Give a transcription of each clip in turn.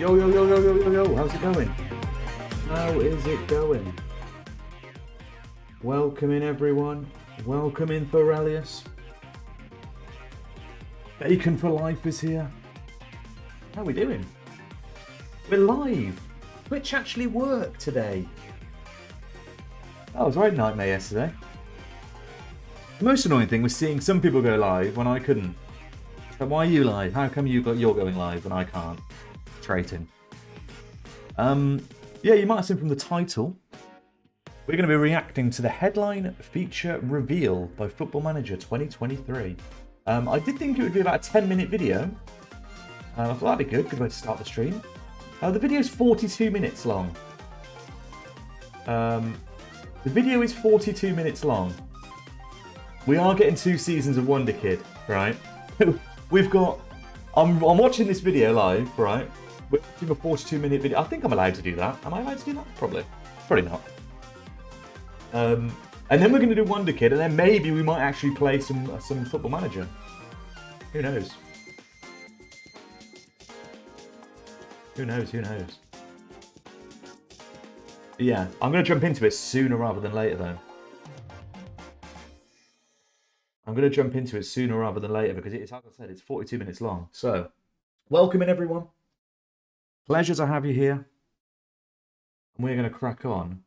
Yo, yo, yo, yo, yo, yo, yo, how's it going? How is it going? Welcome in, everyone. Welcome in, Borelius. Bacon for Life is here. How are we doing? We're live. Twitch actually worked today. That was right nightmare yesterday. The most annoying thing was seeing some people go live when I couldn't. So why are you live? How come you're going live and I can't? Traiting. Yeah, you might have seen from the title. We're going to be reacting to the headline feature reveal by Football Manager 2023. I did think it would be about a 10-minute video. I thought that'd be good way to start the stream. The video is 42 minutes long. The video is 42 minutes long. We are getting 2 seasons of Wonder Kid, right? We've got... I'm watching this video live, right? We're watching a 42-minute video. I think I'm allowed to do that. Am I allowed to do that? Probably. Probably not. And then we're going to do Wonder Kid, and then maybe we might actually play some Football Manager. Who knows? Who knows? Who knows? But yeah, I'm going to jump into it sooner rather than later, though. I'm going to jump into it sooner rather than later because it's, like I said, it's 42 minutes long. So, welcome in, everyone. Pleasure to have you here. And we're going to crack on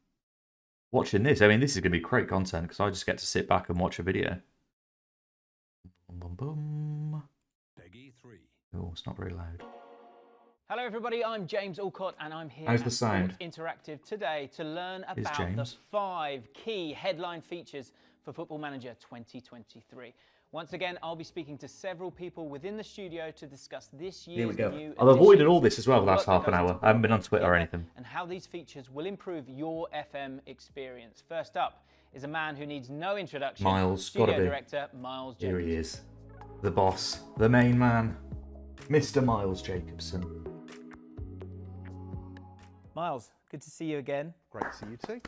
watching this. I mean, this is going to be great content because I just get to sit back and watch a video. Boom, boom, boom. Peggy 3. Oh, it's not very loud. Hello everybody, I'm James Alcott and I'm here How's the at sound? Sports Interactive today to learn Is about the James? 5 key headline features for Football Manager 2023. Once again, I'll be speaking to several people within the studio to discuss this year's Here we go. new I've avoided additions, all this as well the the last work half that an goes hour. into I haven't been on putting Twitter or together, anything. and how these features will improve your FM experience. First up is a man who needs no introduction. Miles, Studio gotta be. Director Miles Here Jacobson. he is. The boss. The main man. Mr. Miles Jacobson. Miles, good to see you again. Great to see you too.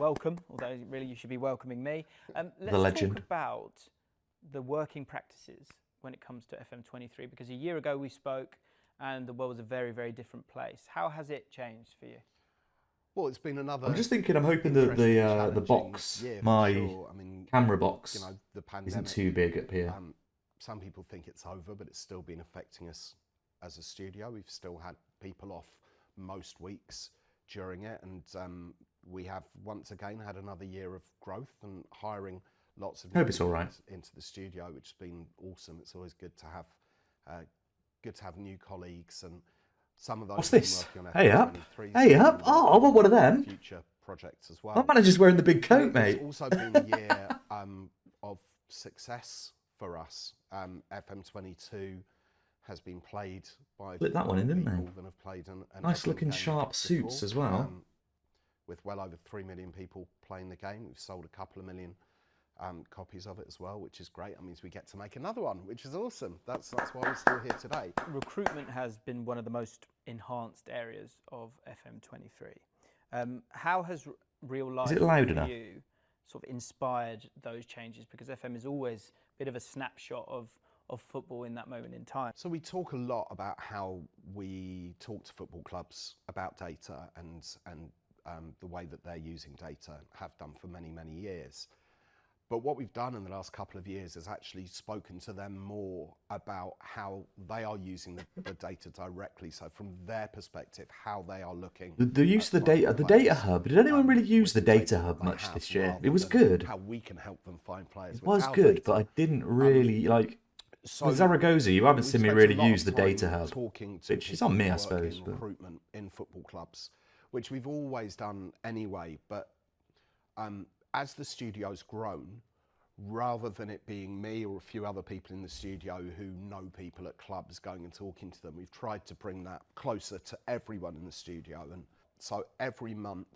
Welcome, although really you should be welcoming me. Let's legend. talk about the working practices when it comes to FM23, because a year ago we spoke and the world was a very, very different place. How has it changed for you? Well, it's been another. I'm just thinking, I'm hoping that interesting, the challenging box, year for my sure. I mean, camera box, you know, the pandemic isn't too big up here. Some people think it's over, but it's still been affecting us as a studio. We've still had people off most weeks during it, and we have once again had another year of growth and hiring lots of Hope it's all right. into the studio, which has been awesome. It's always good to have new colleagues, and some of those. What's have been this? working on Hey up. FM23, Hey some up. of Oh, I want one of them. Future projects as well. My manager's wearing the big coat, mate. It's also been a year of success for us. FM22 has been played by Split that one in, didn't they? people that have played an Nice FM looking game sharp before, suits as well. with well over 3 million people playing the game. We've sold a couple of million copies of it as well, which is great. That means we get to make another one, which is awesome. That's why we're still here today. Recruitment has been one of the most enhanced areas of FM23. How has real life loud for enough? you sort of inspired those changes? Because FM is always a bit of a snapshot of football in that moment in time. So we talk a lot about how we talk to football clubs about data and the way that they're using data, have done for many, many years. But what we've done in the last couple of years is actually spoken to them more about how they are using the data directly. So from their perspective, how they are looking. The use of the data hub. Did anyone really use the data hub much this year? It was good. How we can help them find players. It was good, but I didn't really like. So with Zaragoza, you haven't we seen me spent a really lot of use the time data hub, talking to which is people on me, who I work suppose. in But recruitment in football clubs, which we've always done anyway. But as the studio's grown, rather than it being me or a few other people in the studio who know people at clubs going and talking to them, we've tried to bring that closer to everyone in the studio. And so every month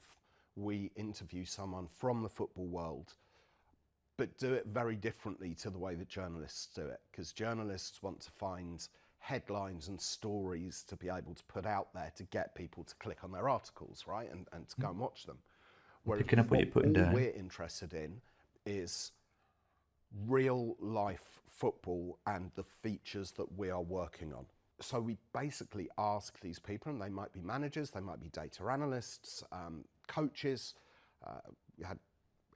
we interview someone from the football world, but do it very differently to the way that journalists do it, because journalists want to find headlines and stories to be able to put out there to get people to click on their articles, right, and to go and watch them. Whereas picking up what you're putting all down. we're interested in is real life football and the features that we are working on. so we basically ask these people, and they might be managers, they might be data analysts, coaches. We had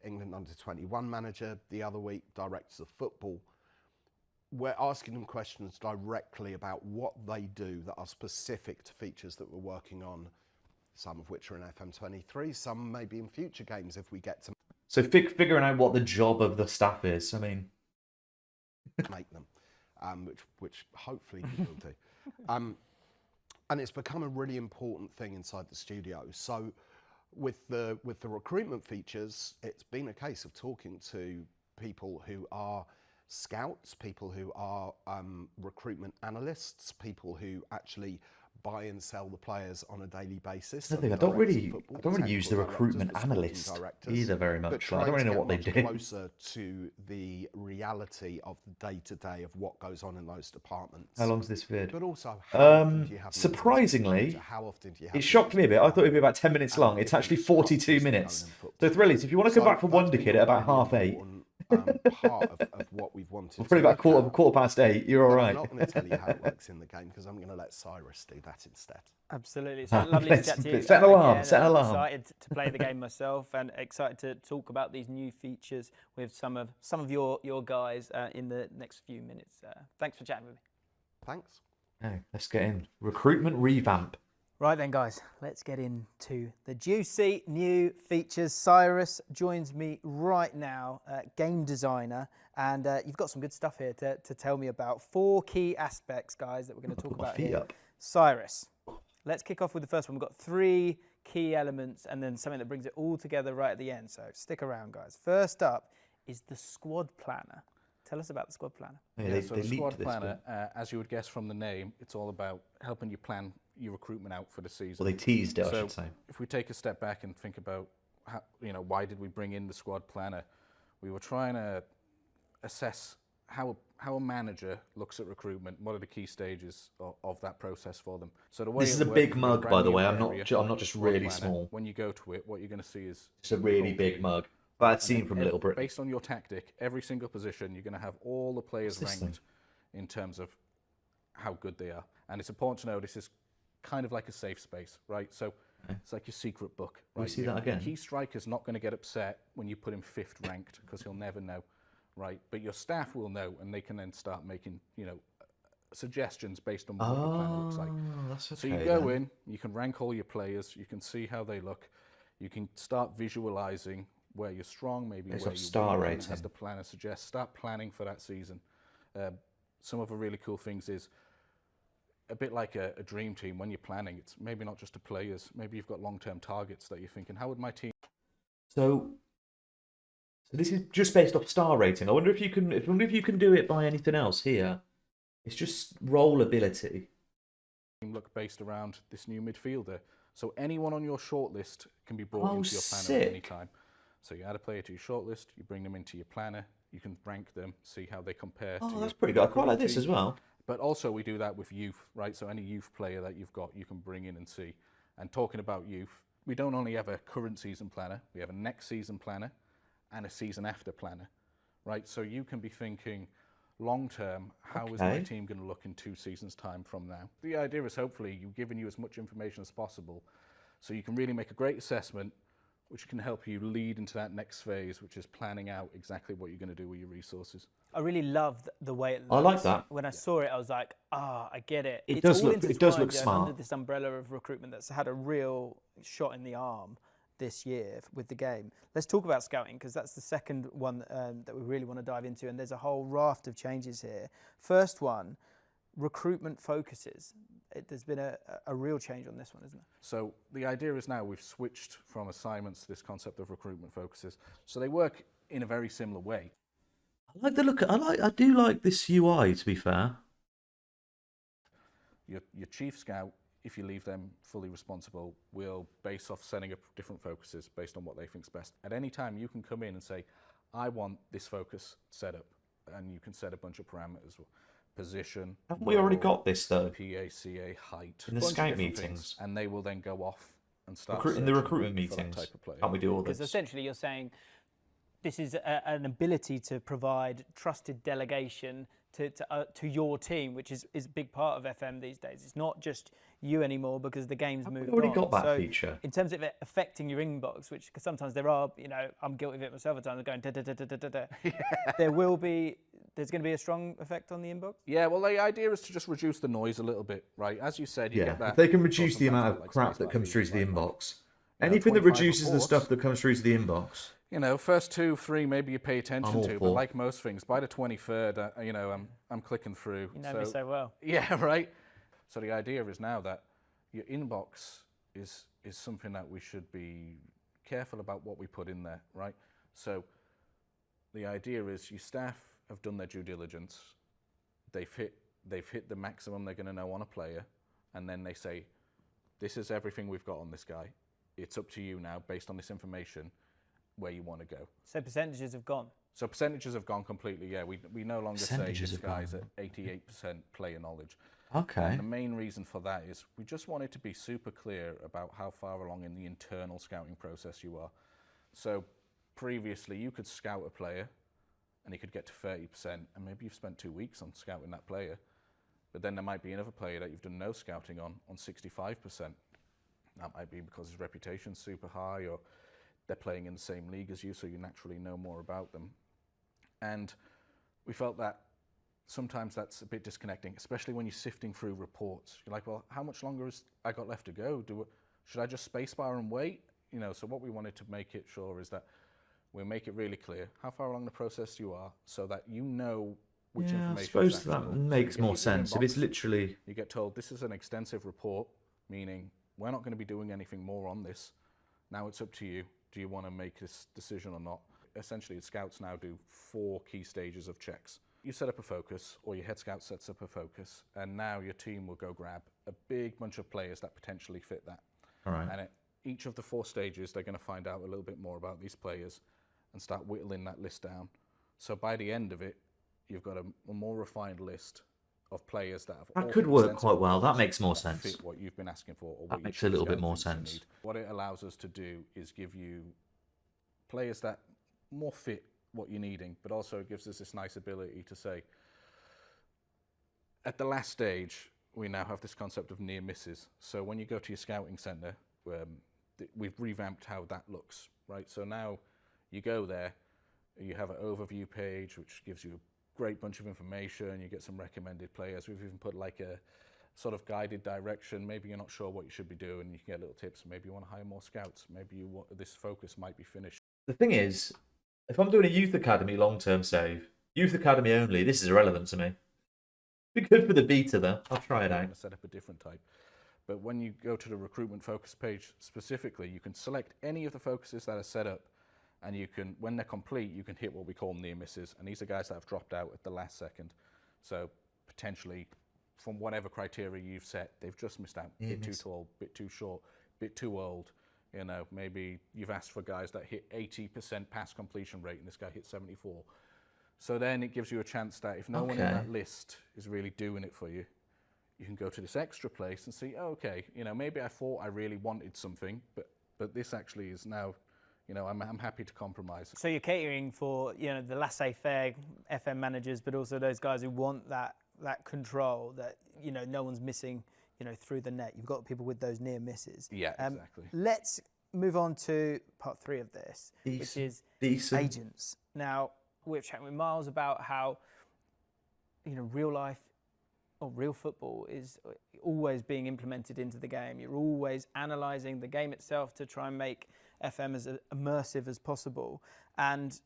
England under-21 manager the other week, directors of football. We're asking them questions directly about what they do that are specific to features that we're working on, some of which are in FM23, some maybe in future games if we get to So figuring out what the job of the staff is, I mean... make them, which hopefully you will do. And it's become a really important thing inside the studio. So with the recruitment features, it's been a case of talking to people who are scouts, people who are recruitment analysts, people who actually buy and sell the players on a daily basis. I don't really use the recruitment analyst either very much. I don't really know what they do. Closer to the reality of the day-to-day of what goes on in those departments. How long's this vid? But also, how often do you have surprisingly, how often do you have it shocked me a bit. I thought it'd be about 10 minutes long. It's actually 42 minutes. So Thrillies, if you want to come back for Wonder Kid at about 8:30, part of what we've wanted. probably about quarter past 8. You're all right. I'm not going to tell you how it works in the game because I'm going to let Cyrus do that instead. Absolutely. So lovely to chat to you. Set an alarm. Again, Set an alarm. Excited to play the game myself, and excited to talk about these new features with some of your guys in the next few minutes. Thanks for chatting with me. Thanks. Okay, let's get in. Recruitment revamp. Right then, guys, let's get into the juicy new features. Cyrus joins me right now, game designer, and you've got some good stuff here to tell me about. 4 key aspects, guys, that we're going to talk about here. Cyrus, let's kick off with the first one. We've got 3 key elements and then something that brings it all together right at the end. So stick around, guys. First up is the squad planner. Tell us about the squad planner. Yeah, so the squad planner, as you would guess from the name, it's all about helping you plan your recruitment out for the season. Well, they teased it, I should say. If we take a step back and think about, how, why did we bring in the squad planner? We were trying to assess how a manager looks at recruitment. What are the key stages of that process for them? So the way this is a big mug, by the way. I'm not just really small. When you go to it, what you're going to see is it's a really big mug. Bad scene from Little Britain. Based on your tactic, every single position, you're going to have all the players ranked in terms of how good they are. And it's important to know this is kind of like a safe space, right? So it's like your secret book, right? We see that again. The key striker's not going to get upset when you put him 5th ranked because he'll never know, right? But your staff will know, and they can then start making, suggestions based on what the plan looks like. That's okay, so you go in, you can rank all your players, you can see how they look, you can start visualizing where you're strong, maybe where you're star weak, rating. as the planner suggests. Start planning for that season. Some of the really cool things is a bit like a dream team. When you're planning, it's maybe not just the players. Maybe you've got long-term targets that you're thinking, how would my team? So this is just based off star rating. I wonder if you can do it by anything else here. It's just role ability. Look based around this new midfielder. So anyone on your shortlist can be brought into your planner at any time. So you add a player to your shortlist, you bring them into your planner, you can rank them, see how they compare. Oh, that's pretty good. I quite like this as well. But also we do that with youth, right? So any youth player that you've got, you can bring in and see. And talking about youth, we don't only have a current season planner, we have a next season planner and a season after planner, right? So you can be thinking long term, how is my team going to look in 2 seasons' time from now? The idea is hopefully you've given you as much information as possible so you can really make a great assessment which can help you lead into that next phase, which is planning out exactly what you're going to do with your resources. I really love the way it looks. I like that. When I saw it, I was like, I get it. It does look smart. Under this umbrella of recruitment that's had a real shot in the arm this year with the game. Let's talk about scouting, because that's the second one that we really want to dive into, and there's a whole raft of changes here. First one, recruitment focuses. There's been a real change on this one, isn't there? So the idea is now we've switched from assignments to this concept of recruitment focuses. So they work in a very similar way. I like the look. I do like this UI, to be fair. Your chief scout, if you leave them fully responsible, will base off setting up different focuses based on what they think's best. At any time, you can come in and say, I want this focus set up, and you can set a bunch of parameters. Position. Haven't we already got this though? PACA, height. In the scout meetings. And they will then go off and start in the recruitment meetings. Can't we do all this? Because essentially you're saying this is an ability to provide trusted delegation to your team, which is a big part of FM these days. It's not just you anymore because the game's moved on. We've already got that so feature. in terms of it affecting your inbox, which cause sometimes there are, I'm guilty of it myself at times, going da da da da da da da. There's going to be a strong effect on the inbox. Yeah, well, the idea is to just reduce the noise a little bit, right? As you said, you get that. If they can reduce the amount of crap that comes through to the inbox. Anything that reduces the stuff that comes through to the inbox. First 2, 3, maybe you pay attention to, but for. like most things, by the 23rd, I'm clicking through. You know me so well. Yeah, right. So the idea is now that your inbox is something that we should be careful about what we put in there, right? So the idea is your staff have done their due diligence. They've hit the maximum they're going to know on a player, and then they say, "This is everything we've got on this guy. It's up to you now, based on this information, where you want to go." So percentages have gone. So percentages have gone completely. Yeah, we no longer say Percentages this have gone. guy's at 88% player knowledge. Okay. And the main reason for that is we just wanted to be super clear about how far along in the internal scouting process you are. So previously, you could scout a player, and you could get to 30%, and maybe you've spent 2 weeks on scouting that player, but then there might be another player that you've done no scouting on 65%. That might be because his reputation's super high, or they're playing in the same league as you, so you naturally know more about them. And we felt that sometimes that's a bit disconnecting, especially when you're sifting through reports. You're like, well, how much longer has I got left to go? Should I just spacebar and wait? So what we wanted to make it sure is that we make it really clear how far along the process you are, so that you know which information. I suppose is that actionable. makes So you more get your sense. If inbox, it's literally... you get told this is an extensive report, meaning we're not going to be doing anything more on this. Now it's up to you. Do you want to make this decision or not? Essentially, the scouts now do 4 key stages of checks. You set up a focus, or your head scout sets up a focus, and now your team will go grab a big bunch of players that potentially fit that. All right. And at each of the 4 stages, they're going to find out a little bit more about these players and start whittling that list down. So by the end of it, you've got a more refined list of players that have. That could work quite well. That makes more sense. Fit what you've been asking for, or That what makes your a little scout bit more thinks you sense. need. What it allows us to do is give you players that more fit what you're needing, but also it gives us this nice ability to say, at the last stage, we now have this concept of near misses. So when you go to your scouting centre, we've revamped how that looks, right? So now you go there, you have an overview page, which gives you a great bunch of information. You get some recommended players. We've even put like a sort of guided direction. Maybe you're not sure what you should be doing. You can get little tips. Maybe you want to hire more scouts. Maybe this focus might be finished. The thing is, if I'm doing a youth academy long-term save, youth academy only, this is irrelevant to me. Be good for the beta though. I'll try it I'm out. going to set up a different type. But when you go to the recruitment focus page specifically, you can select any of the focuses that are set up, and you can, when they're complete, you can hit what we call near misses. And these are guys that have dropped out at the last second. So potentially, from whatever criteria you've set, they've just missed out. Bit too tall, bit too short, bit too old. Maybe you've asked for guys that hit 80% pass completion rate, and this guy hit 74. So then it gives you a chance that if no one in that list is really doing it for you, you can go to this extra place and see, oh, okay, maybe I thought I really wanted something, but this actually is now, I'm happy to compromise. So you're catering for, the laissez-faire FM managers, but also those guys who want that control that, no one's missing, through the net. You've got people with those near misses. Yeah, exactly. Let's move on to part 3 of this, which is agents. Now, we're chatting with Miles about how, real life or real football is always being implemented into the game. You're always analysing the game itself to try and make FM as immersive as possible. And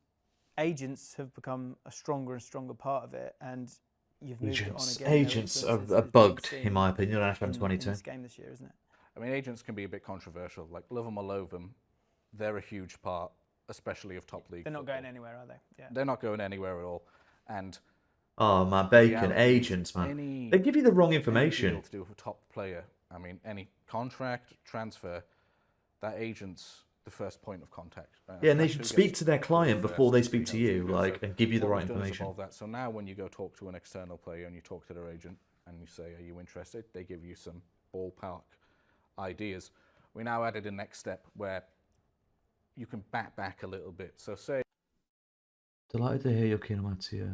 agents have become a stronger and stronger part of it. And you've moved it on again. Agents are bugged, in my opinion, on FM 22. In this game this year, isn't it? I mean, agents can be a bit controversial. Like, love them or loathe them, they're a huge part, especially of top league. They're not football. going anywhere, are they? Yeah. They're not going anywhere at all. And oh, my bacon, reality, agents, man. They give you the wrong information. Deal to do with a top player. I mean, any contract, transfer, that agent's the first point of contact. Yeah, and they should speak to their client before they speak to you, and give you the right What we've done is information. evolve that. So now when you go talk to an external player and you talk to their agent and you say, are you interested? They give you some ballpark ideas. We now added a next step where you can back a little bit. So say... Delighted to hear you're keen on Matteo.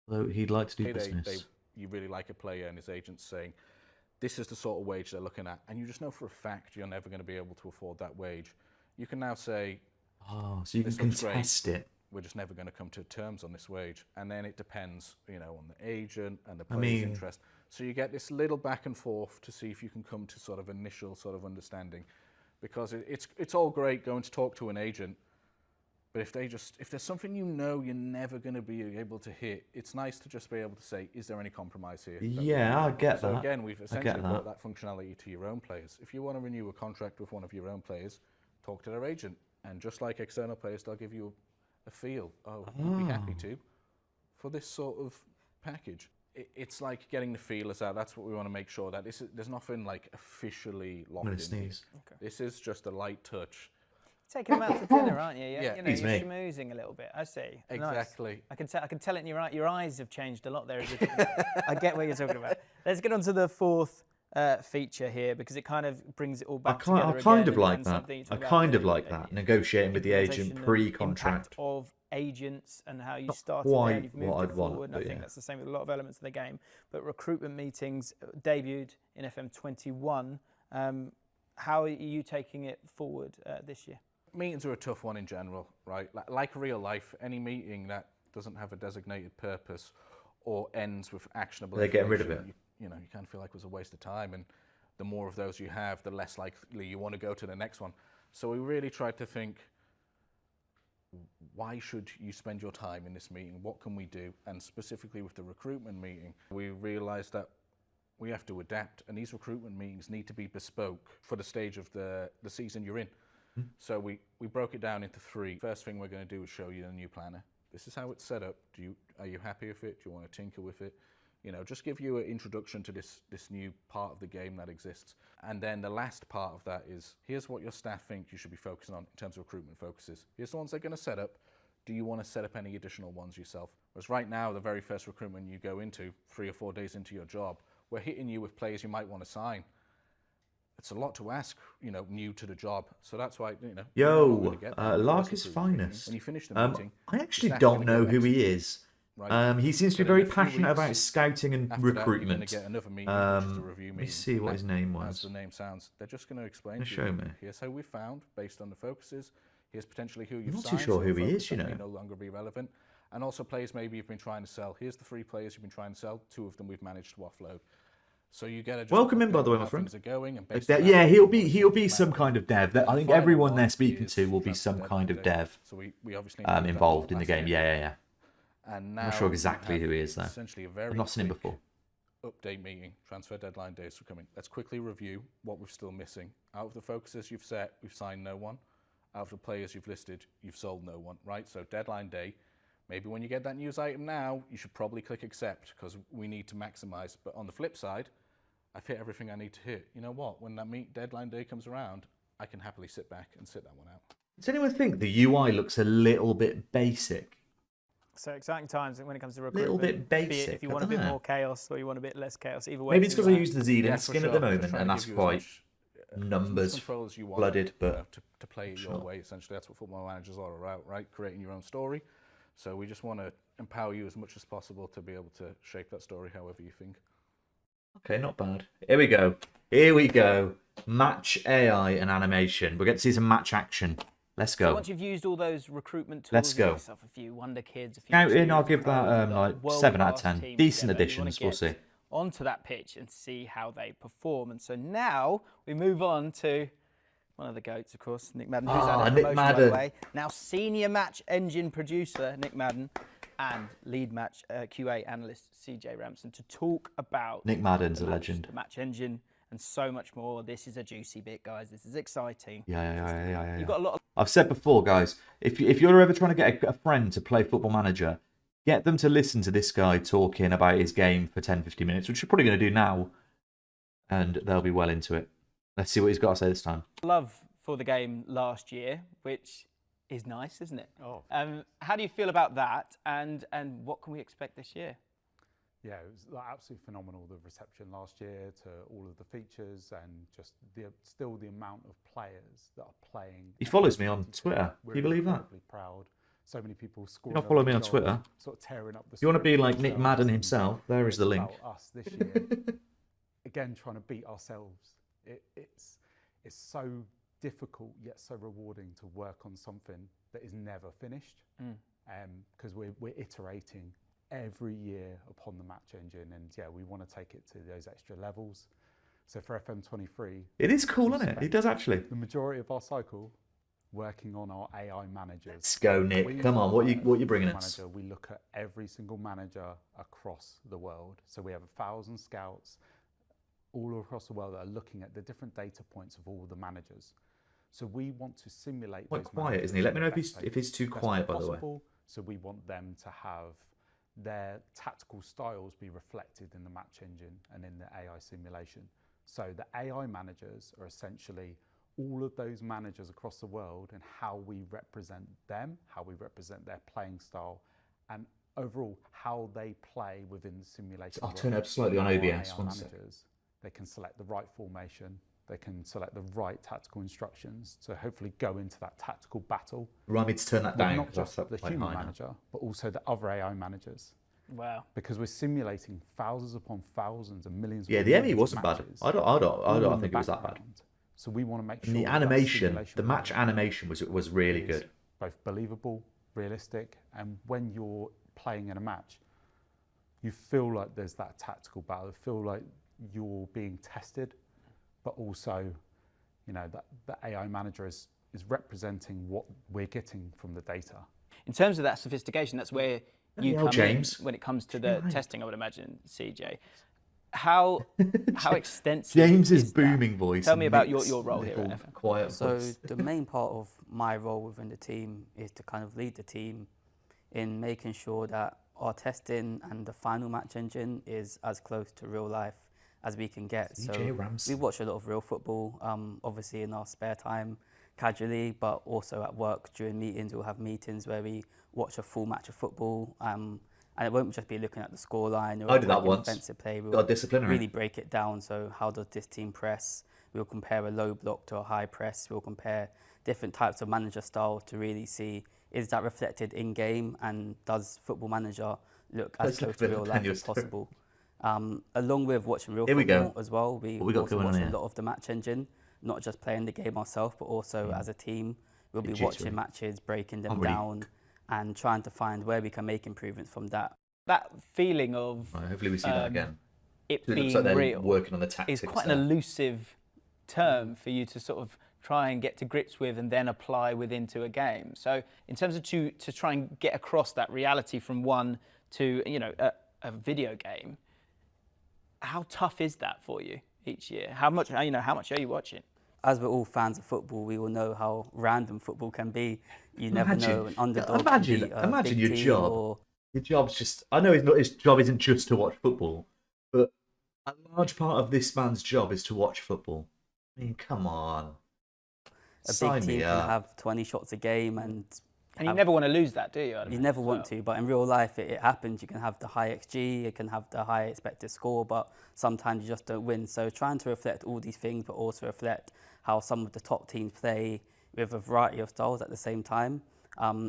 Although he'd like to do Say business. you really like a player and his agent's saying, this is the sort of wage they're looking at, and you just know for a fact you're never going to be able to afford that wage. You can now say, Oh, so you can this looks great. contest it. We're just never going to come to terms on this wage. And then it depends, on the agent and the player's interest. So you get this little back and forth to see if you can come to sort of initial sort of understanding. Because it's all great going to talk to an agent, but if there's something you're never going to be able to hit, it's nice to just be able to say, is there any compromise here? Yeah, I get that. So again, we've essentially brought that functionality to your own players. If you want to renew a contract with one of your own players, talk to their agent. And just like external players, they'll give you a feel. Oh, you'd be happy to for this sort of package. It's like getting the feelers out. That's what we want to make sure that there's nothing like officially locked in. Sneeze. Okay. This is just a light touch. Taking them out to dinner, aren't you? Yeah. You're me. schmoozing a little bit. I see. Exactly. Nice. I can tell it in your eyes have changed a lot there. I get what you're talking about. Let's get on to the fourth feature here, because it kind of brings it all back together. I kind of again, like and that. something you talk I about kind the, of like that. Negotiating with the agent implementation and pre-contract. impact of agents and how you Not started there quite and you've moved what it I'd want, forward. And but I think yeah. that's the same with a lot of elements of the game. But recruitment meetings debuted in FM21. How are you taking it forward this year? Meetings are a tough one in general, right? Like real life, any meeting that doesn't have a designated purpose or ends with actionable They're getting rid of information, you kind of feel like it was a waste of time. And the more of those you have, the less likely you want to go to the next one. So we really tried to think, why should you spend your time in this meeting? What can we do? And specifically with the recruitment meeting, we realized that we have to adapt, and these recruitment meetings need to be bespoke for the stage of the season you're in. So we broke it down into three. First thing we're going to do is show you the new planner. This is how it's set up. Are you happy with it? Do you want to tinker with it? Just give you an introduction to this new part of the game that exists. And then the last part of that is, here's what your staff think you should be focusing on in terms of recruitment focuses. Here's the ones they're going to set up. Do you want to set up any additional ones yourself? Whereas right now, the very first recruitment you go into, 3 or 4 days into your job, we're hitting you with players you might want to sign. It's a lot to ask, new to the job. So that's why, Lark's finest. When you finish the meeting, I actually don't know who he is. Right. He seems to be very passionate about scouting and recruitment. That, you're going to get another meeting, which is a review meeting. Let me see what his name was. As the name sounds, they're just going to explain to Show you. me. Here's how we found, based on the focuses. Here's potentially who you've not signed. too sure so who he focus is, that may no longer be relevant. And also players maybe you've been trying to sell. Here's the 3 players you've been trying to sell. 2 of them we've managed to offload. So you get a Welcome in, by the way, my friend. Things are going, and Yeah, he'll be some kind of dev. I think everyone they're speaking to will be some kind of dev. So we obviously involved in the game. Yeah. And now I'm not sure exactly who he is though. Essentially, a very I've not seen him before. Update meeting. Transfer deadline days are coming. Let's quickly review what we're still missing. Out of the focuses you've set, we've signed no one. Out of the players you've listed, you've sold no one. Right. So deadline day. Maybe when you get that news item now, you should probably click accept because we need to maximize. But on the flip side, I've hit everything I need to hit. You know what? When that deadline day comes around, I can happily sit back and sit that one out. Does anyone think the UI looks a little bit basic? So exciting times when it comes to recruitment. Little bit Be it basic. if you want a bit more chaos or you want a bit less chaos. Either way. Maybe it's because I use the Zealand Yeah, for skin at sure. the Just moment, trying and to that's give you as quite much, numbers control as you want, flooded. But to play it your way, essentially, that's what football managers are about, right? Creating your own story. So we just want to empower you as much as possible to be able to shape that story however you think. okay, not bad. Here we go. Match AI and animation. We're going to see some match action. Let's go. So once you've used all those recruitment tools, Let's go. you yourself a few Wonder Kids, a few Out in, I'll experienced give that pros, you've got like a 7 out of world-class 10. team Decent together. You additions, wanna we'll see. get onto that pitch and see how they perform. And so now we move on to one of the GOATs, of course, Nick Madden, who's had a Nick promotion, by the Madden. way. Now senior match engine producer, Nick Madden, and lead match QA analyst, CJ Ramson, to talk about Nick Madden's the a match, legend. the match engine, and so much more. This is a juicy bit, guys. This is exciting. Yeah. You've got a lot of I've said before, guys, if you're ever trying to get a friend to play Football Manager, get them to listen to this guy talking about his game for 10-15 minutes, which you're probably going to do now, and they'll be well into it. Let's see what he's got to say this time. love for the game last year, which is nice, isn't it? Oh. How do you feel about that, and what can we expect this year? Yeah, it was like absolutely phenomenal, the reception last year to all of the features and just the amount of players that are playing. He follows me on Twitter. We're Can you believe that? incredibly proud. so many people scoring. not follow me on Twitter. Sort of tearing up the. If you want to be script like Nick themselves, Madden and himself, there is the it's link. about us this year. Again, trying to beat ourselves. It's so difficult yet so rewarding to work on something that is never finished, because we're iterating every year upon the match engine, and yeah, we want to take it to those extra levels. So for FM23, It is cool, isn't it? It does actually. the majority of our cycle working on our AI managers. Let's go, Nick. We Come on, what you bringing us? manager, we look at every single manager across the world. So we have 1,000 scouts all across the world that are looking at the different data points of all the managers. So we want to simulate. Quite those quiet, managers isn't he? Let me know in the if he's too best quiet, way by the way. possible. So we want them to have their tactical styles be reflected in the match engine and in the AI simulation. So the AI managers are essentially all of those managers across the world and how we represent them, how we represent their playing style, and overall how they play within the simulation. I'll turn it up slightly on Our OBS. AI One sec. managers, they can select the right formation, they can select the right tactical instructions to hopefully go into that tactical battle. Remind me to turn that With down. not 'Cause that's just the quite human high now. manager, but also the other AI managers. Wow. Because we're simulating thousands upon thousands and millions. Yeah, upon the ME millions of wasn't bad. matches, I all don't in the think it was that bad. background. So we want to make And sure the that animation, simulation the match plan animation was really is good. both believable, realistic, and when you're playing in a match, you feel like there's that tactical battle. You feel like you're being tested, but also, you know, that the AI manager is representing what we're getting from the data. In terms of that sophistication, that's where you hell, come James. in when it comes to You're the right. testing, I would imagine, CJ. How extensive James's is that? booming voice. Tell and me about Nick's your role here at little FM. quiet So voice. the main part of my role within the team is to kind of lead the team in making sure that our testing and the final match engine is as close to real life as we can get. CJ So Ramsey. we watch a lot of real football, obviously in our spare time, casually, but also at work during meetings. We'll have meetings where we watch a full match of football, and it won't just be looking at the scoreline or I did that attacking once. defensive play. Got a We'll disciplinary. really break it down. So how does this team press? We'll compare a low block to a high press. We'll compare different types of manager style to really see, is that reflected in game, and does Football Manager look as Let's look close to at the real life Daniel as Sturridge. possible? Along with watching real Here we football go. as well, we What we got also going on watch a here? lot of the match engine, not just playing the game ourselves, but also as a team. We'll be Bit watching jittery. matches, breaking them I'm really- down, and trying to find where we can make improvements from that. That feeling of Right, hopefully we see that again. it It looks being like they're real working on the is tactics quite there. an elusive term for you to sort of try and get to grips with and then apply within a game. So in terms of to try and get across that reality from one to, you know, a video game, how tough is that for you each year? How much are you watching? As we're all fans of football, we all know how random football can be. You never Imagine- know, an underdog imagine- can beat a imagine big your team job. or Your job's just, I know his job isn't just to watch football, but a large part of this man's job is to watch football. I mean, come on. a Sign big me team can up. have 20 shots a game, and And you never want to lose that, do you? you never want to. But in real life, it happens. You can have the high XG, you can have the high expected score, but sometimes you just don't win. So trying to reflect all these things, but also reflect how some of the top teams play with a variety of styles at the same time.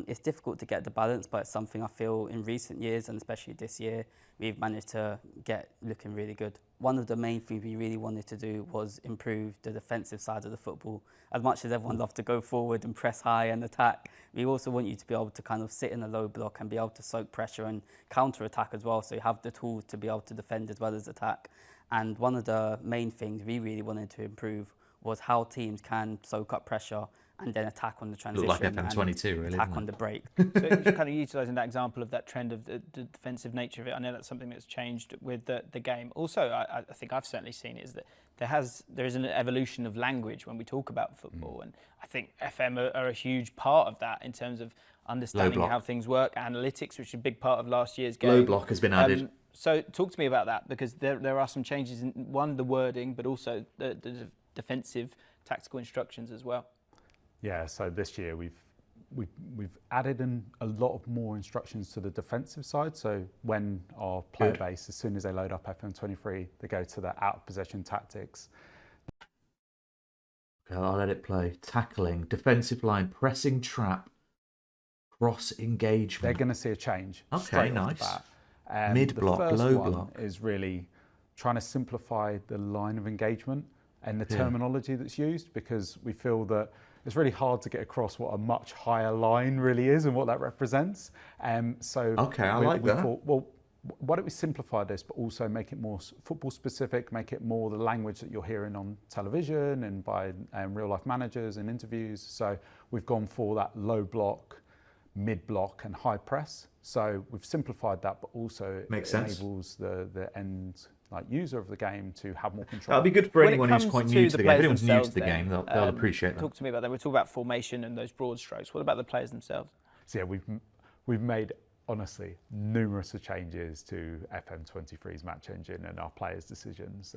It's difficult to get the balance, but it's something I feel in recent years, and especially this year, we've managed to get looking really good. One of the main things we really wanted to do was improve the defensive side of the football. As much as everyone loves to go forward and press high and attack, we also want you to be able to kind of sit in a low block and be able to soak pressure and counter-attack as well, so you have the tools to be able to defend as well as attack. And one of the main things we really wanted to improve was how teams can soak up pressure and then attack on the transition. Look like FM22, really, attack doesn't on it? the break. So you're kind of utilising that example of that trend of the defensive nature of it. I know that's something that's changed with the game. Also, I think I've certainly seen is that there is an evolution of language when we talk about football, and I think FM are a huge part of that in terms of understanding block. how things work, analytics, which is a big part of last year's game. Low block has been added. So talk to me about that, because there are some changes in one, the wording, but also the defensive tactical instructions as well. Yeah, so this year we've added in a lot of more instructions to the defensive side. So when our player Good. base, as soon as they load up FM23, they go to the out of possession tactics. Okay, I'll let it play. Tackling, defensive line, pressing trap, Cross They're engagement. going to see a change. Okay, straight nice. Off the bat. Mid block, the first low one block. is really trying to simplify the line of engagement and the Yeah. terminology that's used, because we feel that it's really hard to get across what a much higher line really is and what that represents. So Okay, I like we that. thought, well, why don't we simplify this, but also make it more football specific, make it more the language that you're hearing on television and by real life managers and interviews. So we've gone for that low block, mid block and high press. So we've simplified that, but also Makes sense. enables the end user of the game to have more control. That'll be good for When it anyone who's comes quite to new the to the game. If players anyone's new to themselves the game, then, they'll appreciate that. Talk to me about that. We talk about formation and those broad strokes. What about the players themselves? So yeah, we've made, honestly, numerous of changes to FM23's match engine and our players' decisions.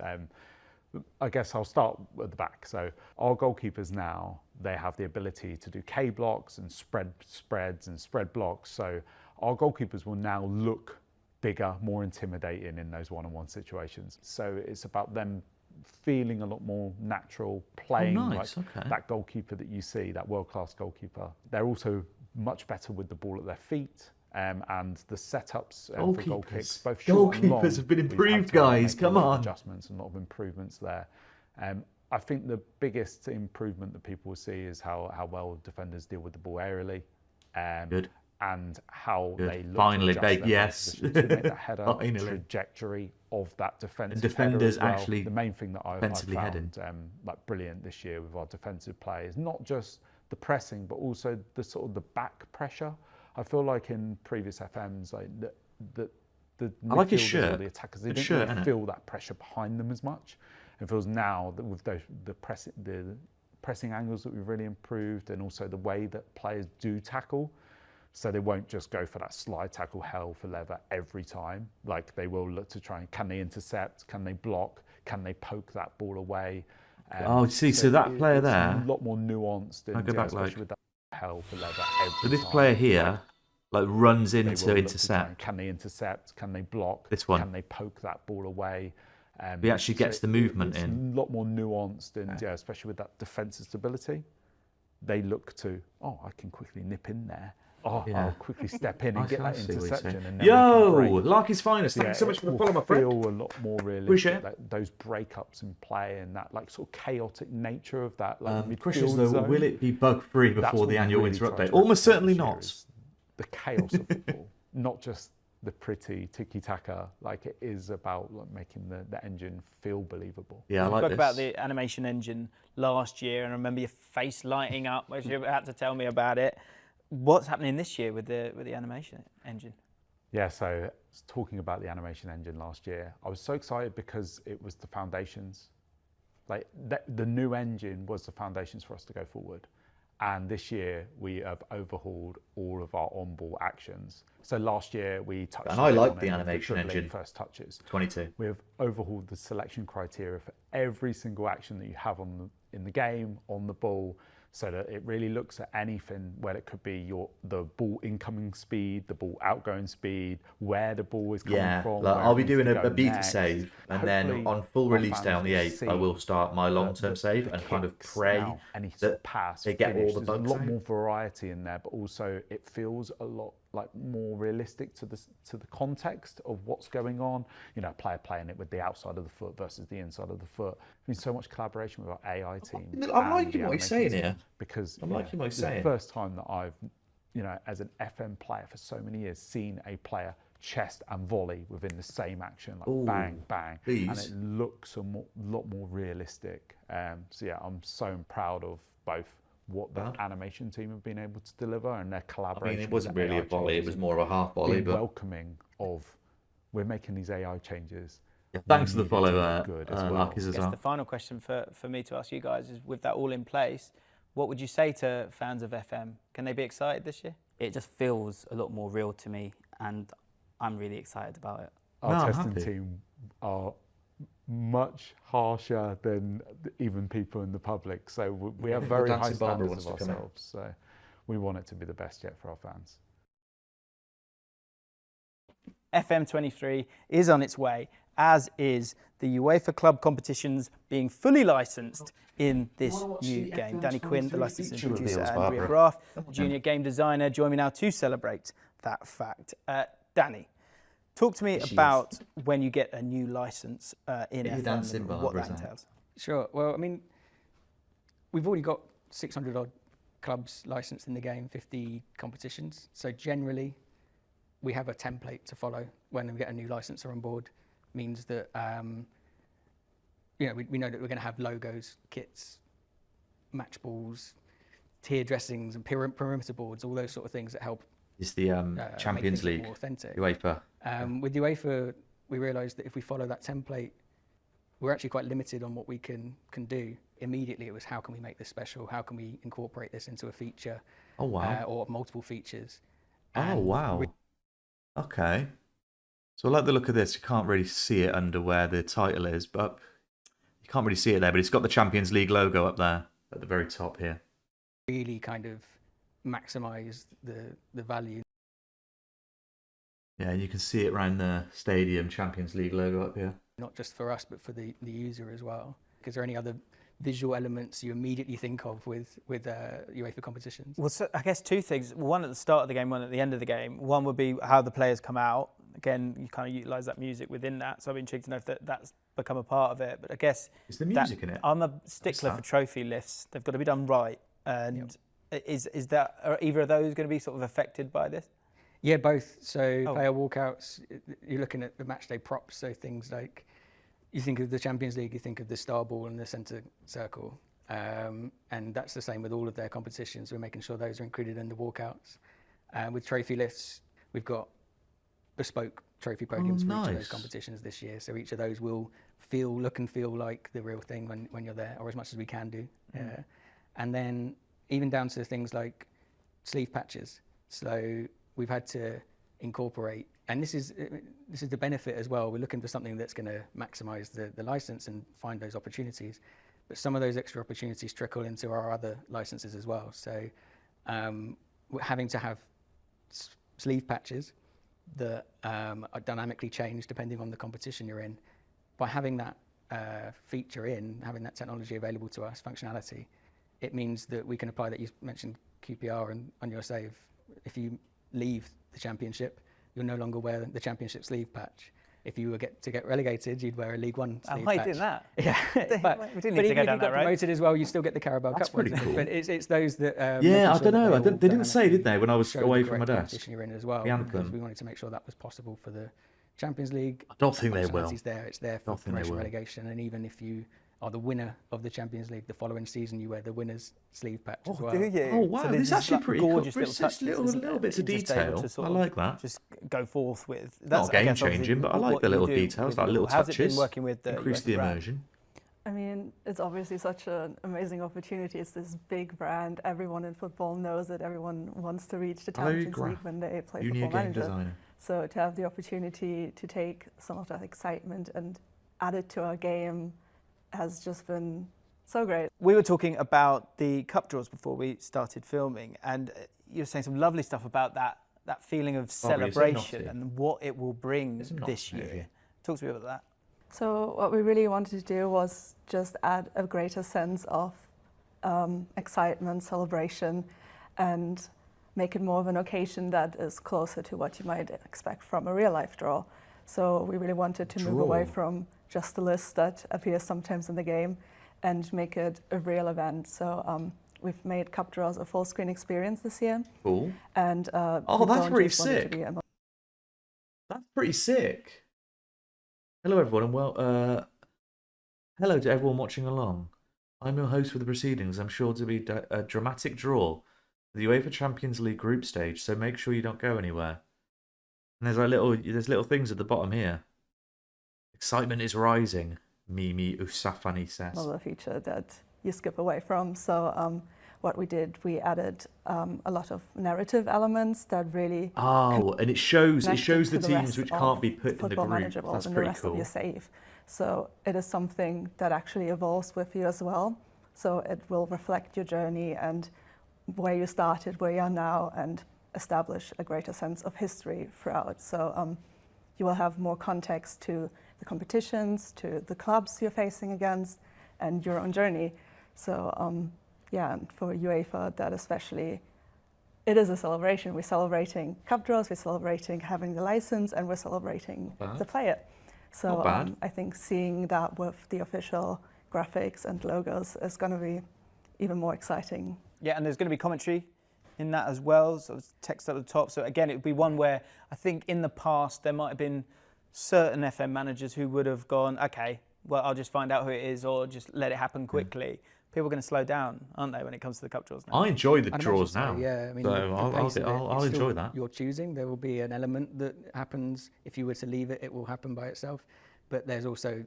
I guess I'll start at the back. So our goalkeepers now, they have the ability to do K blocks and spreads and spread blocks. So our goalkeepers will now look bigger, more intimidating in those one-on-one situations. So it's about them feeling a lot more natural, playing nice, like okay. that goalkeeper that you see, that world-class goalkeeper. They're also much better with the ball at their feet. And the setups for goal kicks, both short and long, Goalkeepers have been we've had improved, to guys. make a Come lot of on. adjustments and a lot of improvements there. I think the biggest improvement that people will see is how well defenders deal with the ball aerially. Good. And how Good. they look Finally, to adjust babe, their yes. position to make that header Finally. trajectory of that defensive defenders header as well. actually The main thing that I've defensively found like brilliant this year with our defensive players, not just the pressing, but also the sort of the back pressure. I feel like in previous FMs, like the I like his midfielders shirt. or the attackers, they Good didn't shirt, really innit? feel that pressure behind them as much. It feels now that with the pressing angles that we've really improved, and also the way that players do tackle. So they won't just go for that slide tackle hell for leather every time. Like they will look to try and, can they intercept? Can they block? Can they poke that ball away? So that player it's there. a lot more nuanced, and I'll go back, especially like- with that hell for leather every So this time. player here, like runs They in will to look try intercept. and, can they intercept? Can they block? This one. Can they poke that ball away? He actually gets the movement it's in. a lot more nuanced, and yeah, especially with that defensive stability, they look to, I can quickly nip in there. Yeah. I'll quickly step in and I get that see what you're interception. saying. And then we can Yo, break. Larky's finest. Thank Yeah, you so much it for the will follow, my friend. feel a lot more Appreciate realistic. it. Like those breakups in play and that like sort of chaotic nature of that. Like Questions midfield though, zone. will it be bug free That's before what the we annual really winter tried update? to Almost represent certainly this year not. is the chaos of football, not just the pretty tiki-taka. Like it is about like making the engine feel believable. Yeah, I We like spoke this. about the animation engine last year, and I remember your face lighting up as you had to tell me about it. What's happening this year with the animation engine? Yeah, so talking about the animation engine last year, I was so excited because it was the foundations. Like the new engine was the foundations for us to go forward. And this year we have overhauled all of our on-ball actions. So last year we touched And I a bit like on the it with animation dribbling engine. first touches. 22. We have overhauled the selection criteria for every single action that you have in the game, on the ball, so that it really looks at anything where it could be the ball incoming speed, the ball outgoing speed, where the ball is coming Yeah, from. like where I'll it be needs to doing go a beta next. save, and then Hopefully on full our release day fans on the will 8th, I see will start my long-term save and kind of kicks pray now, any sort that of pass, they get all finish. the There's bugs a lot out. more variety in there, but also it feels a lot like more realistic to the context of what's going on. You know, a player playing it with the outside of the foot versus the inside of the foot. There's so much collaboration with our AI team. I'm liking what he's saying here. Because I'm liking what he's it's the saying. first time that I've, as an FM player for so many years, seen a player chest and volley within the same action, like Ooh, bang, bang, please. and it looks a lot more realistic. So yeah, I'm so proud of both what the animation team have been able to deliver and their I collaboration. mean, it with wasn't the really AI a volley, it changes was and more of a half volley, being but welcoming of, we're making these AI changes. yeah, thanks for the needed follow to be there, good as well. Larky's I as guess well. the final question for me to ask you guys is, with that all in place, what would you say to fans of FM? Can they be excited this year? It just feels a lot more real to me, and I'm really excited about it. Our No, I'm testing happy. team are much harsher than even people in the public. So we have The very high dancing barber standards of wants to come in. ourselves. So we want it to be the best yet for our fans. FM23 is on its way, as is the UEFA club competitions being fully licensed in this new game. Danny Quinn, the licensing producer, and Ria Graf, junior game designer, join me now to celebrate that fact. Danny, talk to me about when you get a new license in F1 and what that entails. Sure. Well, I mean, we've already got 600 odd clubs licensed in the game, 50 competitions. So generally, we have a template to follow when we get a new licenser on board. Means that we know that we're going to have logos, kits, match balls, tier dressings, and perimeter boards, all those sort of things that help. It's the Champions League, more authentic. UEFA. With UEFA, we realised that if we follow that template, we're actually quite limited on what we can do. Immediately, it was how can we make this special? How can we incorporate this into a feature? Oh wow! Or multiple features. Oh wow! Okay. So I like the look of this. You can't really see it under where the title is, but you can't really see it there. But it's got the Champions League logo up there at the very top here. Really kind of maximise the value. Yeah, you can see it around the stadium, Champions League logo up here. Not just for us, but for the user as well. Is there any other visual elements you immediately think of with UEFA competitions? Well, so I guess two things. One at the start of the game, one at the end of the game. One would be how the players come out. Again, you kind of utilise that music within that. So I'm intrigued to know if that's become a part of it. But I guess... Is there music in it? I'm a stickler for trophy lists. They've got to be done right. And are either of those going to be sort of affected by this? Yeah, both. So player walkouts, you're looking at the matchday props. So things like, you think of the Champions League, you think of the star ball and the centre circle. And that's the same with all of their competitions. We're making sure those are included in the walkouts. With trophy lifts, we've got bespoke trophy podiums for each of those competitions this year. So each of those will look and feel like the real thing when you're there, or as much as we can do. And then even down to things like sleeve patches. So we've had to incorporate, and this is the benefit as well. We're looking for something that's going to maximise the license and find those opportunities. But some of those extra opportunities trickle into our other licenses as well. So we're having to have sleeve patches that are dynamically changed depending on the competition you're in. By having that feature having that technology available to us, functionality, it means that we can apply that. You mentioned QPR on your save. If you leave the championship, you'll no longer wear the championship sleeve patch. If you were to get relegated, you'd wear a League One sleeve patch. I did that. Yeah, we didn't need to go down that road. Promoted as well, you still get the Carabao Cup. That's pretty cool. But it's those that. Yeah, I don't know. They didn't say, did they, when I was away from my desk? You're in as well. Because we wanted to make sure that was possible for the Champions League. I don't think they will. It's there for promotion relegation, and even if you are the winner of the Champions League the following season, you wear the winner's sleeve patch as well. Do you? Oh wow, so this is actually pretty gorgeous cool. Little touches, little bits of detail. To I like that. Just go forth with. That's not game changing, but I like the little details, like little touches. How's it been working with increase the immersion? I mean, it's obviously such an amazing opportunity. It's this big brand. Everyone in football knows it. Everyone wants to reach the Champions League when they play Football Manager. Designer. So to have the opportunity to take some of that excitement and add it to our game has just been so great. We were talking about the cup draws before we started filming, and you were saying some lovely stuff about that feeling of celebration and what it will bring this year. Talk to me about that. So what we really wanted to do was just add a greater sense of excitement, celebration, and make it more of an occasion that is closer to what you might expect from a real life draw. So we really wanted to move away from just a list that appears sometimes in the game and make it a real event. So we've made cup draws a full screen experience this year. Cool. And that's pretty sick. That's pretty sick. Hello everyone, and hello to everyone watching along. I'm your host for the proceedings. I'm sure to be a dramatic draw for the UEFA Champions League group stage, so make sure you don't go anywhere. And there's little things at the bottom here. Excitement is rising, Mimi Usafani says. Another feature that you skip away from. So what we did, we added a lot of narrative elements that really... and it shows the teams which can't be put in the group. That's pretty the rest cool. Of your save. So it is something that actually evolves with you as well. So it will reflect your journey and where you started, where you are now, and establish a greater sense of history throughout. So you will have more context to the competitions, to the clubs you're facing against, and your own journey. So yeah, and for UEFA, that especially, it is a celebration. We're celebrating cup draws, we're celebrating having the license, and we're celebrating the player. So I think seeing that with the official graphics and logos is going to be even more exciting. Yeah, and there's going to be commentary in that as well, so text at the top. So again, it would be one where I think in the past there might have been certain FM managers who would have gone, okay, well, I'll just find out who it is or just let it happen quickly. People are going to slow down, aren't they, when it comes to the cup draws now? I enjoy the I'd draws imagine now. so, yeah, I mean, so the pace of it, I'll it's enjoy still that. You're choosing. There will be an element that happens. If you were to leave it, it will happen by itself. But there's also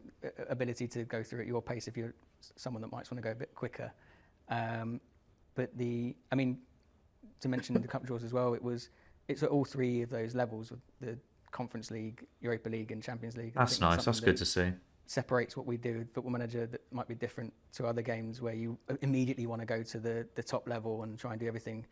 ability to go through at your pace if you're someone that might want to go a bit quicker. But I mean, to mention the cup draws as well, it's at all three of those levels with the Conference League, Europa League, and Champions League. That's nice. That's good to see. Separates what we do with Football Manager that might be different to other games where you immediately want to go to the top level and try and do everything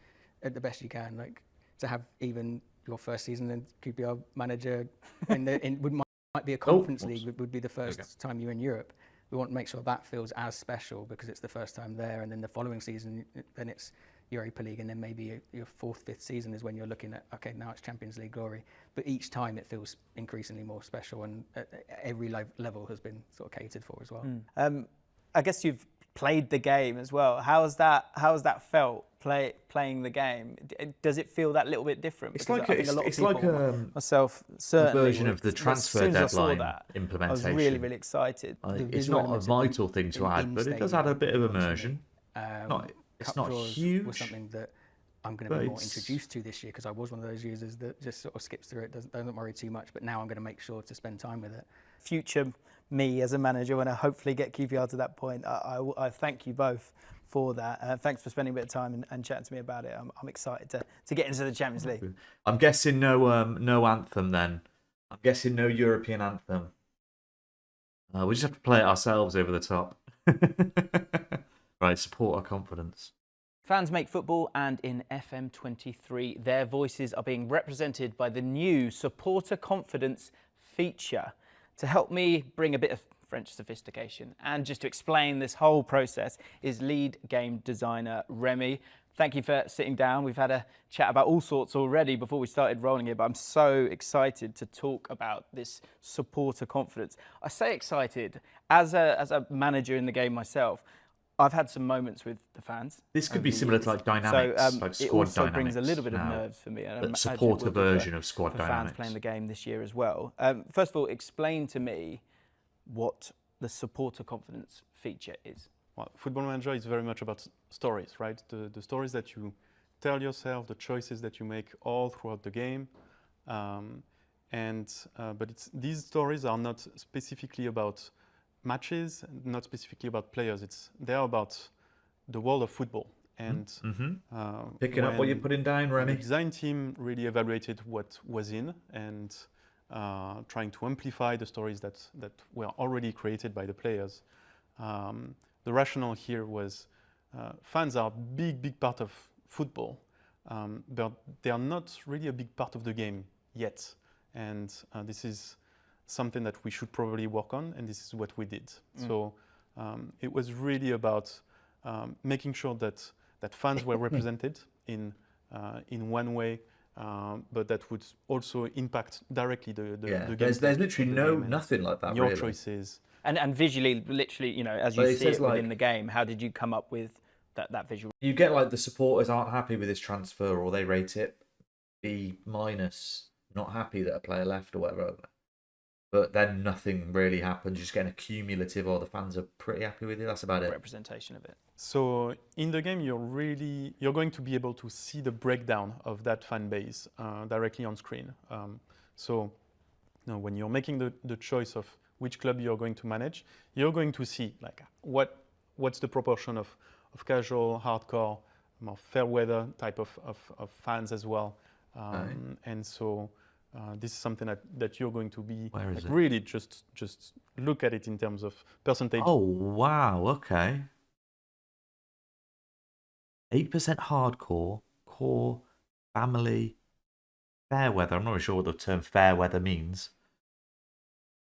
at the best you can. Like to have even your first season in QPR Manager might be a Conference League, would be the first time you're in Europe. We want to make sure that feels as special because it's the first time there, and then the following season, then it's Europa League, and then maybe your fourth, fifth season is when you're looking at, okay, now it's Champions League glory. But each time it feels increasingly more special, and every level has been sort of catered for as well. I guess you've played the game as well. How has that felt playing the game? Does it feel that little bit different? It's Because like I think a lot of it's like people, myself certainly, version of the transfer deadline implementation. I was really, really excited. It's not a vital thing to add, but it does add a bit of immersion. It's not huge. Was something that I'm going to be more introduced to this year because I was one of those users that just sort of skips through it, doesn't worry too much. But now I'm going to make sure to spend time with it. Future me as a manager, when I hopefully get QPR to that point, I thank you both for that. Thanks for spending a bit of time and chatting to me about it. I'm excited to get into the Champions League. I'm guessing no anthem then. I'm guessing no European anthem. We just have to play it ourselves over the top. Right, support our confidence. Fans Make Football and in FM23, their voices are being represented by the new Supporter Confidence feature. To help me bring a bit of French sophistication and just to explain this whole process is lead game designer Remy. Thank you for sitting down. We've had a chat about all sorts already before we started rolling it, but I'm so excited to talk about this supporter confidence. I say excited as a manager in the game myself. I've had some moments with the fans. This could be similar to like dynamics, like squad dynamics. It also brings a little bit of nerves for me. The supporter version of squad for dynamics. Fans playing the game this year as well. First of all, explain to me what the supporter confidence feature is. Well, Football Manager is very much about stories, right? The stories that you tell yourself, the choices that you make all throughout the game. But these stories are not specifically about matches, not specifically about players. They're about the world of football. And picking up what you're putting down, Remy. The design team really evaluated what was in and trying to amplify the stories that were already created by the players. The rationale here was fans are a big part of football, but they are not really a big part of the game yet. And this is something that we should probably work on, and this is what we did. So it was really about making sure that fans were represented in one way, but that would also impact directly the game. There's literally nothing like that. Your choices. And visually, literally, you know, as you see it within the game, how did you come up with that visual? You get like the supporters aren't happy with this transfer, or they rate it B-, not happy that a player left or whatever. But then nothing really happens. You just get a cumulative, or the fans are pretty happy with it. That's about it. Representation of it. So in the game, you're going to be able to see the breakdown of that fan base directly on screen. So when you're making the choice of which club you're going to manage, you're going to see like what's the proportion of casual, hardcore, more fair weather type of fans as well. And so this is something that you're going to be really just look at it in terms of percentage. Oh wow, okay. 8% hardcore, core, family, fair weather. I'm not really sure what the term fair weather means.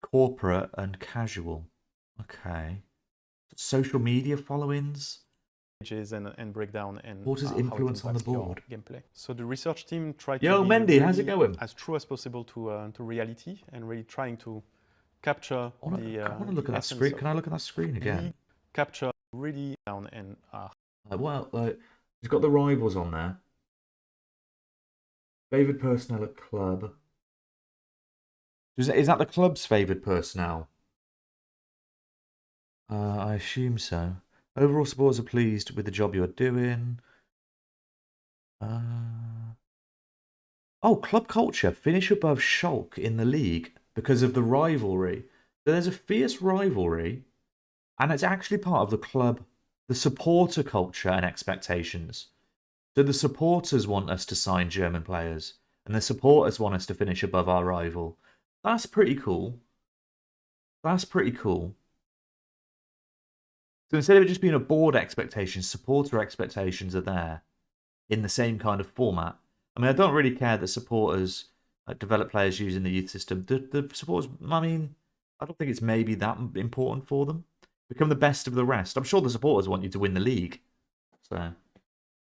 corporate and casual. Okay. Social media followings. And breakdown and What is how it influence on the impacts your board? gameplay. So the research team tried Yo, to be Mendy, how's it really going? as true as possible to reality and really trying to capture I want to look the at that essence screen. of Can I look at that screen again? really capture really down and He's got the rivals on there. Favoured personnel at club. Is that the club's favoured personnel? I assume so. Overall, supporters are pleased with the job you're doing. Oh, club culture. Finish above Schalke in the league because of the rivalry. So there's a fierce rivalry, and it's actually part of the club, the supporter culture and expectations. So the supporters want us to sign German players, and the supporters want us to finish above our rival. That's pretty cool. That's pretty cool. So instead of it just being a board expectation, supporter expectations are there in the same kind of format. I mean, I don't really care that supporters develop players using the youth system. The supporters, I mean, I don't think it's maybe that important for them. Become the best of the rest. I'm sure the supporters want you to win the league. So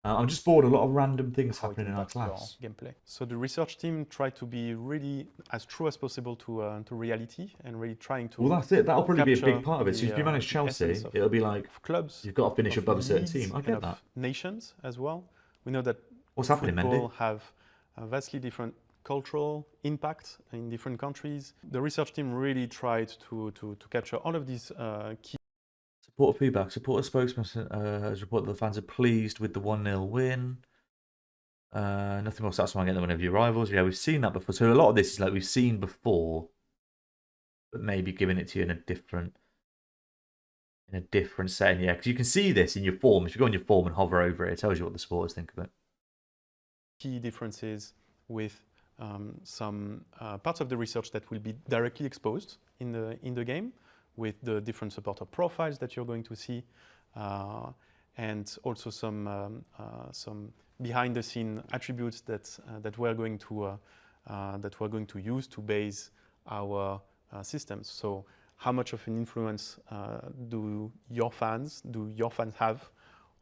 I'm just bored. A lot of random things happening in our class. Gameplay. So the research team tried to be really as true as possible to reality and really trying to. Well, that's it. That'll probably be a big capture part of it. So if you manage Chelsea, it'll be like clubs. You've got to finish of above a certain leagues team. I and get of that. Nations as well. We know that What's happening, football Mendy? have a vastly different cultural impact in different countries. The research team really tried to capture all of these key. Supporter feedback. Supporter spokesperson has reported that the fans are pleased with the 1-0 win. Nothing more satisfying getting them whenever your rivals. Yeah, we've seen that before. So a lot of this is like we've seen before, but maybe giving it to you in a different setting. Yeah, because you can see this in your form. If you go on your form and hover over it, it tells you what the supporters think of it. Key differences with some parts of the research that will be directly exposed in the game, with the different supporter profiles that you're going to see, and also some behind-the-scene attributes that we're going to use to base our systems. So, how much of an influence do your fans have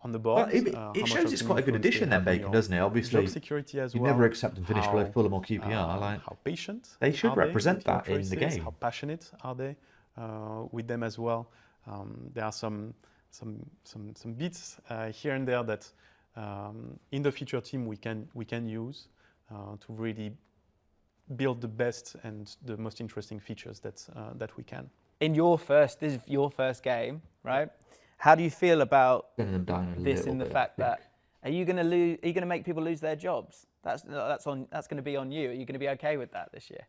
on the board? Well, it shows it's quite a good addition then, Bacon, doesn't it? Obviously, job security as you well. never accept and finish below Fulham or QPR. Like, how patient they should are represent with your that in the choices? game. How passionate are they with them as well? There are some bits here and there that in the future team we can use to really build the best and the most interesting features that we can. This is your first game, right? How do you feel about Sending them down a this little in the bit, fact I think. that are you going to make people lose their jobs? That's going to be on you. Are you going to be okay with that this year?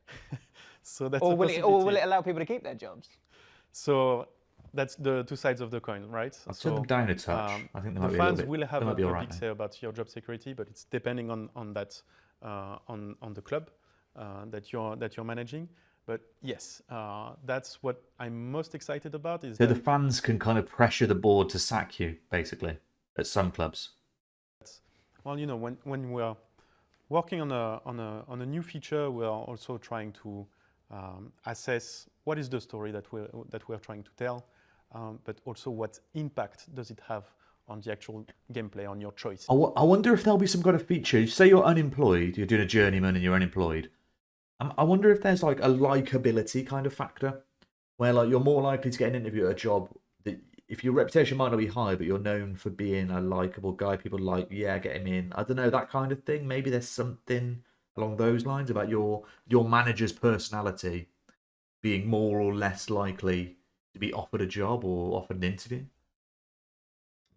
So that's Or a will possibility. it allow people to keep their jobs? So that's the two sides of the coin, right? I'll turn them down a touch. I think they might the be a little fans bit. will have they might be a all right big now. say about your job security, but it's depending on that on the club that you're managing. But yes, that's what I'm most excited about. Is So that the fans can kind of pressure the board to sack you, basically, at some clubs. well, you know, when we're working on a new feature, we are also trying to assess what is the story that we're trying to tell, but also what impact does it have on the actual gameplay, on your choice. I wonder if there'll be some kind of feature. Say you're unemployed, you're doing a journeyman and you're unemployed. I wonder if there's like a likability kind of factor, where like you're more likely to get an interview at a job that if your reputation might not be high, but you're known for being a likable guy, people like, yeah, get him in. I don't know, that kind of thing. Maybe there's something along those lines about your manager's personality being more or less likely to be offered a job or offered an interview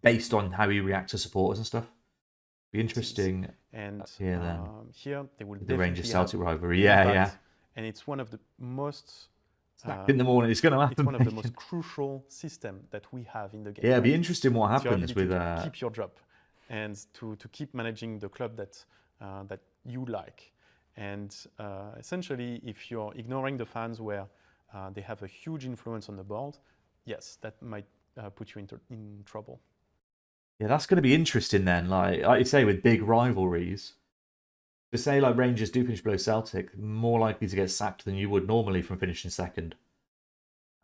based on how he reacts to supporters and stuff. Be interesting. And here then, here they will the Rangers definitely Celtic have rivalry. Yeah, impact, yeah. And it's one of the most In the morning, it's going to happen. it's one of the most crucial system that we have in the game. Yeah, it'd be right? interesting what It's your happens ability with. to keep your job and to keep managing the club that you like. And essentially, if you're ignoring the fans where they have a huge influence on the board, yes, that might put you in trouble. Yeah, that's going to be interesting then. Like you say, with big rivalries, to say like Rangers do finish below Celtic, more likely to get sacked than you would normally from finishing second.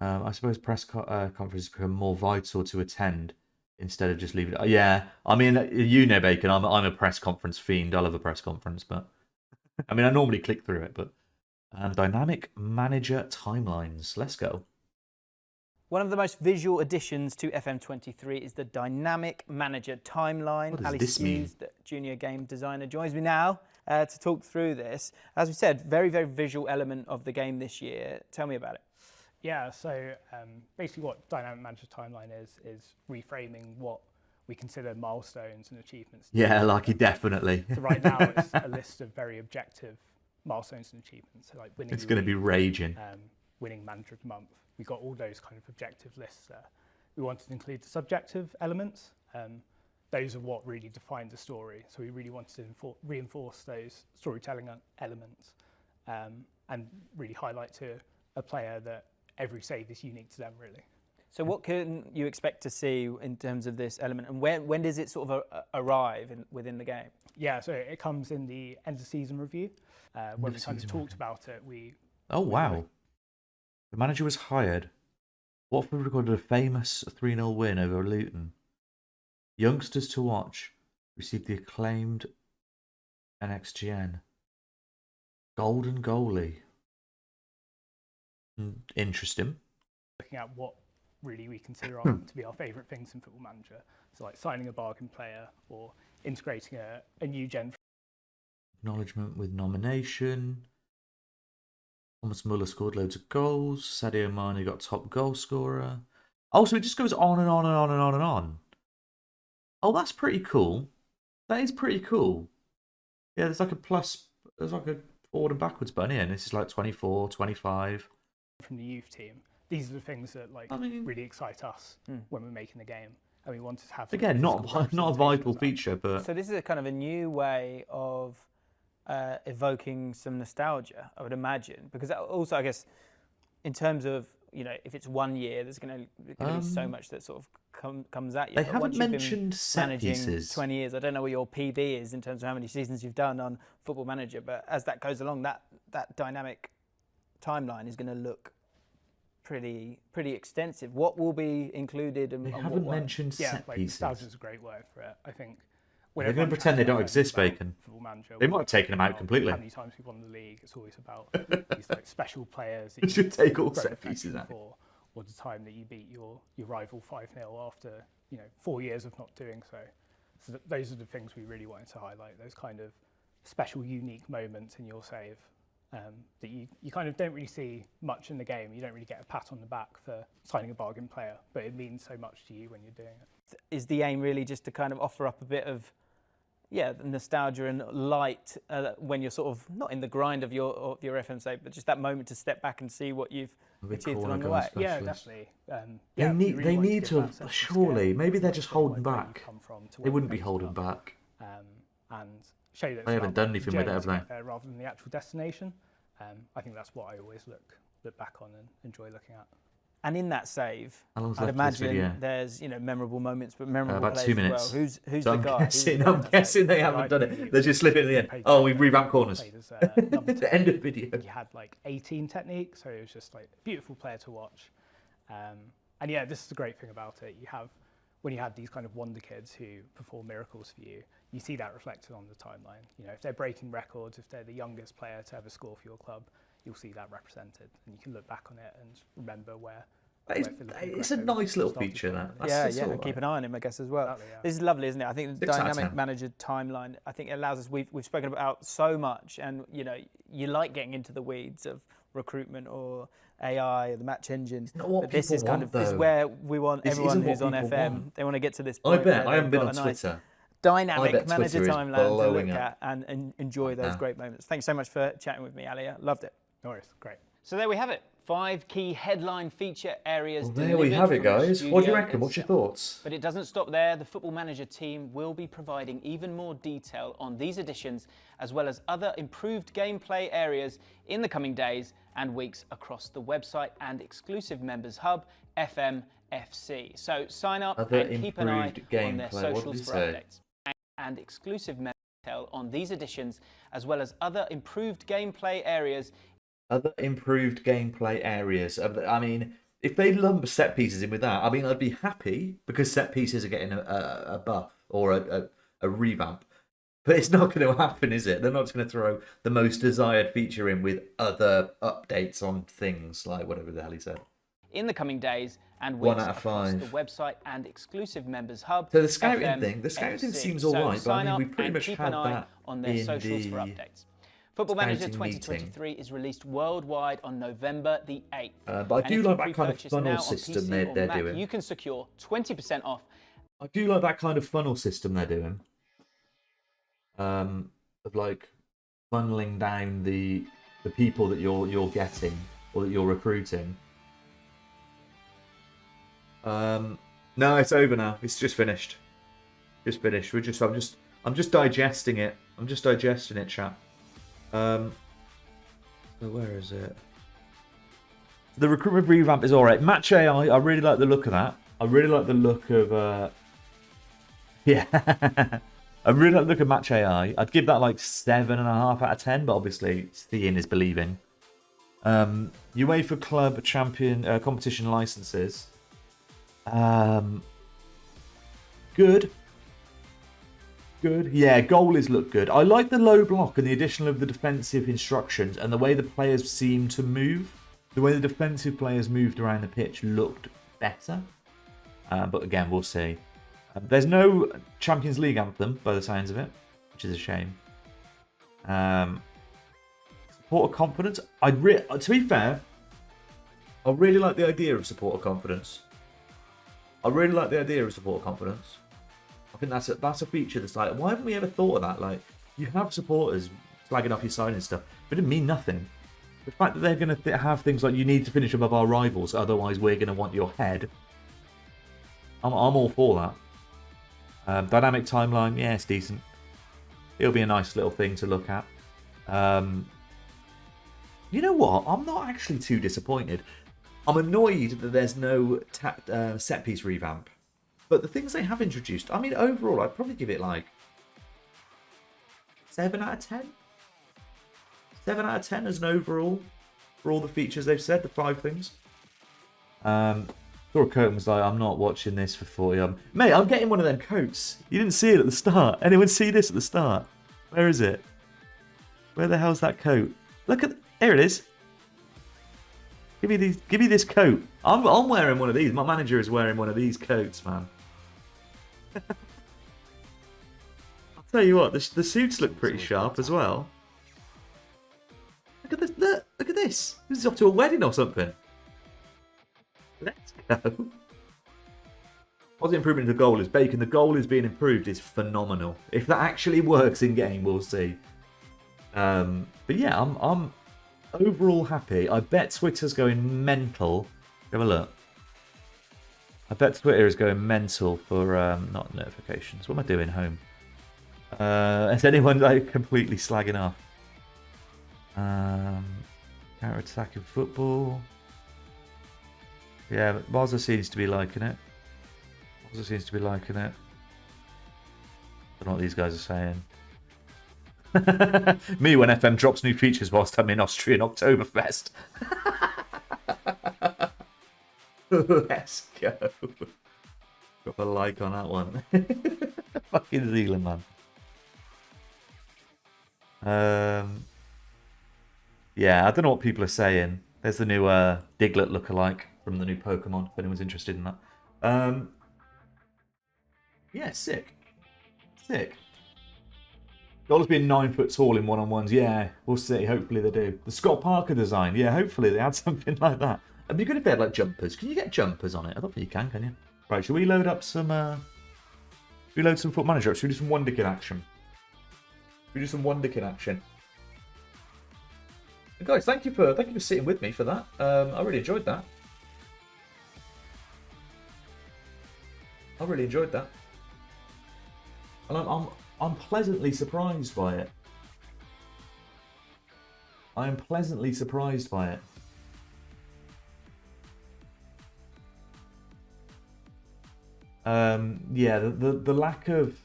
I suppose conferences become more vital to attend instead of just leaving it. Yeah, I mean, you know, Bacon, I'm a press conference fiend. I love a press conference, but I mean, I normally click through it. But dynamic manager timelines. Let's go. One of the most visual additions to FM23 is the dynamic manager timeline. What does Ali this mean? Hughes, the junior game designer, joins me now to talk through this. As we said, very, very visual element of the game this year. Tell me about it. Yeah, so basically what dynamic manager timeline is reframing what we consider milestones and achievements. Yeah, Lucky, definitely. So right now it's a list of very objective milestones and achievements. So like winning. It's going to be raging. Winning manager of the month. We got all those kind of objective lists there. We wanted to include the subjective elements. Those are what really define the story. So we really wanted to reinforce those storytelling elements and really highlight to a player that every save is unique to them, really. So what can you expect to see in terms of this element, and when does it sort of arrive within the game? Yeah, so it comes in the end of season review. When we kind of talked about it, Oh, wow. The manager was hired. Watford recorded a famous 3-0 win over Luton. Youngsters to watch received the acclaimed NXGN. Golden goalie. Interesting. Looking at what really we consider to be our favourite things in Football Manager. So like signing a bargain player or integrating a new gen. Acknowledgement with nomination. Thomas Muller scored loads of goals. Sadio Mane got top goal scorer. Oh, so it just goes on and on and on and on and on. Oh, that's pretty cool. That is pretty cool. Yeah, there's like a plus, there's like a forward and backwards button here, and this is like 24, 25. From the youth team. These are the things that really excite us when we're making the game. And we wanted to have... Again, not a vital feature, but... So this is a kind of a new way of evoking some nostalgia, I would imagine, because also, I guess, in terms of, you know, if it's 1 year, there's going to be so much that sort of comes at you. They but haven't once you've mentioned been set managing pieces. 20 years. I don't know what your PB is in terms of how many seasons you've done on Football Manager, but as that goes along, that dynamic timeline is going to look pretty extensive. What will be included? And they haven't mentioned set pieces. Nostalgia is a great word for it. I think. They're going to pretend they don't exist, Bacon. They might have taken them out completely. How many times we've won the league? It's always about these like special players. You should take all set pieces out. Or the time that you beat your rival 5-0 after 4 years of not doing so. So those are the things we really wanted to highlight. Those kind of special, unique moments in your save. That you kind of don't really see much in the game. You don't really get a pat on the back for signing a bargain player, but it means so much to you when you're doing it. Is the aim really just to kind of offer up a bit of, nostalgia and light when you're sort of not in the grind of your FM save, but just that moment to step back and see what you've achieved along the way? Yeah, definitely. They need to, surely, maybe they're just holding back. They wouldn't be holding back. And show that they haven't done anything with it, have they? Rather than the actual destination. I think that's what I always look back on and enjoy looking at. And in that save, I'd imagine there's memorable moments, but memorable about players 2 minutes. as well. Who's so the guy? I'm guessing they haven't done it. They just slip it in the end. Oh, we revamp corners. The end of video. You had like 18 techniques, so it was just like a beautiful player to watch. And yeah, this is the great thing about it. When you have these kind of wonder kids who perform miracles for you, you see that reflected on the timeline. If they're breaking records, if they're the youngest player to ever score for your club, you'll see that represented, and you can look back on it and remember where. It's a nice little feature, that. Yeah. Keep an eye on him, I guess, as well. Exactly, yeah. This is lovely, isn't it? I think the dynamic manager timeline, I think it allows us. We've spoken about so much, and you like getting into the weeds of recruitment or AI or the match engine. But this is this is where we want everyone who's on FM. They want to get to this point. I bet. I haven't been on Twitter. Dynamic manager timeline to look at and enjoy those great moments. Thanks so much for chatting with me, Ali. I loved it. No worries. Great. So there we have it. 5 key headline feature areas. Well, there we have it, guys. What do you reckon? What's your thoughts? But it doesn't stop there. The Football Manager team will be providing even more detail on these additions, as well as other improved gameplay areas in the coming days and weeks across the website and exclusive members hub, FMFC. So sign up and keep an eye on their socials for updates. And exclusive members detail on these additions, as well as other improved gameplay areas. I mean, if they lump set pieces in with that, I mean, I'd be happy because set pieces are getting a buff or a revamp. But it's not going to happen, is it? They're not just going to throw the most desired feature in with other updates on things like whatever the hell he said. In the coming days and One weeks out of across the 5. website and exclusive members hub. So the scouting FM thing FC. seems So alright, but I sign mean, we up pretty and much keep had an eye that on their in socials for the updates. Football Manager scouting meeting. 2023 is released worldwide on November the 8th. But I And do if you like that kind of pre-purchase funnel now on system PC or they're Mac, doing. You can secure 20% off. I do like that kind of funnel system they're doing. Of like funneling down the people that you're getting or that you're recruiting. No, it's over now. It's just finished. Just finished. I'm just digesting it. I'm just digesting it, chat. So where is it? The recruitment revamp is alright. Match AI, I really like the look of that. I really like the look of yeah. I really like the look of Match AI. I'd give that like 7.5 out of 10, but obviously seeing is believing. UEFA Club Champion competition licenses. Good. Good. Yeah, goalies look good. I like the low block and the addition of the defensive instructions and the way the players seem to move. The way the defensive players moved around the pitch looked better. But again, we'll see. There's no Champions League anthem, by the sounds of it, which is a shame. Supporter confidence. To be fair, I really like the idea of supporter confidence. I really like the idea of supporter confidence. I think that's a feature that's like, why haven't we ever thought of that? Like, you have supporters flagging off your side and stuff, but it didn't mean nothing. The fact that they're going to have things like, you need to finish above our rivals, otherwise we're going to want your head. I'm all for that. Dynamic timeline, yeah, it's decent. It'll be a nice little thing to look at. You know what? I'm not actually too disappointed. I'm annoyed that there's no set piece revamp. But the things they have introduced, I mean, overall, I'd probably give it like 7 out of 10. 7 out of 10 as an overall for all the features they've said, the 5 things. Laura Coaten was like, I'm not watching this for 40. Mate, I'm getting one of them coats. You didn't see it at the start. Anyone see this at the start? Where is it? Where the hell's that coat? Look at... Here it is. Give me this coat. I'm wearing one of these. My manager is wearing one of these coats, man. I'll tell you what, the suits look pretty sharp as well. Look at this. Look at this. This is off to a wedding or something. Let's go. What's the improvement in the goal is bacon. The goal is being improved is phenomenal. If that actually works in game, we'll see. But yeah, I'm overall happy. I bet Twitter's going mental. Have a look. I bet Twitter is going mental for not notifications. What am I doing home? Is anyone like completely slagging off? Counter-attacking football. Yeah, Mazda seems to be liking it. Mazda seems to be liking it. I don't know what these guys are saying. Me when FM drops new features whilst I'm in Austrian Oktoberfest. Let's go. Drop a like on that one. Fucking Zealand, man. Yeah, I don't know what people are saying. There's the new Diglett lookalike from the new Pokemon, if anyone's interested in that. Yeah, sick. Sick. Goals being 9 foot tall in one-on-ones. Yeah, we'll see. Hopefully they do. The Scott Parker design. Yeah, hopefully they had something like that. It'd be good if they had like jumpers. Can you get jumpers on it? I don't think you can you? Right, should we load up some... should we load some Foot Manager up? Should we do some Wonder Kid action? Should we do some Wonder Kid action? And guys, thank you for sitting with me for that. I really enjoyed that. I really enjoyed that. And I'm pleasantly surprised by it. I am pleasantly surprised by it. Yeah, the lack of...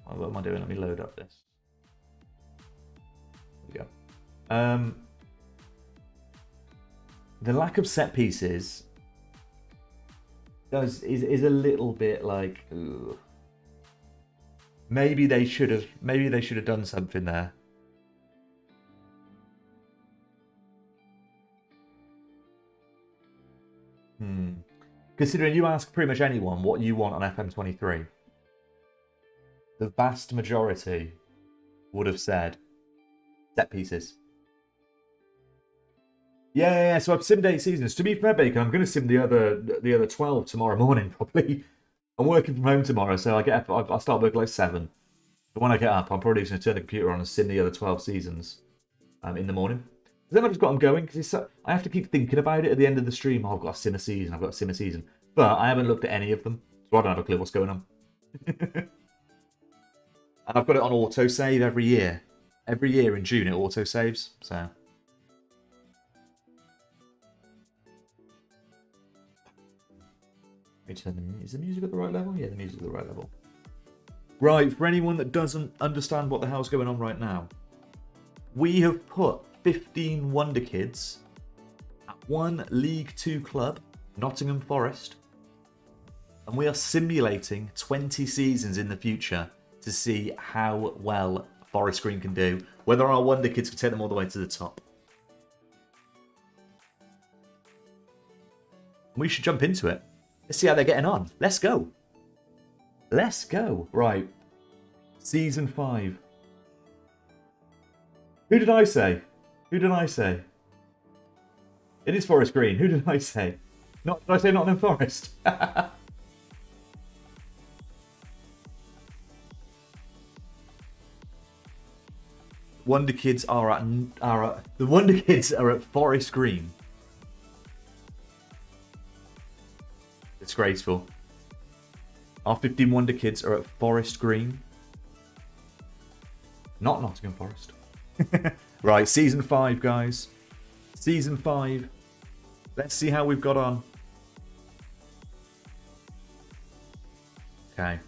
Oh, what am I doing? Let me load up this. There we go. The lack of set pieces is a little bit like, ugh. Maybe they should have done something there. Considering you ask pretty much anyone what you want on FM23, the vast majority would have said set pieces. Yeah. So I've simmed 8 seasons. To be fair, Bacon, I'm going to sim the other 12 tomorrow morning, probably. I'm working from home tomorrow, so I start work like 7. But when I get up, I'm probably just going to turn the computer on and sim the other 12 seasons in the morning. Then I've just got them going, because I have to keep thinking about it at the end of the stream. Oh, I've got to sim a season, I've got to sim a season. But I haven't looked at any of them, so I don't have a clue what's going on. And I've got it on autosave every year. Every year in June it autosaves, so... Is the music at the right level? Yeah, the music's at the right level. Right, for anyone that doesn't understand what the hell's going on right now, we have put 15 Wonder Kids at one League 2 club, Nottingham Forest, and we are simulating 20 seasons in the future to see how well Forest Green can do, whether our Wonder Kids can take them all the way to the top. We should jump into it. Let's see how they're getting on. Let's go. Let's go. Right. Season 5. Who did I say? Who did I say? It is Forest Green. Who did I say? Did I say Nottingham Forest? Wonder Kids are at the Wonder Kids are at Forest Green. Disgraceful. Our 15 Wonder Kids are at Forest Green. Not Nottingham Forest. Right, Season 5, guys. Season 5. Let's see how we've got on. Okay.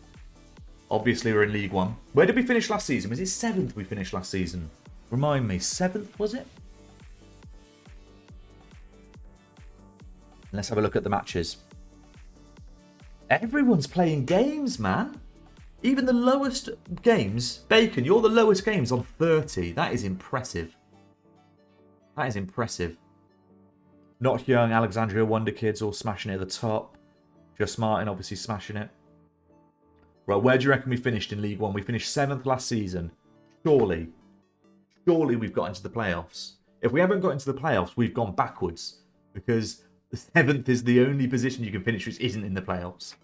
Obviously, we're in League 1. Where did we finish last season? Was it 7th we finished last season? Remind me. 7th, was it? Let's have a look at the matches. Everyone's playing games, man. Even the lowest games. Bacon, you're the lowest games on 30. That is impressive. That is impressive. Not Young, Alexandria, Wonder Kids all smashing it at the top. Just Martin obviously smashing it. Right, where do you reckon we finished in League 1? We finished 7th last season. Surely we've got into the playoffs. If we haven't got into the playoffs, we've gone backwards. Because the 7th is the only position you can finish which isn't in the playoffs.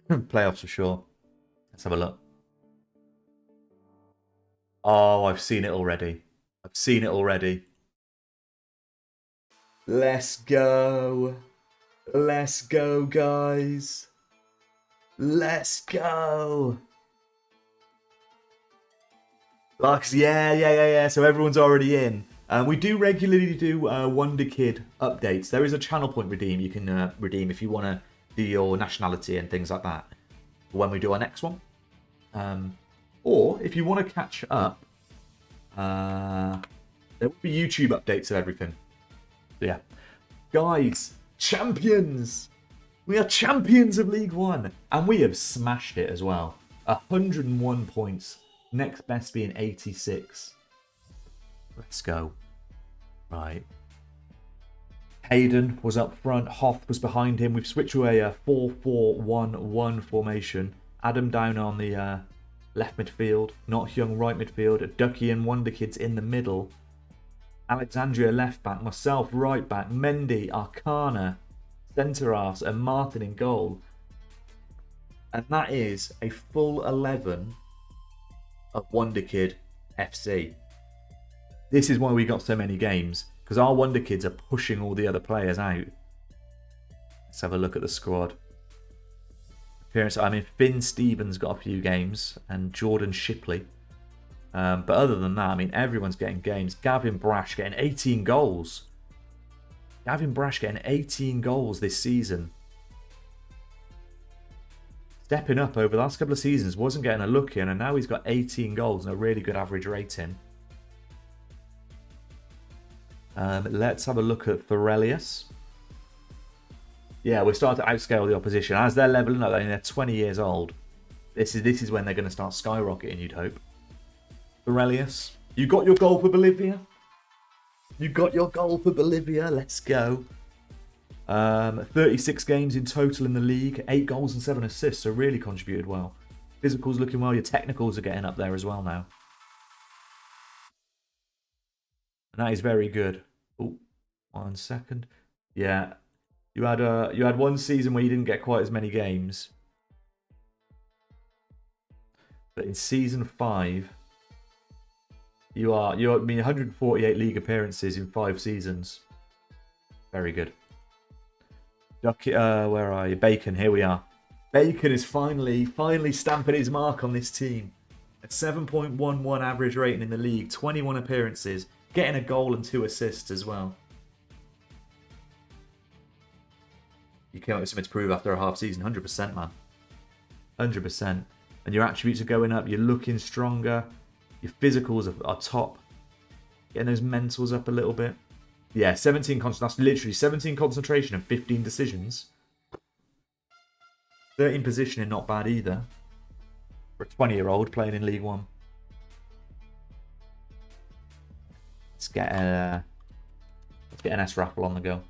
Playoffs for sure. Let's have a look. Oh, I've seen it already. I've seen it already. Let's go. Let's go, guys. Let's go. Lux, yeah. So everyone's already in. We do regularly do Wonder Kid updates. There is a channel point redeem you can redeem if you want to do your nationality and things like that when we do our next one. Or if you want to catch up, there will be YouTube updates of everything. So yeah. Guys, champions! We are champions of League 1. And we have smashed it as well. 101 points. Next best being 86. Let's go. Right. Hayden was up front. Hoth was behind him. We've switched to a 4-4-1-1 formation. Adam down on the left midfield. Not Young right midfield. Ducky and Wonder Kids in the middle. Alexandria left back. Myself right back. Mendy, Arcana, centre halves, and Martin in goal. And that is a full 11 of Wonder Kid FC. This is why we got so many games, because our Wonder Kids are pushing all the other players out. Let's have a look at the squad. Appearance, I mean, Finn Stevens got a few games, and Jordan Shipley. But other than that, I mean, everyone's getting games. Gavin Brash getting 18 goals. Gavin Brash getting 18 goals this season. Stepping up over the last couple of seasons, wasn't getting a look in, and now he's got 18 goals and a really good average rating. Let's have a look at Thorelius. Yeah, we're starting to outscale the opposition. As they're leveling up, they're 20 years old. This is when they're going to start skyrocketing, you'd hope. Aurelius, you got your goal for Bolivia? You got your goal for Bolivia. Let's go. 36 games in total in the league. 8 goals and 7 assists, so really contributed well. Physicals looking well. Your technicals are getting up there as well now. And that is very good. Oh, 1 second. Yeah. You had one season where you didn't get quite as many games. But in season 5, you I mean 148 league appearances in 5 seasons. Very good. Where are you? Bacon, here we are. Bacon is finally stamping his mark on this team. A 7.11 average rating in the league, 21 appearances, getting a goal and 2 assists as well. You came up with something to prove after a half season, 100%, man. 100%. And your attributes are going up, you're looking stronger, your physicals are top. Getting those mentals up a little bit. Yeah, 17 that's literally 17 concentration and 15 decisions. 13 positioning, not bad either. For a 20-year-old playing in League One. Let's get an S raffle on the go.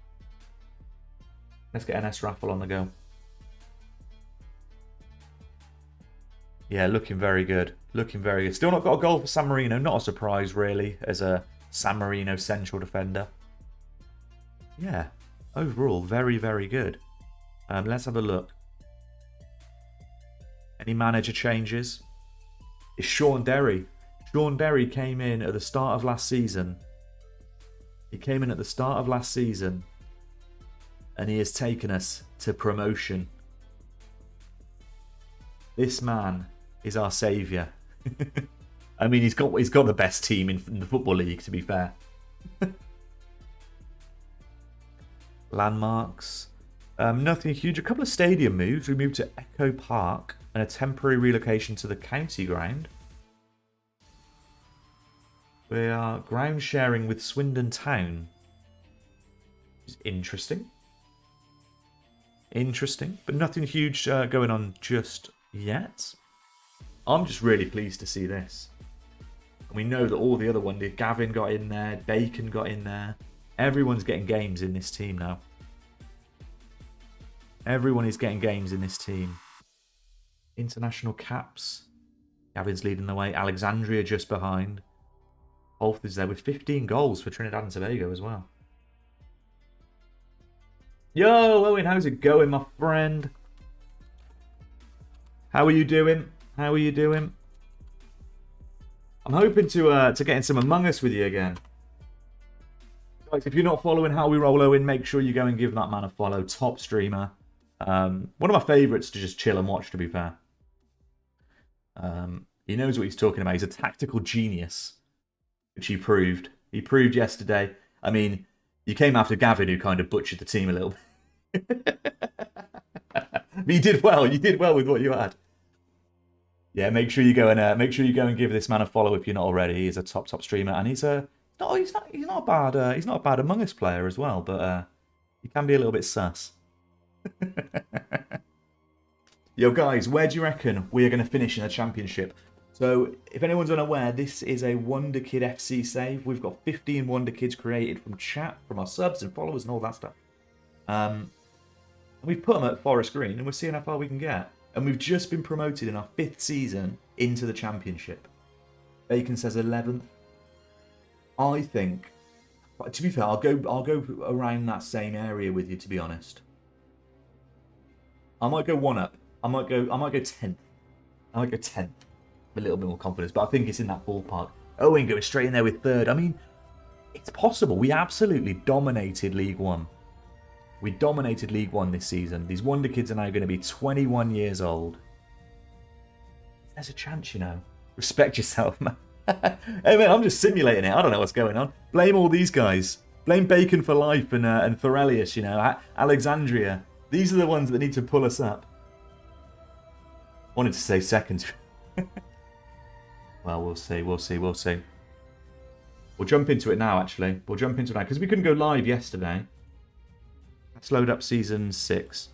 Let's get an S raffle on the go. Yeah, looking very good. Looking very good. Still not got a goal for San Marino. Not a surprise, really, as a San Marino central defender. Yeah, overall, very, very good. Let's have a look. Any manager changes? It's Sean Derry. Sean Derry came in at the start of last season. He came in at the start of last season, and he has taken us to promotion. This man is our saviour. I mean, he's got the best team in the Football League, to be fair. Landmarks. Nothing huge. A couple of stadium moves. We moved to Echo Park and a temporary relocation to the county ground. We are ground sharing with Swindon Town. Which is interesting. Interesting, but nothing huge going on just yet. I'm just really pleased to see this. And we know that all the other ones, Gavin got in there, Bacon got in there. Everyone's getting games in this team now. Everyone is getting games in this team. International caps. Gavin's leading the way. Alexandria just behind. Holth is there with 15 goals for Trinidad and Tobago as well. Yo, Owen, how's it going, my friend? How are you doing? How are you doing? I'm hoping to get in some Among Us with you again. Guys, if you're not following How We Roll Owen, make sure you go and give that man a follow. Top streamer. One of my favourites to just chill and watch, to be fair. He knows what he's talking about. He's a tactical genius, which he proved. He proved yesterday. I mean, you came after Gavin, who kind of butchered the team a little bit. But you did well. You did well with what you had. Yeah, make sure you go and give this man a follow if you're not already. He's a top streamer, and he's not a bad Among Us player as well. But he can be a little bit sus. Yo, guys, where do you reckon we are going to finish in the championship? So, if anyone's unaware, this is a Wonder Kid FC save. We've got 15 Wonder Kids created from chat, from our subs and followers and all that stuff. We've put them at Forest Green, and we're seeing how far we can get. And we've just been promoted in our 5th season into the championship. Bacon says 11th. I think, to be fair, I'll go around that same area with you, to be honest. I might go one up. I might go 10th. I might go 10th. A little bit more confidence, but I think it's in that ballpark. Owen going straight in there with 3rd. I mean, it's possible. We absolutely dominated League One. We dominated League One this season. These Wonder Kids are now going to be 21 years old. There's a chance, you know. Respect yourself, man. Hey, man, I'm just simulating it. I don't know what's going on. Blame all these guys. Blame Bacon for life and Forelius, you know. Alexandria. These are the ones that need to pull us up. Wanted to say 2nd. Well, we'll see. We'll jump into it now, actually. We'll jump into it now, because we couldn't go live yesterday. Let's load up season 6.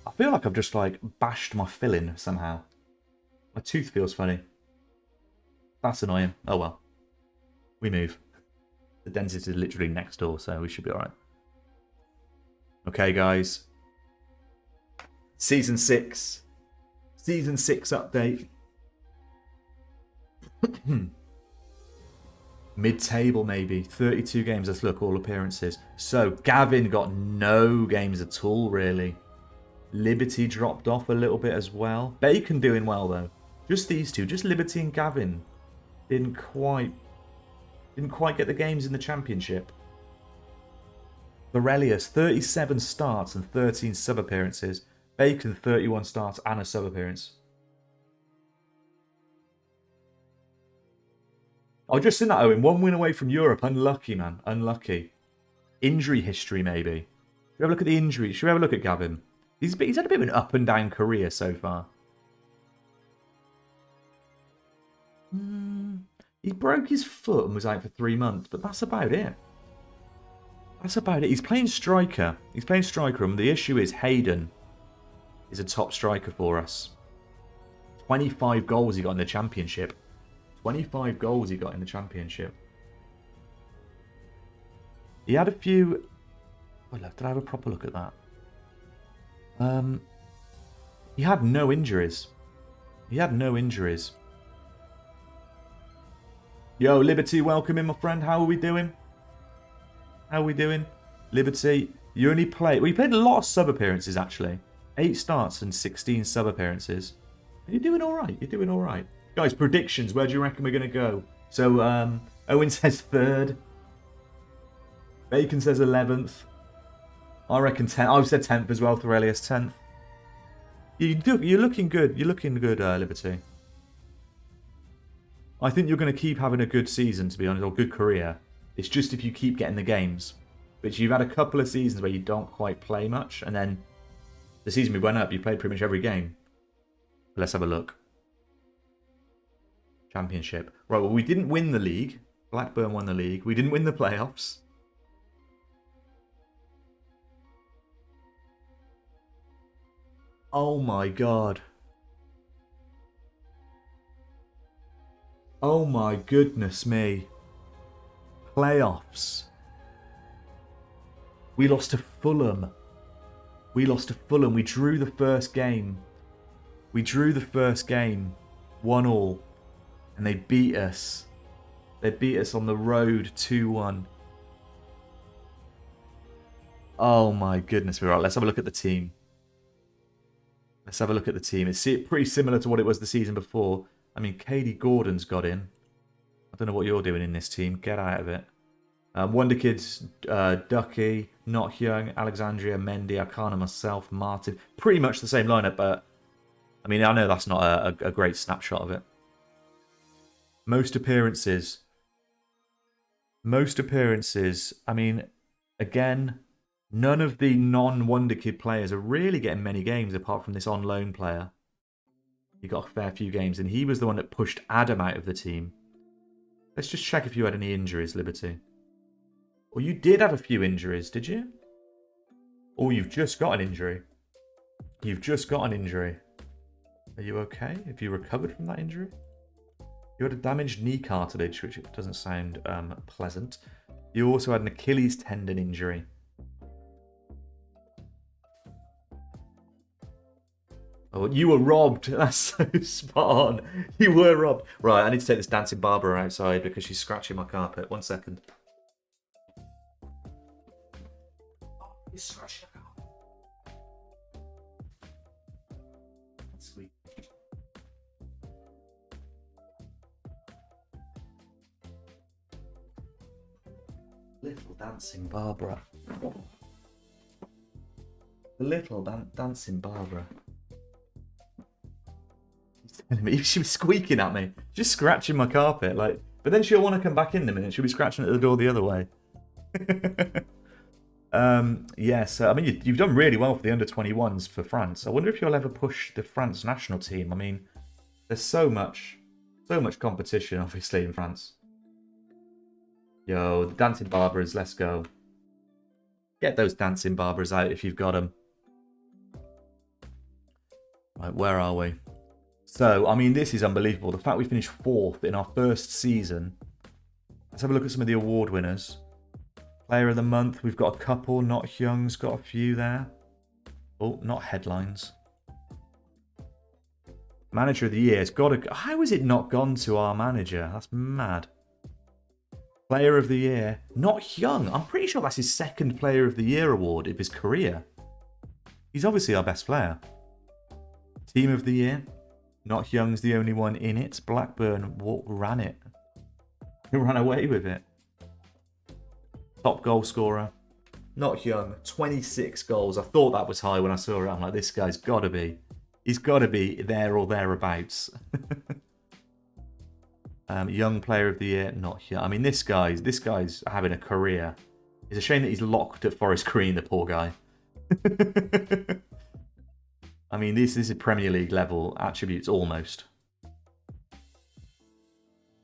I feel like I've just like bashed my filling somehow. My tooth feels funny. That's annoying. Oh well. We move. The dentist is literally next door, so we should be alright. Okay, guys. Season 6. Season 6 update. Mid-table maybe. 32 games. Let's look, all appearances. So, Gavin got no games at all, really. Liberty dropped off a little bit as well. Bacon doing well, though. Just these two. Just Liberty and Gavin. Didn't quite get the games in the championship. Borelius, 37 starts and 13 sub-appearances. Bacon, 31 starts and a sub-appearance. I've just seen that, Owen. 1 win away from Europe. Unlucky, man. Unlucky. Injury history, maybe. Should we have a look at the injuries? Should we have a look at Gavin? He's had a bit of an up and down career so far. He broke his foot and was out for 3 months, but that's about it. That's about it. He's playing striker. He's playing striker, and the issue is Hayden is a top striker for us. 25 goals he got in the championship. 25 goals he got in the championship. He had a few... Oh, did I have a proper look at that? He had no injuries. He had no injuries. Yo, Liberty, welcome in, my friend. How are we doing? How are we doing? Liberty, you only played... Well, you played a lot of sub-appearances, actually. 8 starts and 16 sub-appearances. You're doing all right. You're doing all right. Guys, predictions. Where do you reckon we're going to go? So, Owen says 3rd. Bacon says 11th. I reckon 10th. I've said 10th as well, Thorelius. 10th. You're looking good. You're looking good, Liberty. I think you're going to keep having a good season, to be honest, or good career. It's just if you keep getting the games. But you've had a couple of seasons where you don't quite play much, and then the season we went up, you played pretty much every game. Let's have a look. Championship. Right, well, we didn't win the league. Blackburn won the league. We didn't win the playoffs. Oh my god. Oh my goodness me. Playoffs. We lost to Fulham. We lost to Fulham. We drew the first game. We drew the first game. 1-1. And they beat us. They beat us on the road 2-1. Oh my goodness. Right, let's have a look at the team. Let's have a look at the team. It's pretty similar to what it was the season before. I mean, Katie Gordon's got in. I don't know what you're doing in this team. Get out of it. Wonder Kids, Ducky, Not Young, Alexandria, Mendy, Akana, myself, Martin. Pretty much the same lineup, but I mean, I know that's not a great snapshot of it. Most appearances. Most appearances. I mean, again, none of the non-Wonder Kid players are really getting many games apart from this on-loan player. He got a fair few games, and he was the one that pushed Adam out of the team. Let's just check if you had any injuries, Liberty. Well, you did have a few injuries, did you? Or you've just got an injury. You've just got an injury. Are you okay? Have you recovered from that injury? You had a damaged knee cartilage, which doesn't sound pleasant. You also had an Achilles tendon injury. Oh, you were robbed. That's so spot on. You were robbed. Right, I need to take this dancing Barbara outside because she's scratching my carpet. 1 second. Oh, he's scratching the carpet. That's sweet. Little dancing Barbara. The little dancing Barbara. She was squeaking at me, just scratching my carpet, like. But then she'll want to come back in a minute. She'll be scratching at the door the other way. Yeah, so I mean, you've done really well for the under-21s for France. I wonder if you'll ever push the France national team. I mean, there's so much competition, obviously, in France. Yo, the dancing Barbaras, let's go. Get those dancing Barbaras out if you've got them. Right, where are we? So, I mean, this is unbelievable. The fact we finished 4th in our first season. Let's have a look at some of the award winners. Player of the month, we've got a couple. Not Hyung's got a few there. Oh, not headlines. Manager of the year, it's got to. How has it not gone to our manager? That's mad. Player of the year, not Hyung. I'm pretty sure that's his second Player of the Year award of his career. He's obviously our best player. Team of the year, not Hyung's the only one in it. Blackburn ran it. He ran away with it. Top goal scorer, not Hyung. 26 goals. I thought that was high when I saw it. I'm like, this guy's got to be. He's got to be there or thereabouts. Young Player of the Year, not Hyung. I mean, this guy's having a career. It's a shame that he's locked at Forest Green, the poor guy. I mean, this is Premier League level attributes almost.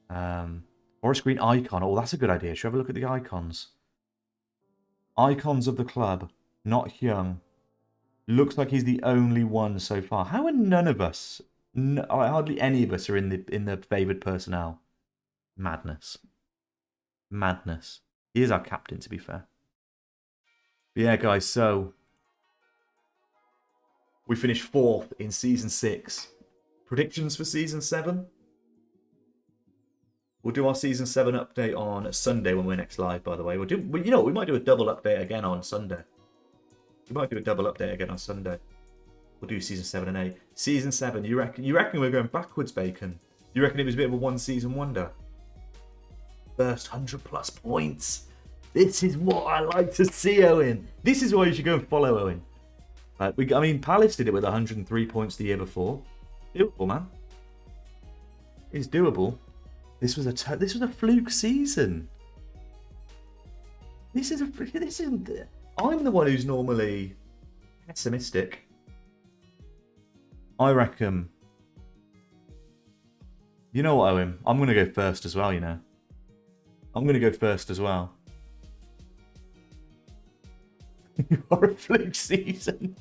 Forest Green icon. Oh, that's a good idea. Should we have a look at the icons? Icons of the club, not Hyung. Looks like he's the only one so far. How are none of us, hardly any of us are in the favoured personnel? Madness. Madness. He is our captain, to be fair. But yeah, guys, so we finished 4th in Season 6. Predictions for Season 7? We'll do our Season 7 update on Sunday when we're next live, by the way. We might do a double update again on Sunday. We might do a double update again on Sunday. We'll do Season 7 and 8. Season 7, you reckon we're going backwards, Bacon? You reckon it was a bit of a one-season wonder? First 100+ points. This is what I like to see, Owen. This is why you should go and follow Owen. Palace did it with 103 points the year before. Doable, man. It's doable. This was a fluke season. I'm the one who's normally pessimistic. I reckon. You know what, Owen? I'm going to go first as well, you know. I'm going to go first as well. You are a fluke season.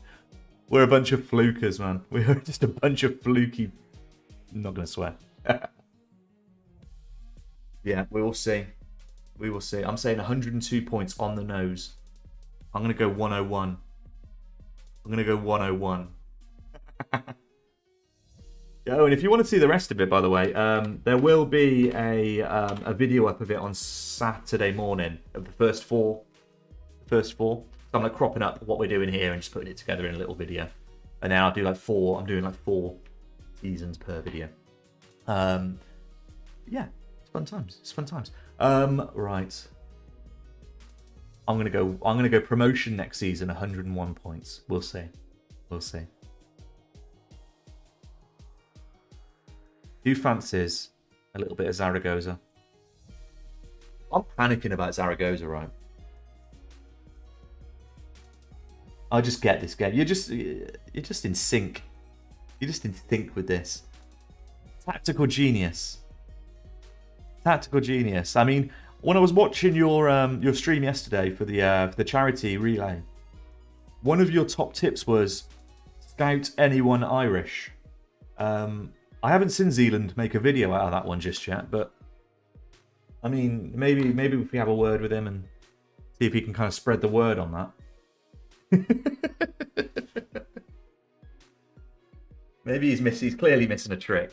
We're a bunch of flukers, man. We're just a bunch of fluky. I'm not going to swear. Yeah, we will see. We will see. I'm saying 102 points on the nose. I'm going to go 101. I'm going to go 101. Oh, and if you want to see the rest of it, by the way, there will be a video up of it on Saturday morning of the first four. So I'm like cropping up what we're doing here and just putting it together in a little video. And then I'll do like 4. I'm doing like 4 seasons per video. Yeah, it's fun times. It's fun times. Right. I'm gonna go promotion next season, 101 points. We'll see. We'll see. Who fancies a little bit of Zaragoza? I'm panicking about Zaragoza, right? I just get this game. You're just in sync. You're just in sync with this. Tactical genius. Tactical genius. I mean, when I was watching your stream yesterday for the charity relay, one of your top tips was scout anyone Irish. I haven't seen Zealand make a video out of that one just yet, but I mean, maybe if we have a word with him and see if he can kind of spread the word on that. Maybe he's clearly missing a trick.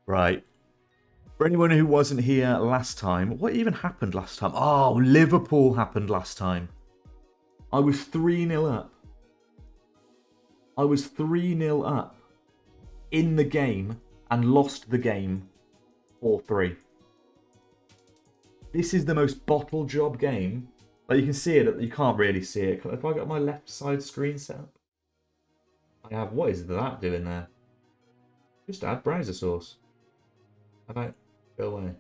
Right. For anyone who wasn't here last time, what even happened last time? Oh, Liverpool happened last time. I was 3-0 up. I was 3-0 up in the game and lost the game 4-3. This is the most bottle job game. Like, you can see it, you can't really see it. If I got my left side screen set up, I have, what is that doing there? Just add browser source. How about go away?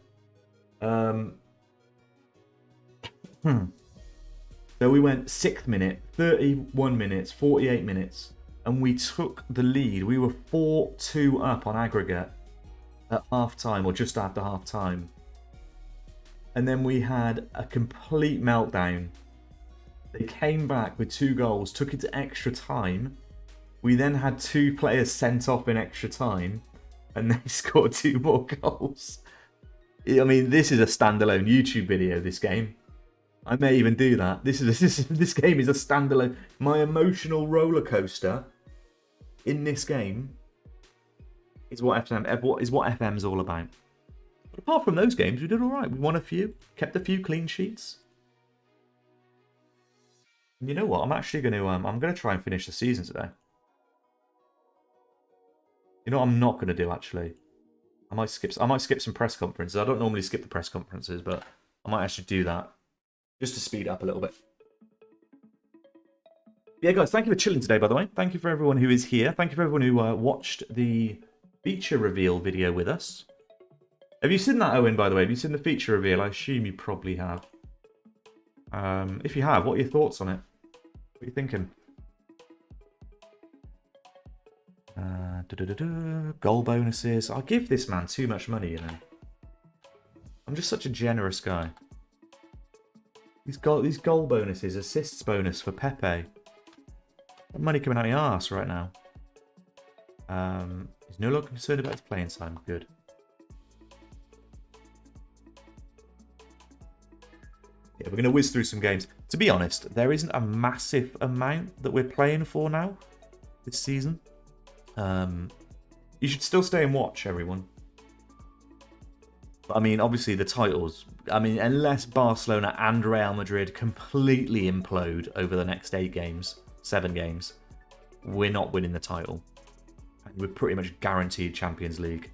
So we went 6th minute, 31 minutes, 48 minutes, and we took the lead. We were 4-2 up on aggregate. at half-time, or just after half-time. And then we had a complete meltdown. They came back with 2 goals, took it to extra time. We then had 2 players sent off in extra time, and they scored 2 more goals. I mean, this is a standalone YouTube video, this game. I may even do that. This game is a standalone. My emotional roller coaster in this game is what FM's all about. But apart from those games, we did all right. We won a few, kept a few clean sheets. And you know what? I'm actually going to I'm going to try and finish the season today. You know what I'm not going to do actually? I might skip some press conferences. I don't normally skip the press conferences, but I might actually do that just to speed up a little bit. Yeah, guys, thank you for chilling today, by the way. Thank you for everyone who is here. Thank you for everyone who watched the feature reveal video with us. Have you seen that, Owen, by the way? Have you seen the feature reveal? I assume you probably have. If you have, what are your thoughts on it? What are you thinking? Goal bonuses. I give this man too much money, you know. I'm just such a generous guy. These goal bonuses, assists bonus for Pepe. Money coming out of your arse right now. He's no longer concerned about his playing time. Good. Yeah, we're going to whiz through some games. To be honest, there isn't a massive amount that we're playing for now this season. You should still stay and watch, everyone. But, I mean, obviously the titles. I mean, unless Barcelona and Real Madrid completely implode over the next 7 games, we're not winning the title. And we're pretty much guaranteed Champions League,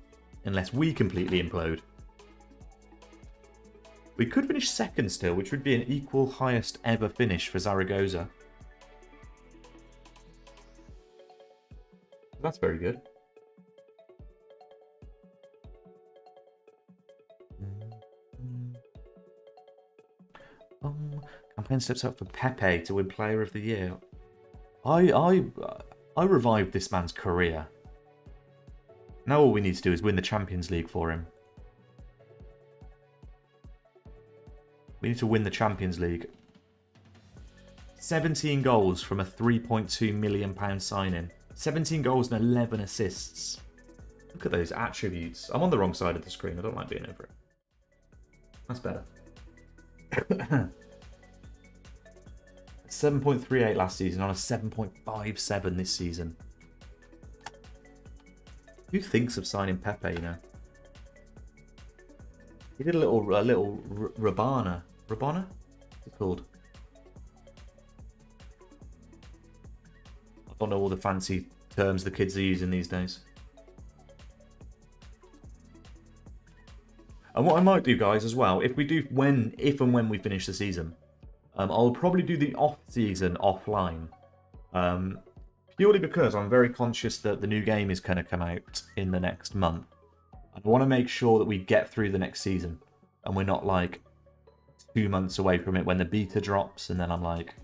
unless we completely implode. We could finish second still, which would be an equal highest ever finish for Zaragoza. That's very good. Campaign steps up for Pepe to win Player of the Year. I revived this man's career. Now all we need to do is win the Champions League for him. We need to win the Champions League. 17 goals from a £3.2 million signing. 17 goals and 11 assists. Look at those attributes. I'm on the wrong side of the screen. I don't like being over it. That's better. 7.38 last season on a 7.57 this season. Who thinks of signing Pepe, you know? He did a little Rabana. Rabana? What's it called? I don't know all the fancy terms the kids are using these days. And what I might do, guys, as well, if and when we finish the season, I'll probably do the off-season offline. Purely because I'm very conscious that the new game is going to come out in the next month. I want to make sure that we get through the next season. And we're not like 2 months away from it when the beta drops and then I'm like,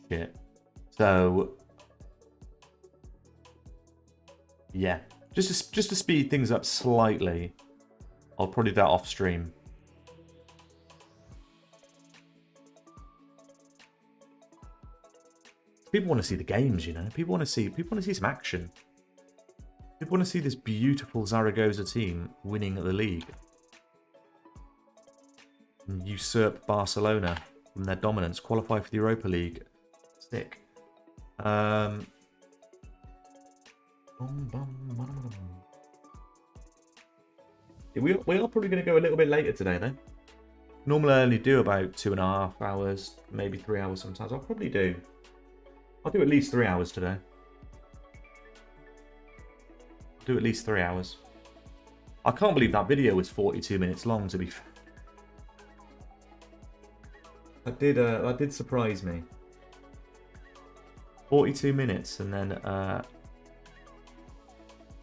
shit. So, yeah. Just to speed things up slightly, I'll probably do that off stream. People want to see the games, you know. People want to see some action. People want to see this beautiful Zaragoza team winning the league. And usurp Barcelona from their dominance. Qualify for the Europa League. Sick. We are probably going to go a little bit later today, though. Normally I only do about 2.5 hours, maybe 3 hours sometimes. I'll do at least 3 hours today. Do at least 3 hours. I can't believe that video was 42 minutes long, to be fair. That did surprise me. 42 minutes and then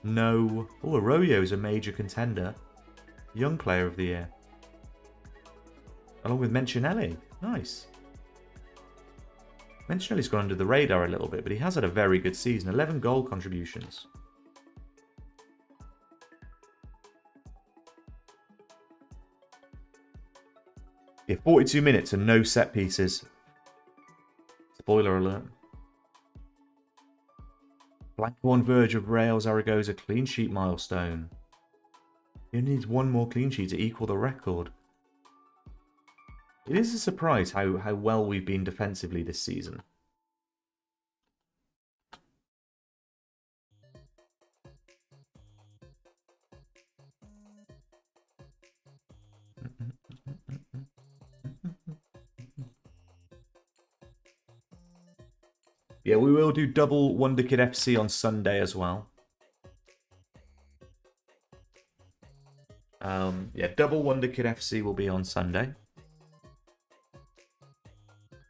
no. Oh, Arroyo's a major contender. Young Player of the Year. Along with Mentionelli. Nice. Mentionelli's gone under the radar a little bit, but he has had a very good season. 11 goal contributions. Yeah, 42 minutes and no set pieces. Spoiler alert. Blanco on verge of Real Zaragoza clean sheet milestone. He only needs one more clean sheet to equal the record. It is a surprise how well we've been defensively this season. Yeah, we will do double Wonder Kid FC on Sunday as well. Yeah, double Wonder Kid FC will be on Sunday.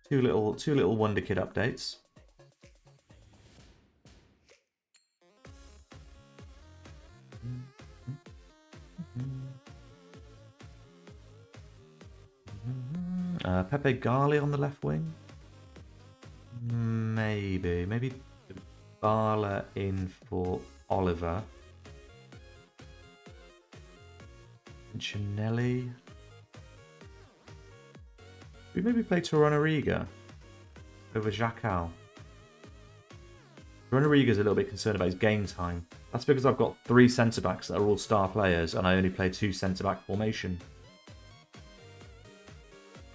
Two little Wonder Kid updates. Pepe Gali on the left wing. Maybe Bala in for Oliver. Ginelli. We maybe play Torunariga over Jacal. Torunariga's a little bit concerned about his game time. That's because I've got 3 centre-backs that are all star players and I only play 2 centre-back formation.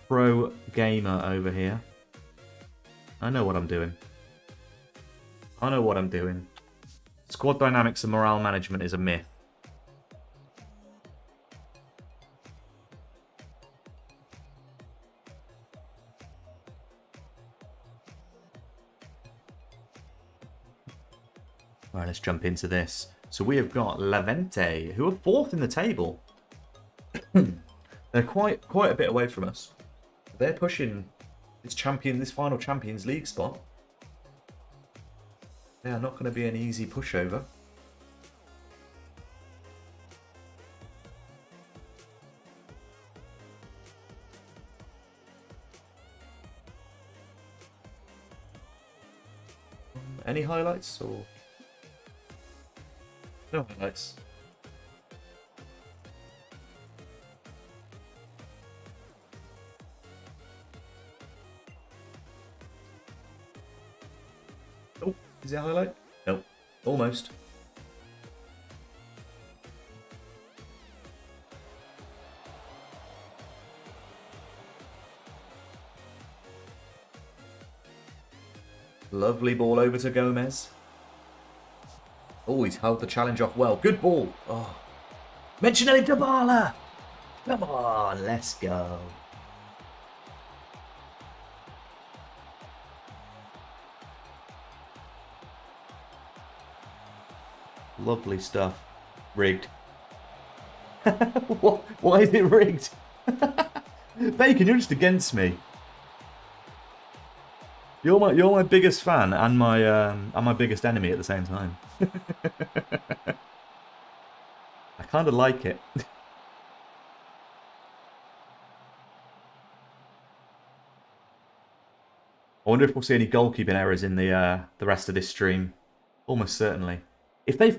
Pro gamer over here. I know what I'm doing. I know what I'm doing. Squad dynamics and morale management is a myth. Alright, let's jump into this. So we have got Levante, who are 4th in the table. They're quite a bit away from us. They're pushing this final Champions League spot. They are not going to be an easy pushover. Any highlights or no highlights? Oh, is it a highlight? No, almost. Lovely ball over to Gomez. Oh, he's held the challenge off well. Good ball. Oh, Mentionelli Dabala. Come on, let's go. Lovely stuff. Rigged. What? Why is it rigged? Bacon, you're just against me. You're my biggest fan and my biggest enemy at the same time. I kind of like it. I wonder if we'll see any goalkeeping errors in the rest of this stream. Almost certainly. If they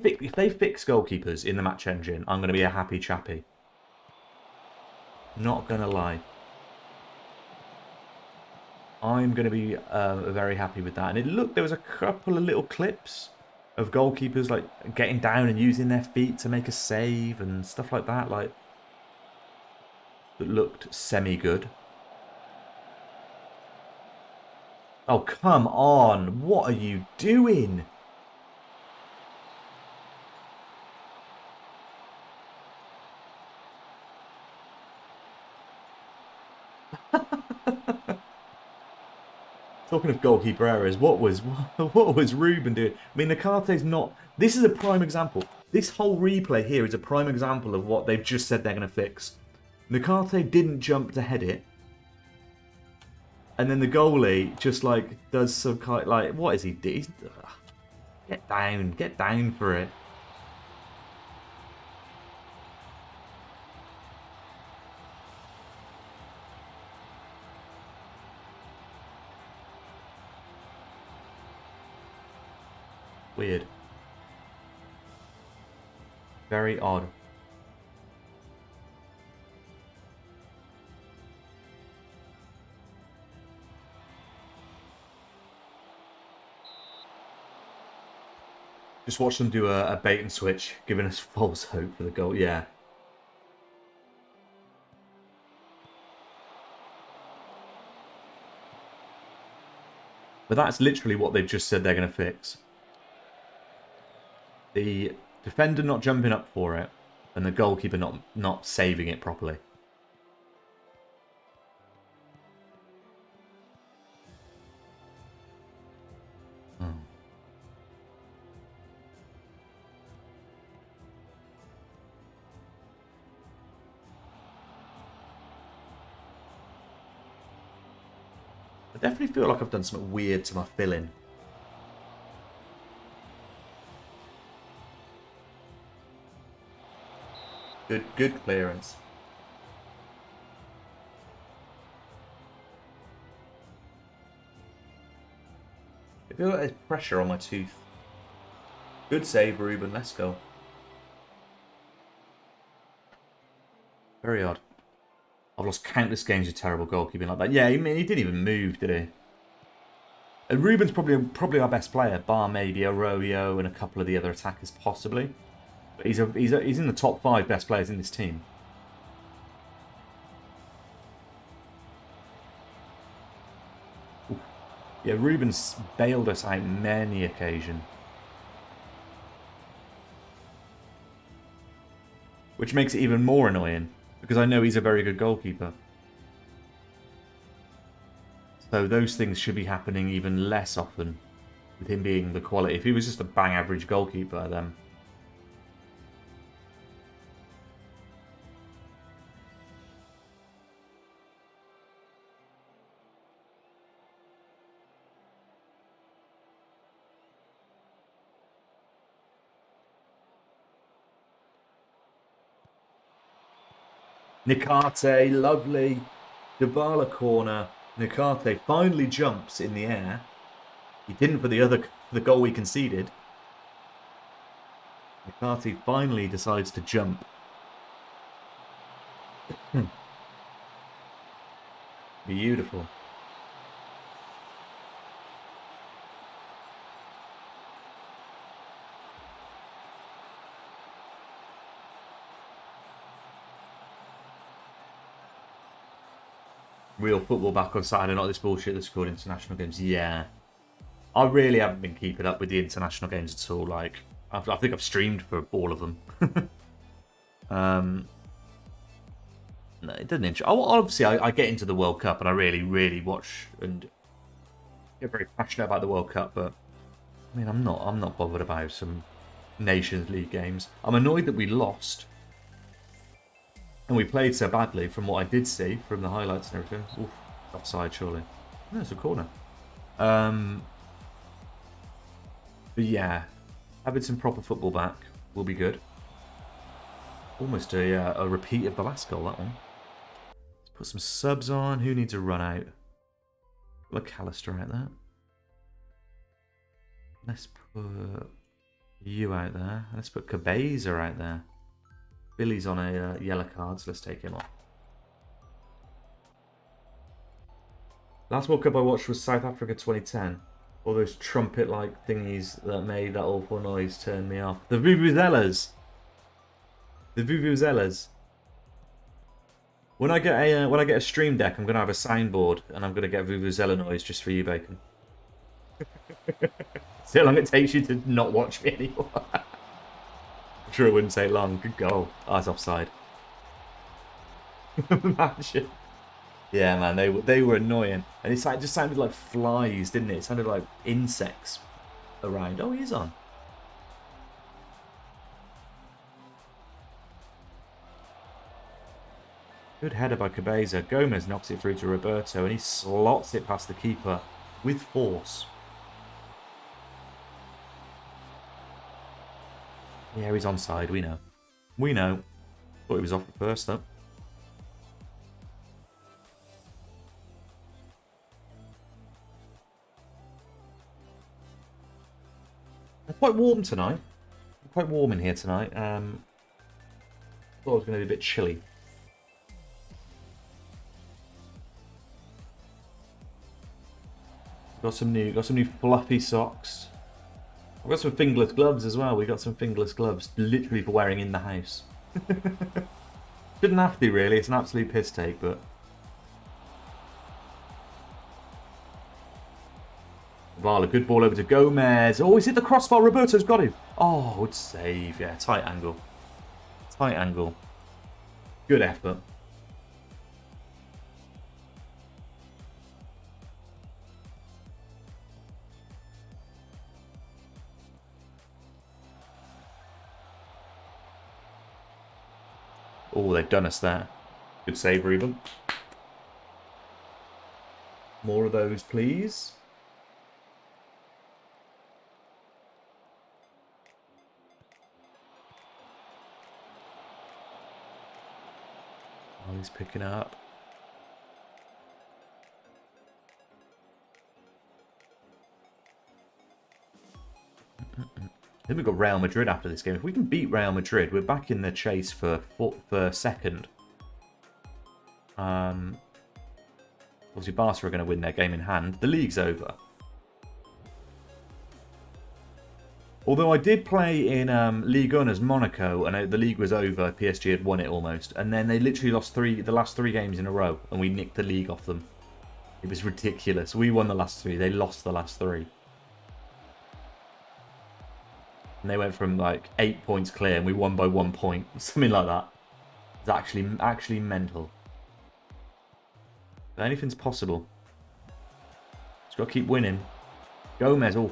fix goalkeepers in the match engine, I'm going to be a happy chappy. Not gonna lie. I'm going to be very happy with that. And there was a couple of little clips of goalkeepers like getting down and using their feet to make a save and stuff like that. Like, that looked semi-good. Oh, come on. What are you doing? Talking of goalkeeper errors, what was Ruben doing? I mean, Nakate's not... This is a prime example. This whole replay here is a prime example of what they've just said they're going to fix. Nakate didn't jump to head it. And then the goalie just, like, does some kind of, like... What is he doing? Get down for it. Weird. Very odd. Just watch them do a bait and switch, giving us false hope for the goal. Yeah. But that's literally what they've just said they're going to fix. The defender not jumping up for it, and the goalkeeper not saving it properly. Oh. I definitely feel like I've done something weird to my filling. Good clearance. I feel like there's pressure on my tooth. Good save, Ruben. Let's go. Very odd. I've lost countless games with terrible goalkeeping like that. Yeah, I mean, he didn't even move, did he? And Ruben's probably our best player, bar maybe Arroyo and a couple of the other attackers, possibly. But he's in the top 5 best players in this team. Ooh. Yeah, Ruben's bailed us out many occasions. Which makes it even more annoying, because I know he's a very good goalkeeper. So those things should be happening even less often, with him being the quality. If he was just a bang average goalkeeper, then... Nikate, lovely. Dybala corner. Nikate finally jumps in the air. He didn't for the goal we conceded. Nikate finally decides to jump. Beautiful. Real football back on Saturday, not this bullshit that's called international games. Yeah. I really haven't been keeping up with the international games at all. Like, I think I've streamed for all of them. No, it doesn't interest. Obviously, I get into the World Cup and I really, really watch and get very passionate about the World Cup. But I mean, I'm not bothered about some Nations League games. I'm annoyed that we lost. And we played so badly from what I did see from the highlights and everything. Oof, offside surely. No, it's a corner. But yeah, having some proper football back will be good. Almost a repeat of the last goal, that one. Let's put some subs on. Who needs a run out? McAllister out there. Let's put you out there. Let's put Cabeza out there. Billy's on a yellow card, so let's take him off. Last World Cup I watched was South Africa 2010. All those trumpet-like thingies that made that awful noise turned me off. The vuvuzelas. The vuvuzelas. When I get a stream deck, I'm gonna have a soundboard, and I'm gonna get vuvuzela noise just for you, Bacon. See how long it takes you to not watch me anymore. I'm sure it wouldn't take long. Good goal. Oh, it's offside. Imagine. Yeah, man, they were annoying, and it just sounded like flies, didn't it? It sounded like insects around. Oh, he's on. Good header by Cabeza. Gomez knocks it through to Roberto, and he slots it past the keeper with force. Yeah, he's onside. We know. We know. Thought he was off at first, though. It's quite warm tonight. Quite warm in here tonight. Thought it was going to be a bit chilly. Got some new fluffy socks. We've got some fingerless gloves as well. We got some fingerless gloves, literally for wearing in the house. Shouldn't have to, really. It's an absolute piss take, but... Vala, good ball over to Gomez. Oh, he's hit the crossbar. Roberto's got him. Oh, good save. Yeah, tight angle. Tight angle. Good effort. Oh, they've done us there. Good save, Reuben. More of those, please. Oh, he's picking up. Then we've got Real Madrid after this game. If we can beat Real Madrid, we're back in the chase for second. Obviously, Barca are going to win their game in hand. The league's over. Although I did play in Ligue 1 as Monaco, and the league was over. PSG had won it almost. And then they literally lost the last three games in a row, and we nicked the league off them. It was ridiculous. We won the last three. They lost the last three. And they went from like 8 points clear, and we won by 1 point. Something like that. It's actually mental. But anything's possible. Just got to keep winning. Gomez, oh.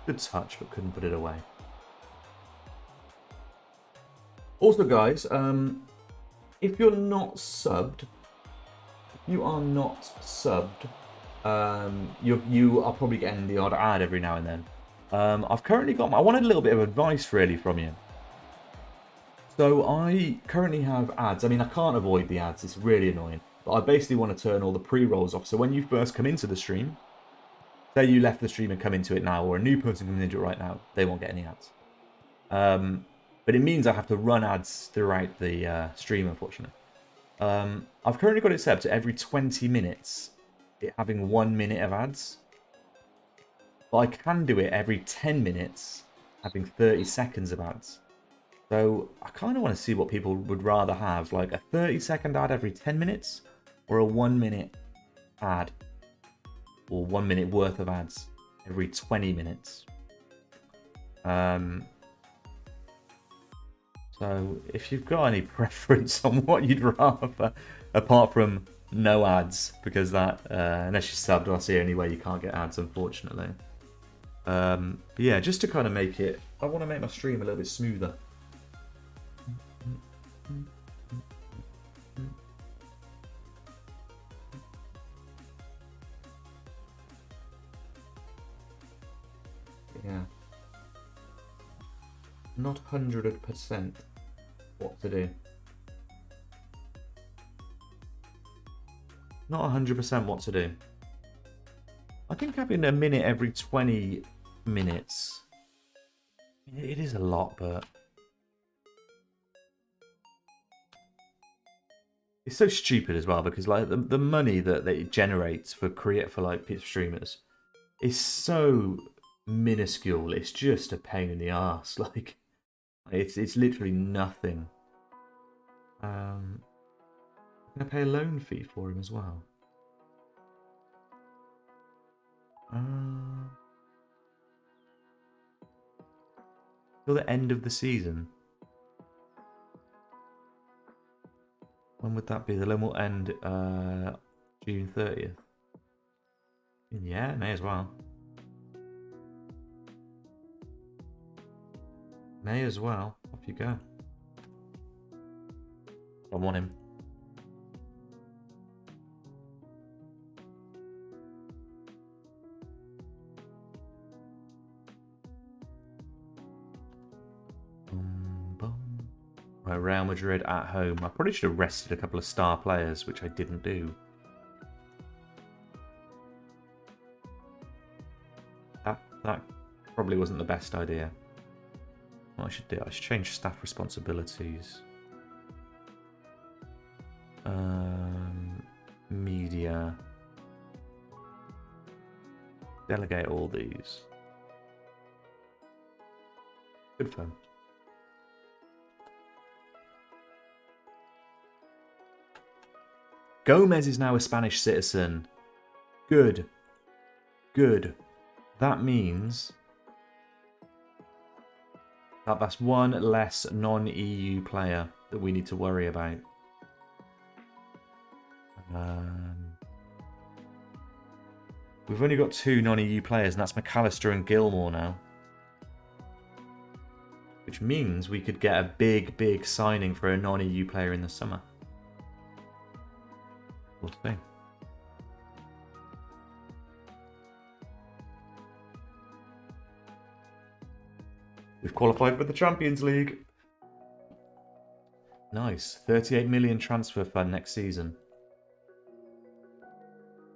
Good touch, but couldn't put it away. Also, guys, if you're not subbed, you are probably getting the odd ad every now and then. I've currently got... I wanted a little bit of advice, really, from you. So, I currently have ads. I mean, I can't avoid the ads. It's really annoying. But I basically want to turn all the pre-rolls off. So, when you first come into the stream, say you left the stream and come into it now, or a new person comes into it right now, they won't get any ads. But it means I have to run ads throughout the stream, unfortunately. I've currently got it set up to every 20 minutes, it having 1 minute of ads. But I can do it every 10 minutes, having 30 seconds of ads. So I kind of want to see what people would rather have, like a 30-second ad every 10 minutes, or a 1 minute ad, or 1 minute worth of ads every 20 minutes. So if you've got any preference on what you'd rather, apart from no ads, because that, unless you're subbed, that's the only way you can't get ads, unfortunately. But yeah, just to kind of make it, I want to make my stream a little bit smoother. Yeah. Not 100% what to do. Not 100% what to do. I think having a minute every 20 minutes, it is a lot, but it's so stupid as well, because like the money that it generates for like streamers is so minuscule. It's just a pain in the ass. Like it's literally nothing. I'm gonna pay a loan fee for him as well. Till the end of the season. When would that be? The loan will end June 30th. Yeah, may as well. May as well. Off you go. I want him. Right, Real Madrid at home. I probably should have rested a couple of star players, which I didn't do. That probably wasn't the best idea. What I should do, I should change staff responsibilities. Media. Delegate all these. Good fun. Gomez is now a Spanish citizen. Good. Good. That means that that's one less non-EU player that we need to worry about. We've only got 2 non-EU players, and that's McAllister and Gilmore now. Which means we could get a big, big signing for a non-EU player in the summer. We'll see. We've qualified for the Champions League. Nice. 38 million transfer fund next season.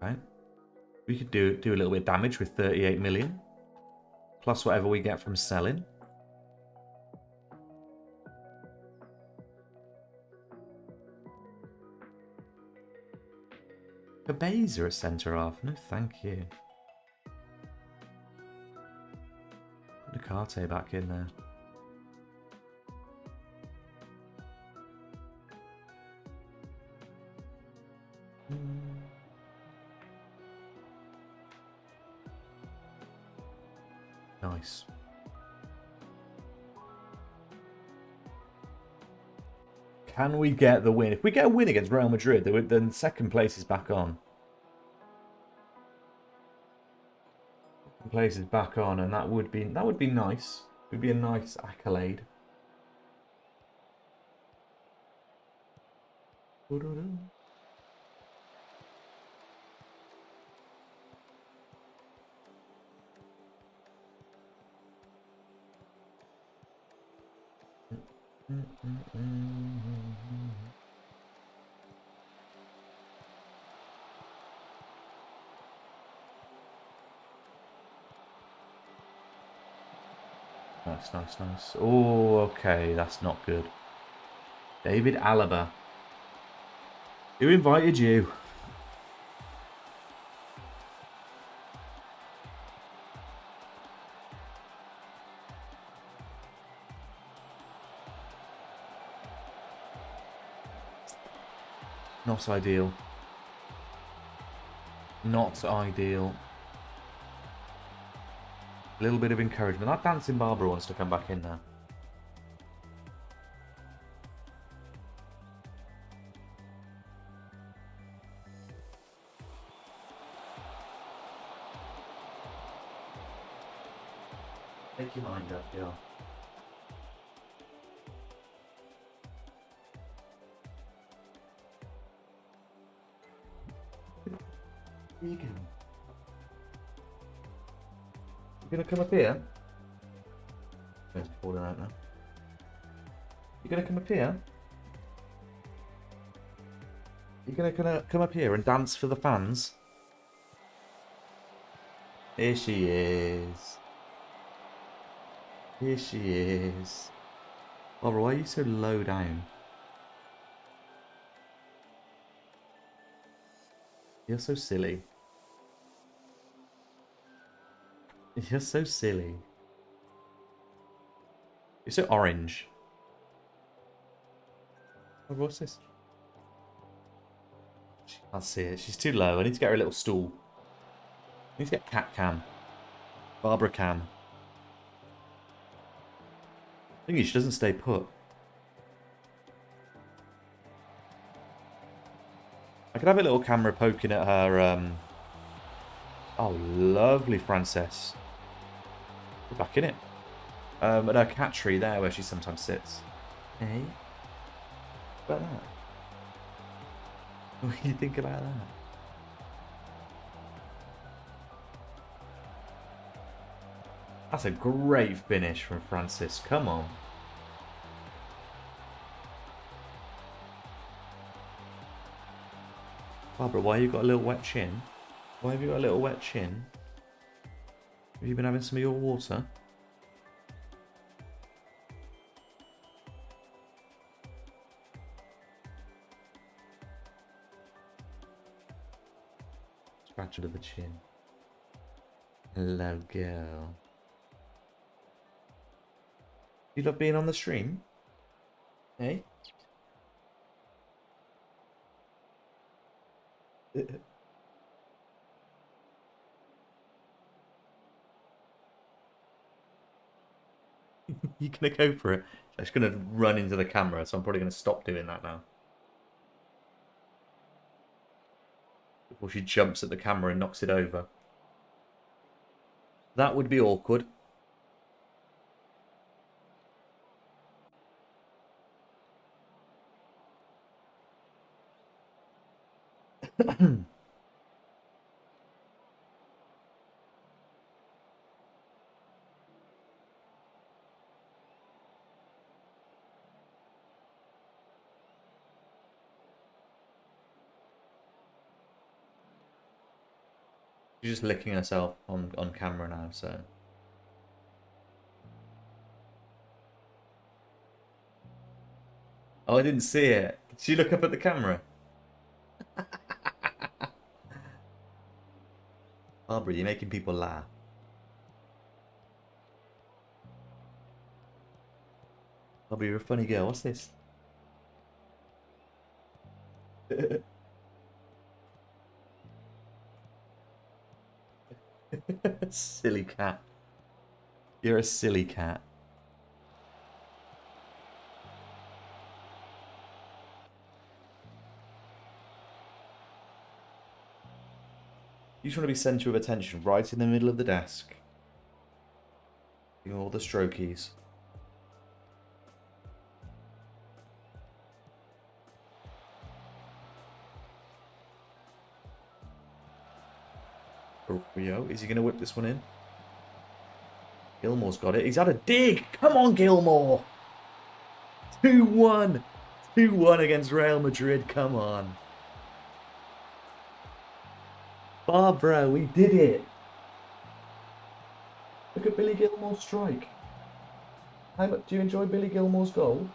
Right. We could do a little bit of damage with 38 million. Plus whatever we get from selling. Cabeza a centre-half? No, thank you. Put Ducarte back in there. Nice. Can we get the win? If we get a win against Real Madrid, then second place is back on. Second place is back on, and that would be nice. It would be a nice accolade. Nice, nice, nice. Oh, okay, that's not good. David Alaba. Who invited you? Not ideal. Not ideal. A little bit of encouragement. That dancing Barbara wants to come back in now. Make your mind up, yeah. Where you going? You gonna come up here? It's falling out now. You gonna come up here? You gonna come up here and dance for the fans? Here she is. Here she is. Barbara, why are you so low down? You're so silly. You're so silly. You're so orange. Oh, what's this? She can't see it. She's too low. I need to get her a little stool. I need to get Cat Cam. Barbara Cam. I think she doesn't stay put. I could have a little camera poking at her. Oh, lovely, Frances. We're back in it. At her cat tree there where she sometimes sits. Hey? What about that? What do you think about that? That's a great finish from Francis. Come on. Barbara, why you got a little wet chin? Why have you got a little wet chin? Have you been having some of your water? Scratch under the chin. Hello, girl. You love being on the stream? Hey? You gonna go for it? I'm just gonna run into the camera, so I'm probably gonna stop doing that now. Before she jumps at the camera and knocks it over. That would be awkward. She's just licking herself on camera now, so. Oh, I didn't see it. Did she look up at the camera? Barbara, you're making people laugh. Barbara, you're a funny girl. What's this? Silly cat. You're a silly cat. You just want to be centre of attention, right in the middle of the desk. Doing all the strokies. Rio, is he going to whip this one in? Gilmore's got it. He's had a dig. Come on, Gilmore. 2-1. 2-1 against Real Madrid. Come on. Barbara, we did it. Look at Billy Gilmore's strike. How much do you enjoy Billy Gilmore's goal?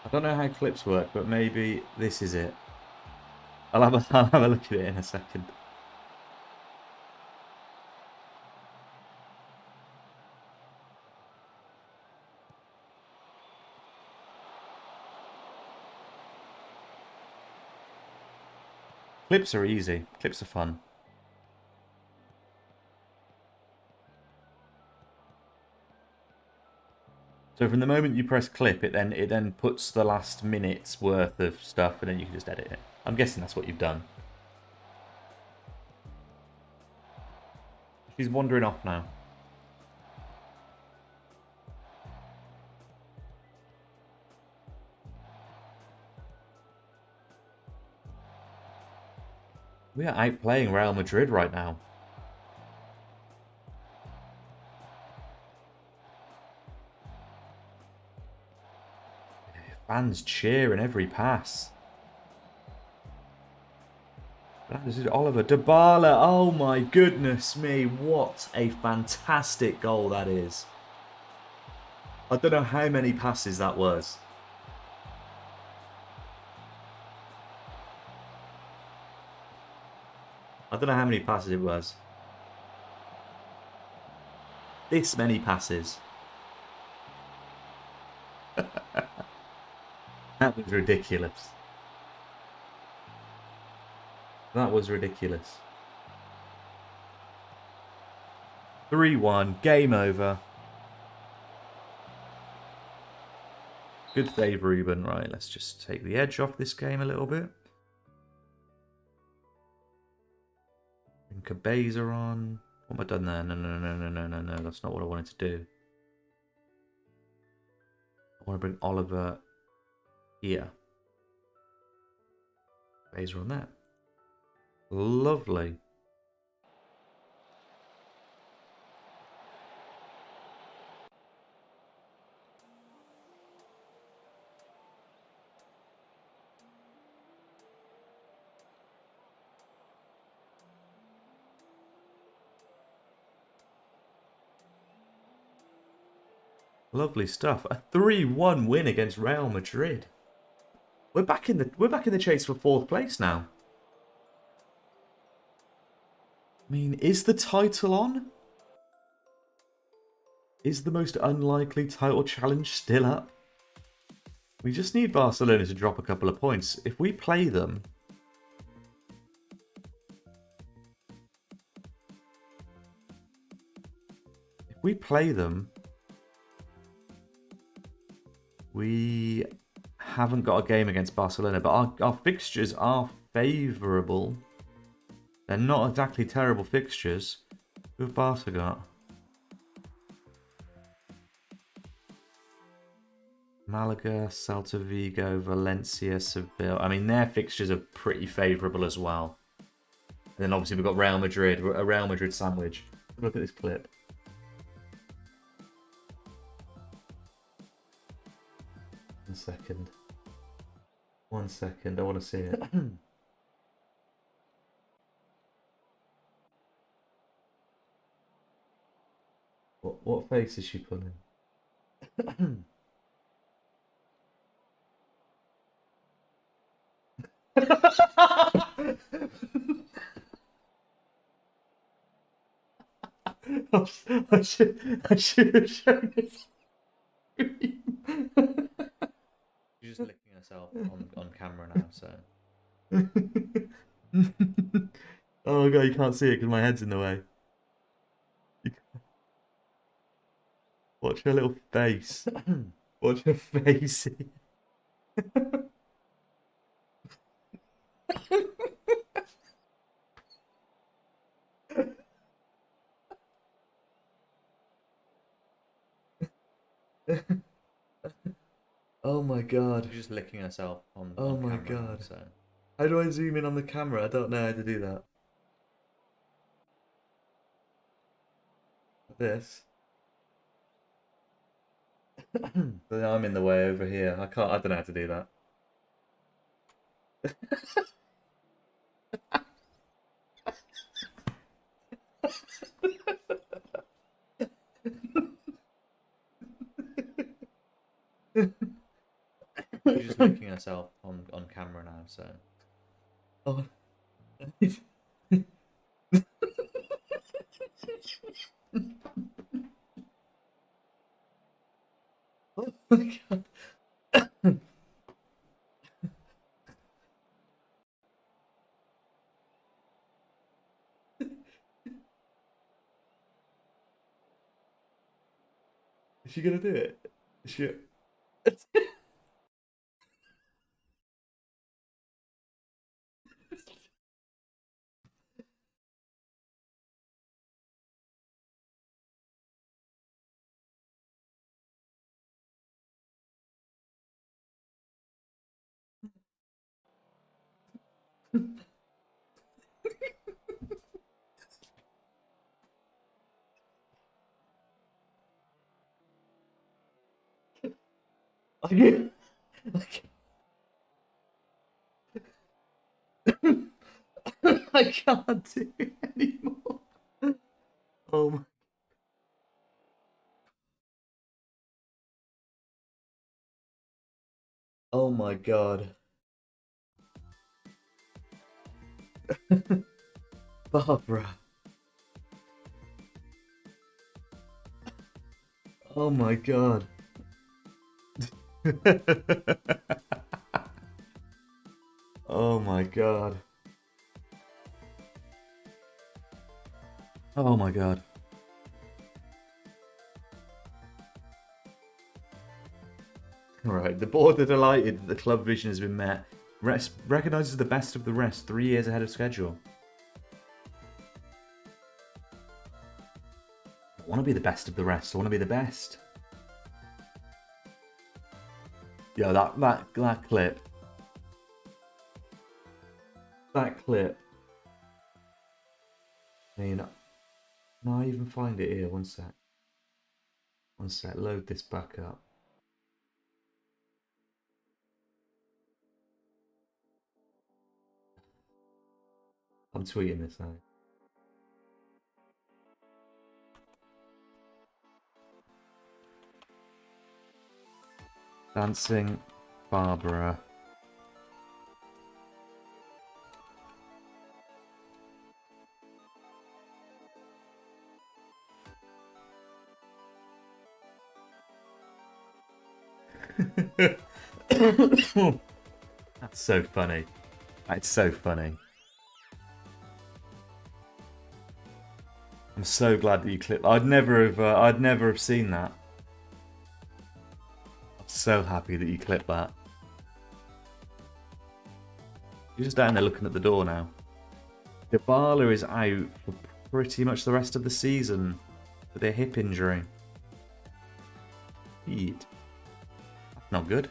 I don't know how clips work, but maybe this is it. I'll have a look at it in a second. Clips are easy. Clips are fun. So from the moment you press clip, it then puts the last minute's worth of stuff, and then you can just edit it. I'm guessing that's what you've done. She's wandering off now. We are outplaying Real Madrid right now. Fans cheering every pass. This is Oliver Dybala. Oh my goodness me. What a fantastic goal that is. I don't know how many passes that was. I don't know how many passes it was. This many passes. That was ridiculous. That was ridiculous. 3-1, game over. Good save, Ruben. Right, let's just take the edge off this game a little bit. And Cabeza on. What have I done there? No. That's not what I wanted to do. I want to bring Oliver here. Cabeza on that. Lovely. Lovely stuff. A 3-1 win against Real Madrid. We're back in the chase for 4th place now. I mean, is the title on? Is the most unlikely title challenge still up? We just need Barcelona to drop a couple of points. If we play them... If we play them... We haven't got a game against Barcelona, but our fixtures are favourable. They're not exactly terrible fixtures. Who have Barca got? Malaga, Celta Vigo, Valencia, Seville. I mean, their fixtures are pretty favourable as well. And then obviously we've got Real Madrid, a Real Madrid sandwich. Look at this clip. One second. 1 second, I want to see it. What face is she putting? I should have shown this. She's just licking herself on camera now, so. Oh god, you can't see it because my head's in the way. Watch her little face. Watch her face. Oh my god. She's just licking herself on camera god. Now, so. How do I zoom in on the camera? I don't know how to do that. This. But I'm in the way over here. I don't know how to do that. She's just licking herself on camera now, so. Oh. Oh my god. Is she gonna do it? Is she... I can't do it anymore. Oh my. Oh my god. Barbara. Oh my god. Oh my god. Oh my god. Alright, the board are delighted that the club vision has been met. Recognises the best of the rest 3 years ahead of schedule. I want to be the best of the rest. I want to be the best. Yo, that clip. That clip. I mean, can I even find it here? One sec. One sec. Load this back up. I'm tweeting this out. Dancing Barbara. That's so funny. That's so funny. I'm so glad that you clipped. I'd never have seen that. I'm so happy that you clipped that. You're just down there looking at the door now. Dybala is out for pretty much the rest of the season with a hip injury. Eat. That's not good.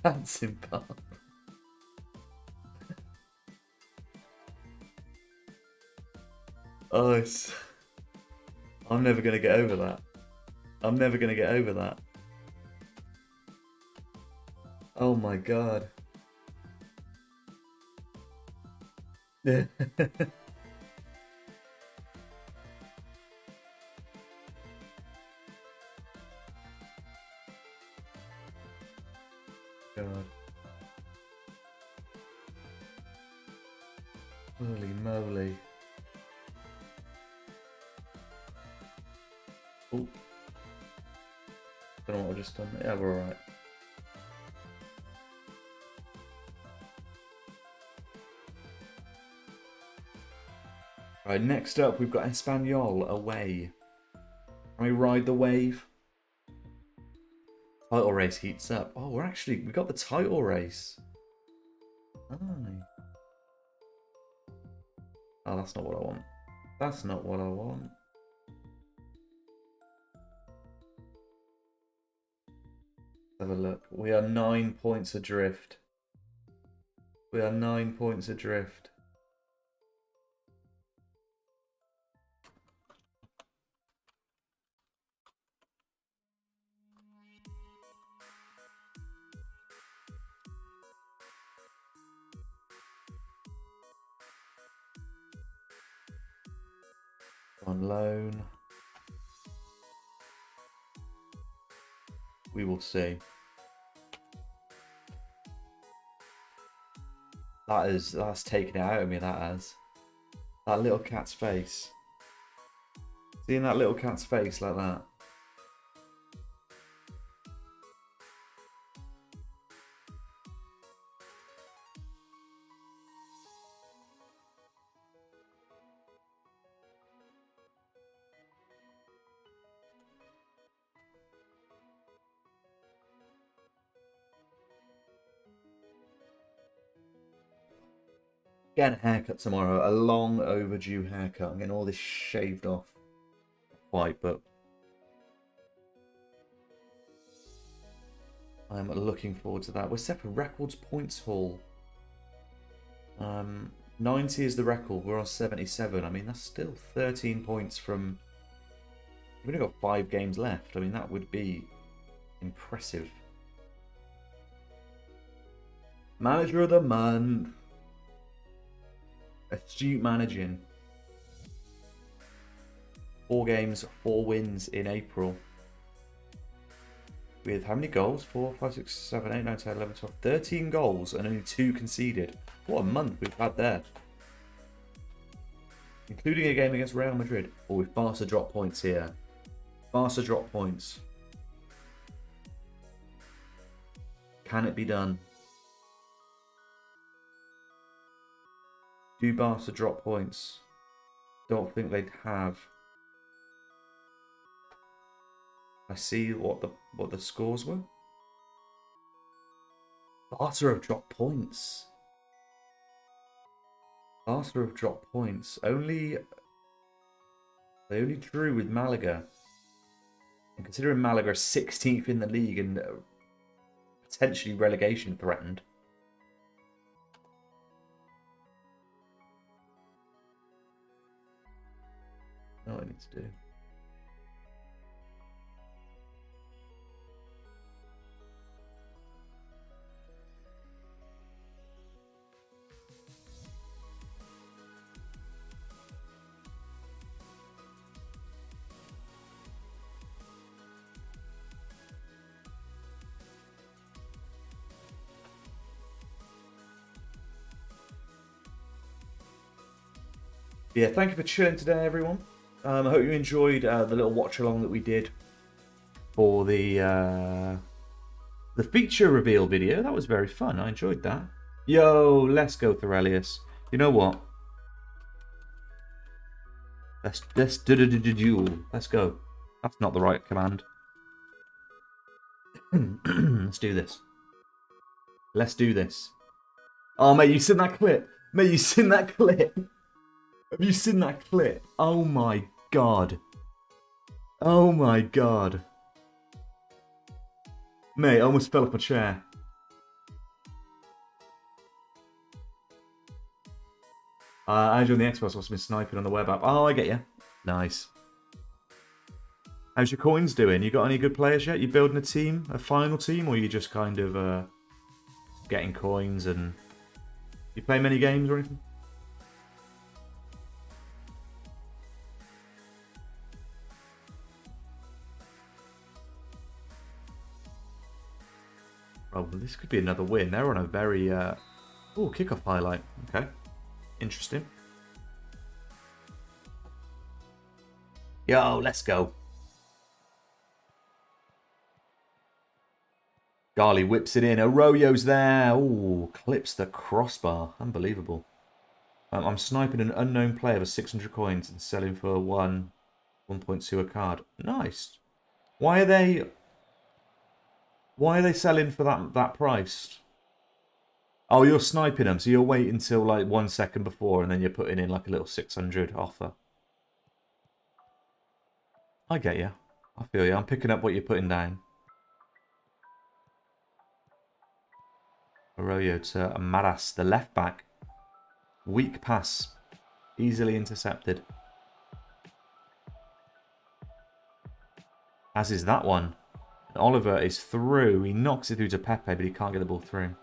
Dancing bar. Oh, I'm never gonna get over that. I'm never gonna get over that. Oh my god. God. Holy moly. Oh. Don't know what I've just done. Yeah, we're alright. Right, next up we've got Espanyol away. Can we ride the wave? Title race heats up. Oh, we got the title race. Oh, that's not what I want. That's not what I want. Let's have a look. We are 9 points adrift. We are 9 points adrift. On loan. We will see. That's taken it out of me, that has. That little cat's face. Seeing that little cat's face like that. Getting a haircut tomorrow, a long overdue haircut. I'm getting all this shaved off. Not quite, but I'm looking forward to that. We're set for records points haul. 90 is the record. We're on 77. I mean, that's still 13 points from. We've only got 5 games left. I mean, that would be impressive. Manager of the month. Astute managing. 4 games, 4 wins in April. With how many goals? 4, 5, 6, 7, 8, 9, 10, 11, 12, 13 goals and only 2 conceded. What a month we've had there. Including a game against Real Madrid. Oh, with Barca drop points here. Barca drop points. Can it be done? Do Barca drop points? Don't think they'd have. I see what the scores were. Barca have dropped points. Barca have dropped points. They only drew with Malaga. And considering Malaga are 16th in the league and potentially relegation threatened. Know what I need to do. Yeah, thank you for tuning today, everyone. I hope you enjoyed the little watch along that we did for the feature reveal video. That was very fun. I enjoyed that. Yo, let's go, Thorelius. You know what? Let's do. Let's go. That's not the right command. Let's do this. Let's do this. Oh, mate, you seen that clip? Mate, you seen that clip? Have you seen that clip? Oh my god. Oh my god. Mate, I almost fell off a chair. Andrew on the Xbox must have been sniping on the web app. Oh, I get you. Nice. How's your coins doing? You got any good players yet? You building a team, a final team, or you just kind of getting coins and... You play many games or anything? Oh, well, this could be another win. They're on a very... Oh, kickoff highlight. Okay. Interesting. Yo, let's go. Garley whips it in. Arroyo's there. Ooh, clips the crossbar. Unbelievable. I'm sniping an unknown player for 600 coins and selling for 1.2 a card. Nice. Why are they selling for that price? Oh, you're sniping them, so you'll wait until like 1 second before and then you're putting in like a little 600 offer. I get you. I feel you. I'm picking up what you're putting down. Arroyo to Maras, the left back. Weak pass. Easily intercepted. As is that one. Oliver is through. He knocks it through to Pepe, but he can't get the ball through.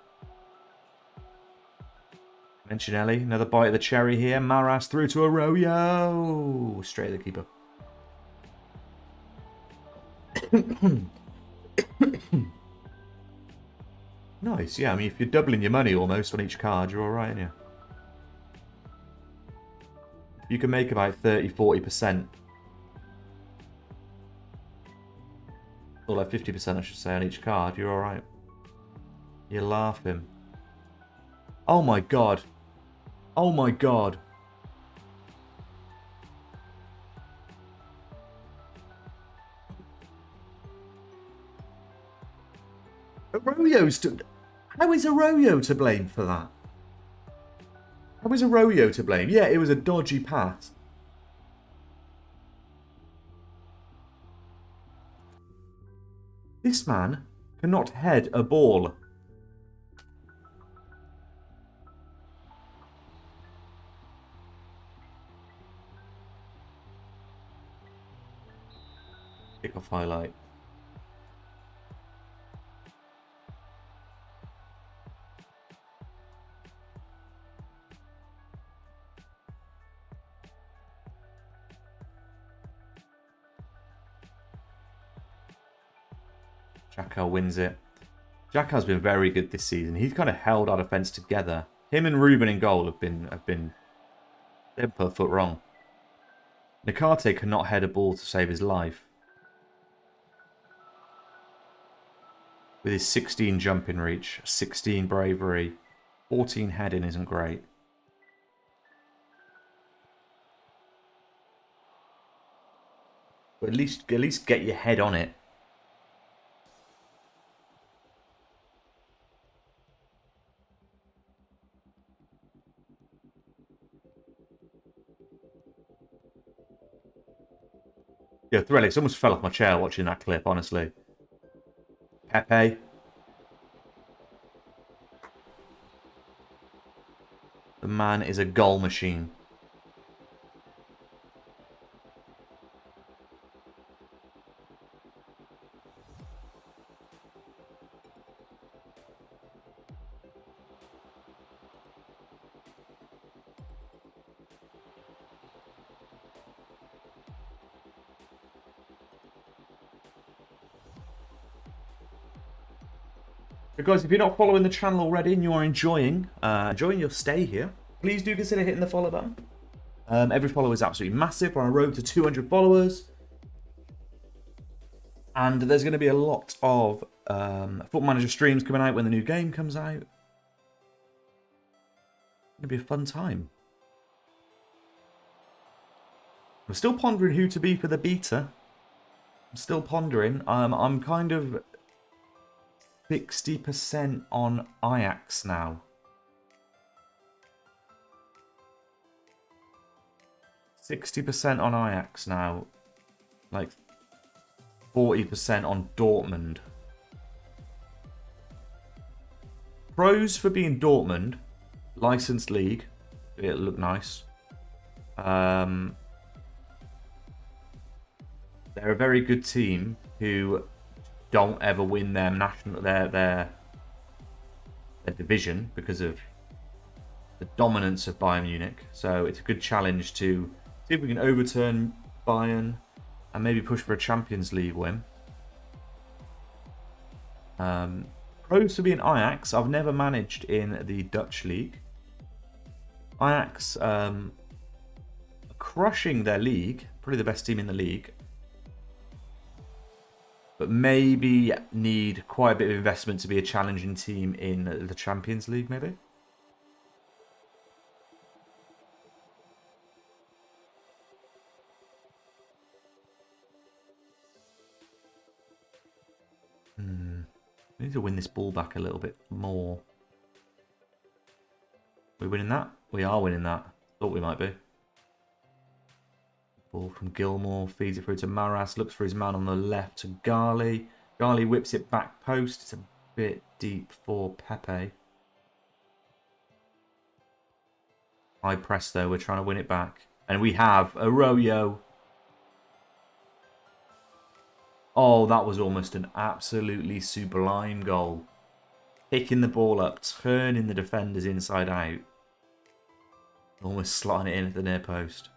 Mencinelli, another bite of the cherry here. Maras through to Arroyo. Straight at the keeper. Nice, yeah. I mean, if you're doubling your money almost on each card, you're alright, aren't you? You can make about 30-40%. Or like 50%, I should say, on each card. You're alright. You're laughing. Oh my god. Oh my god. How is Arroyo to blame for that? How is Arroyo to blame? Yeah, it was a dodgy pass. This man cannot head a ball. Kickoff highlight. Xhaka wins it. Xhaka's been very good this season. He's kind of held our defence together. Him and Ruben in goal they've put a foot wrong. Nakate cannot head a ball to save his life. With his 16 jumping reach, 16 bravery, 14 heading isn't great. But at least get your head on it. Yeah, Threlix almost fell off my chair watching that clip, honestly. Pepe. The man is a goal machine. So guys, if you're not following the channel already and you are enjoying your stay here, please do consider hitting the follow button. Every follower is absolutely massive. We're on a road to 200 followers. And there's going to be a lot of Football Manager streams coming out when the new game comes out. It'll be a fun time. I'm still pondering who to be for the beta. I'm still pondering. I'm kind of 60% on Ajax now. 60% on Ajax now. Like 40% on Dortmund. Pros for being Dortmund. Licensed league. It'll look nice. They're a very good team who don't ever win their national their division because of the dominance of Bayern Munich. So it's a good challenge to see if we can overturn Bayern and maybe push for a Champions League win. Pros to being Ajax. I've never managed in the Dutch league. Ajax crushing their league, probably the best team in the league, but maybe need quite a bit of investment to be a challenging team in the Champions League, maybe. We need to win this ball back a little bit more. We're winning that? We are winning that. Thought we might be. Ball from Gilmore, feeds it through to Maras, looks for his man on the left to Gali. Gali whips it back post. It's a bit deep for Pepe. High press though, we're trying to win it back. And we have Arroyo. Oh, that was almost an absolutely sublime goal. Picking the ball up, turning the defenders inside out. Almost slotting it in at the near post.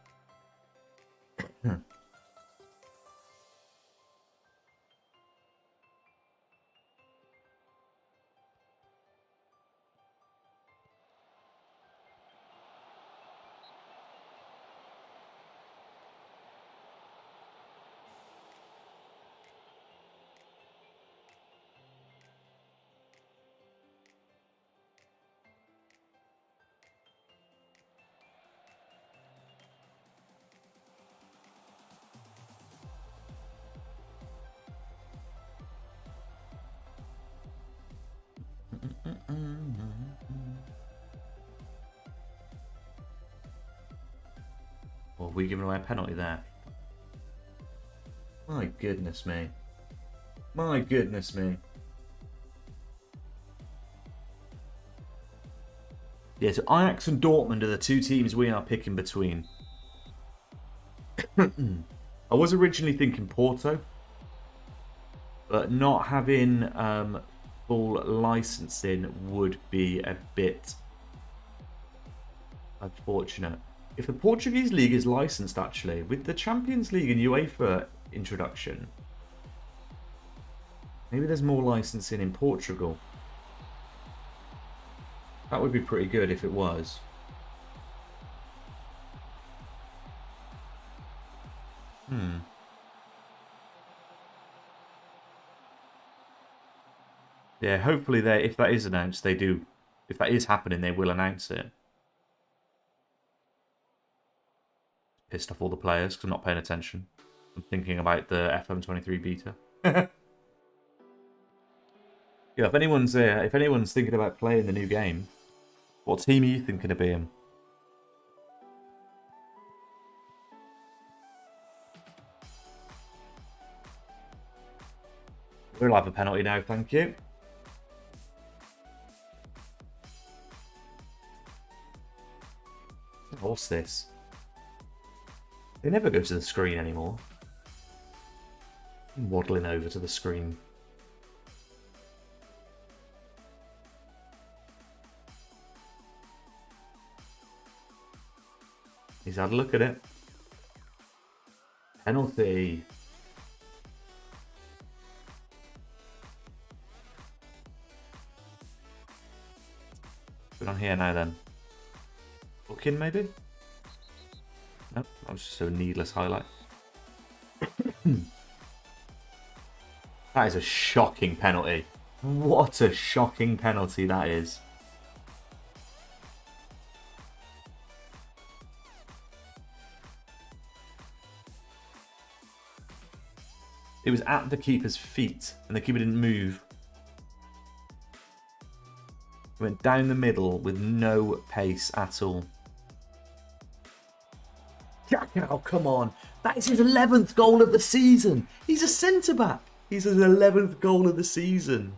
Or have we given away a penalty there? My goodness me. My goodness me. Yeah, so Ajax and Dortmund are the two teams we are picking between. I was originally thinking Porto, but not having full licensing would be a bit unfortunate. If the Portuguese league is licensed, actually, with the Champions League and UEFA introduction, maybe there's more licensing in Portugal. That would be pretty good if it was. Yeah, hopefully if that is announced, they do. If that is happening, they will announce it. Pissed off all the players because I'm not paying attention. I'm thinking about the FM23 beta. Yeah, if anyone's thinking about playing the new game, what team are you thinking of being? We'll have a penalty now, thank you. What's this? They never go to the screen anymore. I'm waddling over to the screen. He's had a look at it. Penalty. Put on here now then. Look in maybe? Oh, that was just a needless highlight. That is a shocking penalty. What a shocking penalty that is. It was at the keeper's feet, and the keeper didn't move. It went down the middle with no pace at all. Oh, come on. That is his 11th goal of the season. He's a centre-back. He's his 11th goal of the season.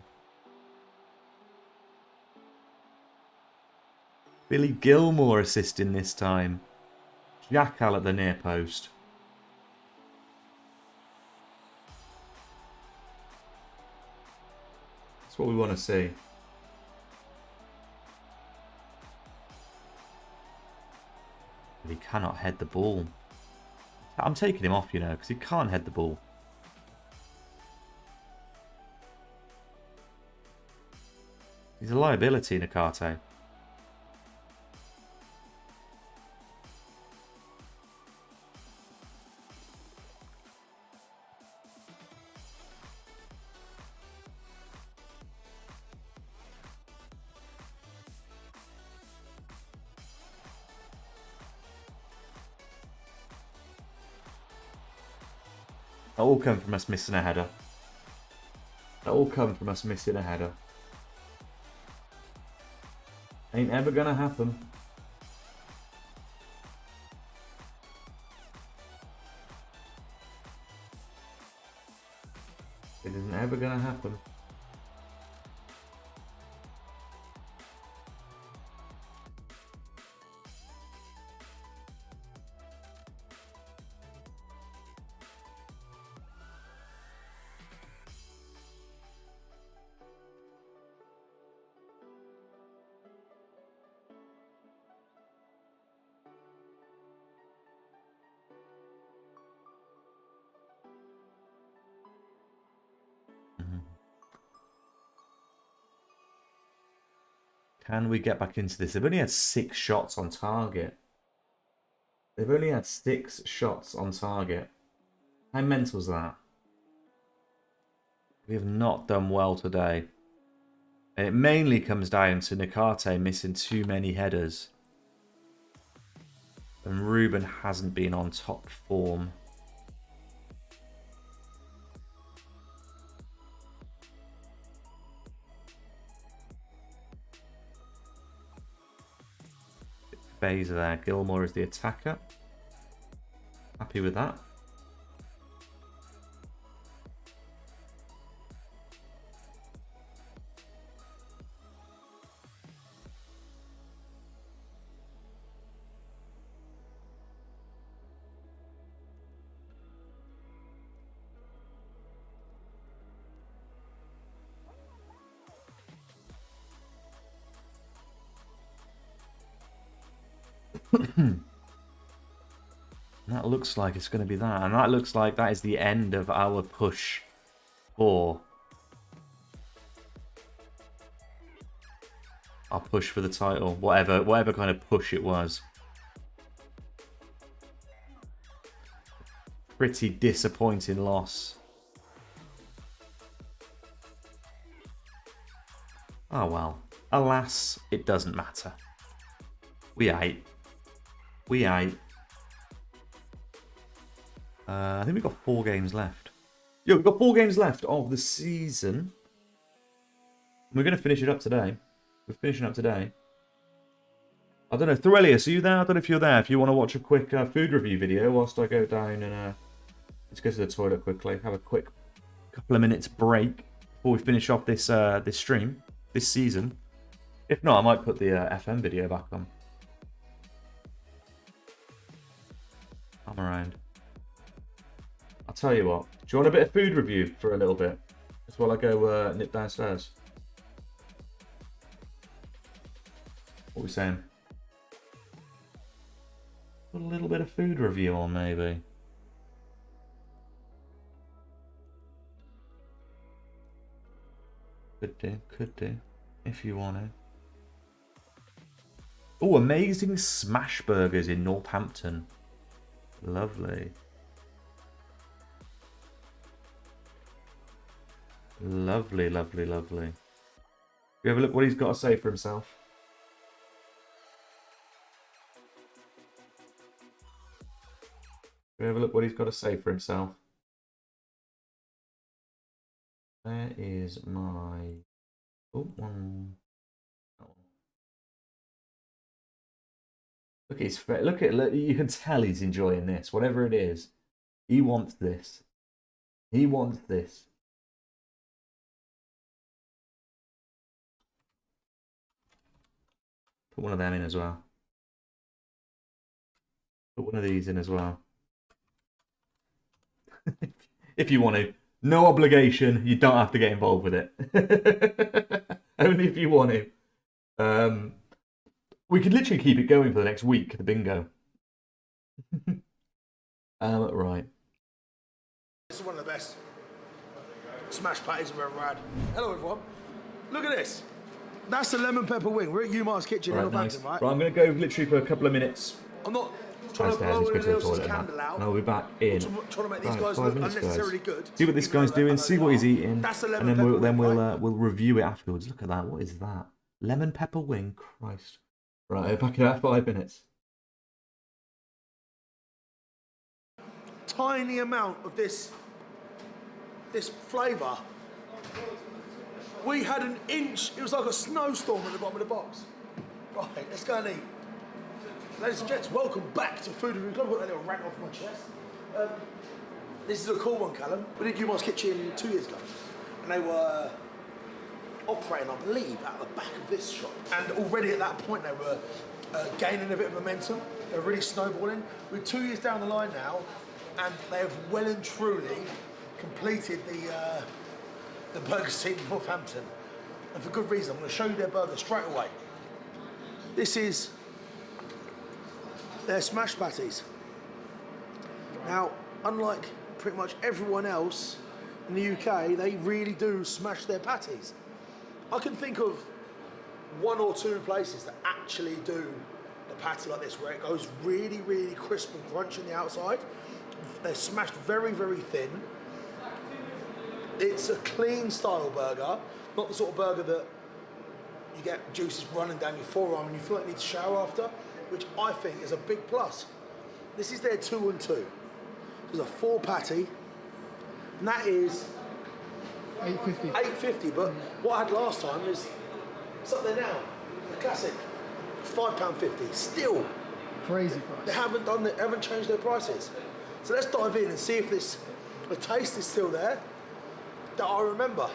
Billy Gilmore assisting this time. Jackal at the near post. That's what we want to see. But he cannot head the ball. I'm taking him off, you know, because he can't head the ball. He's a liability, Nakate. That all come from us missing a header. That all come from us missing a header. Ain't ever gonna happen. It isn't ever gonna happen. Can we get back into this? They've only had 6 shots on target. They've only had 6 shots on target. How mental is that? We have not done well today. And it mainly comes down to Nakate missing too many headers. And Ruben hasn't been on top form. Phase there. Gilmore is the attacker. Happy with that. That looks like it's going to be that. And that looks like that is the end of our push for our push for the title. Whatever kind of push it was. Pretty disappointing loss. Oh well. Alas, it doesn't matter. We ate. We ate. I think we've got 4 games left. Yeah, we've got 4 games left of the season. We're going to finish it up today. We're finishing up today. I don't know. Thorelius, are you there? I don't know if you're there. If you want to watch a quick food review video whilst I go down and let's go to the toilet quickly. Have a quick couple of minutes break before we finish off this this stream, this season. If not, I might put the FM video back on. I'm around. I'll tell you what. Do you want a bit of food review for a little bit? Just while I go nip downstairs. What are we saying? Put a little bit of food review on, maybe. Could do. If you want to. Oh, amazing smash burgers in Northampton. Lovely. Lovely, lovely, lovely. You have a look what he's got to say for himself. You have a look what he's got to say for himself. Where is my... Oh, one. Look at his face. Look, you can tell he's enjoying this. Whatever it is. He wants this. He wants this. Put one of them in as well. Put one of these in as well. If you want to. No obligation. You don't have to get involved with it. Only if you want to. We could literally keep it going for the next week, the bingo. Right. This is one of the best smash patties I've ever had. Hello everyone. Look at this. That's the lemon pepper wing. We're at Umar's Kitchen in Northampton, right? Right, I'm going to go literally for a couple of minutes. I'm not trying to blow anyone else's candle out. And I'll be back in trying to make these guys look unnecessarily good. See what this guy's doing, see what he's eating, That's the and lemon then pepper we'll review it afterwards. Look at that. What is that? Lemon pepper wing? Christ. Right, I'll be back in about 5 minutes. Tiny amount of this flavour. We had an inch, it was like a snowstorm at the bottom of the box. Right, let's go and eat. Ladies and gents, welcome back to Food Review Club. I've got that little rant off my chest. This is a cool one, Callum. We did Umar's Kitchen 2 years ago. And they were operating, I believe, out the back of this shop. And already at that point, they were gaining a bit of momentum. They were really snowballing. We're 2 years down the line now, and they have well and truly completed the burger scene in Northampton. And for good reason. I'm going to show you their burger straight away. This is their smash patties. Now, unlike pretty much everyone else in the UK, they really do smash their patties. I can think of 1 or 2 places that actually do the patty like this, where it goes really, really crisp and crunchy on the outside. They're smashed very, very thin. It's a clean style burger, not the sort of burger that you get juices running down your forearm and you feel like you need to shower after, which I think is a big plus. This is their 2 and 2. There's a 4 patty, and that is $8.50. $8.50, but what I had last time is, it's up there now, the classic, £5.50. Still, Crazy price. they haven't changed their prices. So let's dive in and see if the taste is still there that I remember.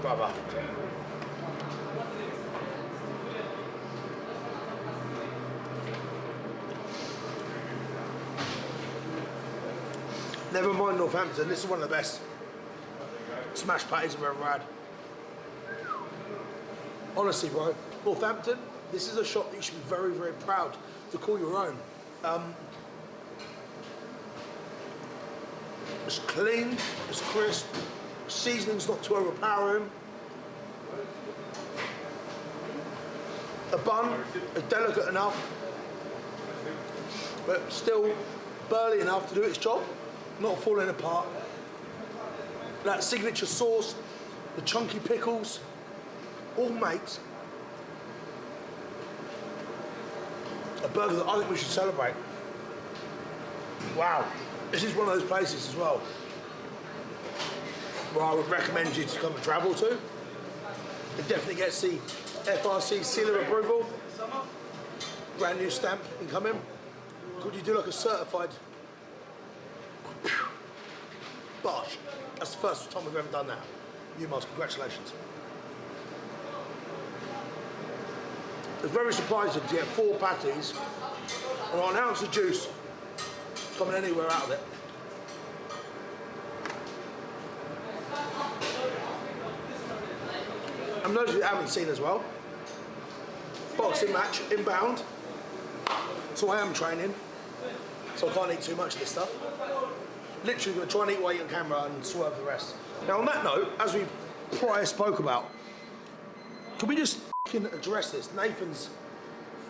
Brother. Never mind Northampton, this is one of the best smash patties I've ever had. Honestly, bro, Northampton, this is a shop that you should be very, very proud to call your own. It's clean, it's crisp, seasoning's not too overpowering. The bun is delicate enough, but still burly enough to do its job, not falling apart. That signature sauce, the chunky pickles, all makes a burger that I think we should celebrate. Wow, this is one of those places as well where I would recommend you to come and travel to. It definitely gets the FRC seal of approval. Brand new stamp incoming. Could you do like a certified bosh? That's the first time we've ever done that. Umar's, congratulations. It's very surprising to get 4 patties or an ounce of juice coming anywhere out of it. And those of you that haven't seen as well, boxing match inbound. So I am training, so I can't eat too much of this stuff. Literally going to try and eat while on camera and swerve the rest. Now on that note, as we prior spoke about, can we just f***ing address this? Nathan's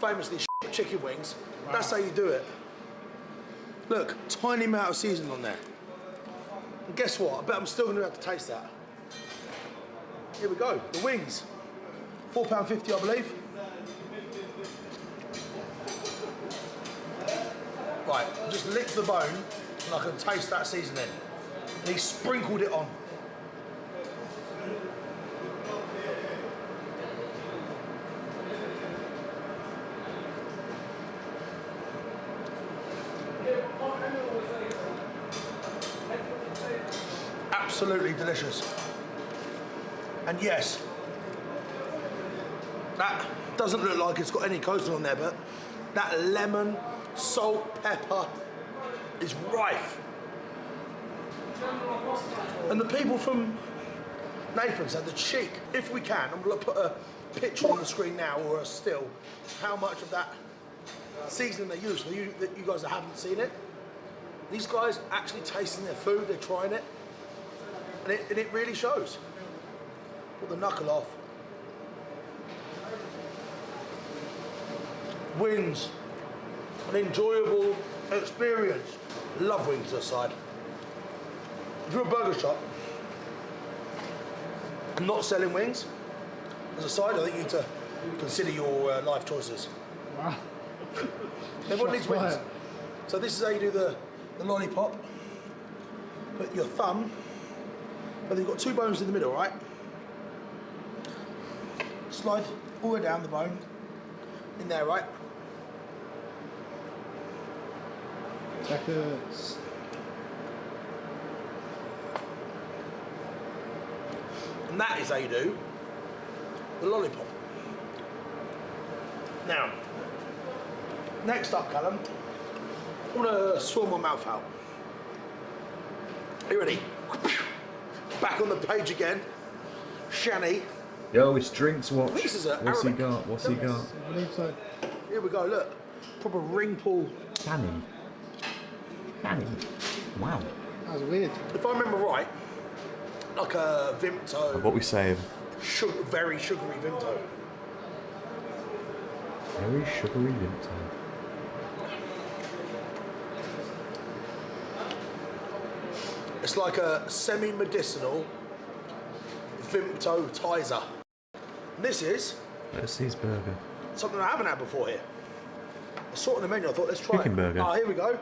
famously chicken wings. Wow. That's how you do it. Look, tiny amount of seasoning on there. And guess what? I bet I'm still going to have to taste that. Here we go, the wings. £4.50, I believe. Right, just lick the bone and I can taste that seasoning. And he sprinkled it on. Absolutely delicious. And yes, that doesn't look like it's got any coating on there, but that lemon, salt, pepper is rife. And the people from Nathan's had the cheek, if we can, I'm going to put a picture on the screen now or a still, how much of that seasoning they use for you, that you guys that haven't seen it. These guys actually tasting their food, they're trying it, and it really shows. Put the knuckle off. Wings, an enjoyable experience. Love wings aside. If you're a burger shop and not selling wings, as a side, I think you need to consider your life choices. Wow. Everyone needs wings. So this is how you do the lollipop. Put your thumb, but you've got two bones in the middle, right? Slide all the way down the bone, in there, right? Checkers. And that is how you do the lollipop. Now, next up, Callum, I want to swirl my mouth out. Are you ready? Back on the page again. Shani. Yo, it's Drinks Watch. This is What's he Arabic. got? What's he got? I believe so. Here we go, look. Proper ring pull. Canny. Canny. Wow. That was weird. If I remember right, like a Vimto. What we saying? Very sugary Vimto. Very sugary Vimto. It's like a semi-medicinal Vimto Tizer. And this is Let's see his burger. something I haven't had before here. I saw it on the menu, I thought, let's try Chicken it. burger. Oh, here we go.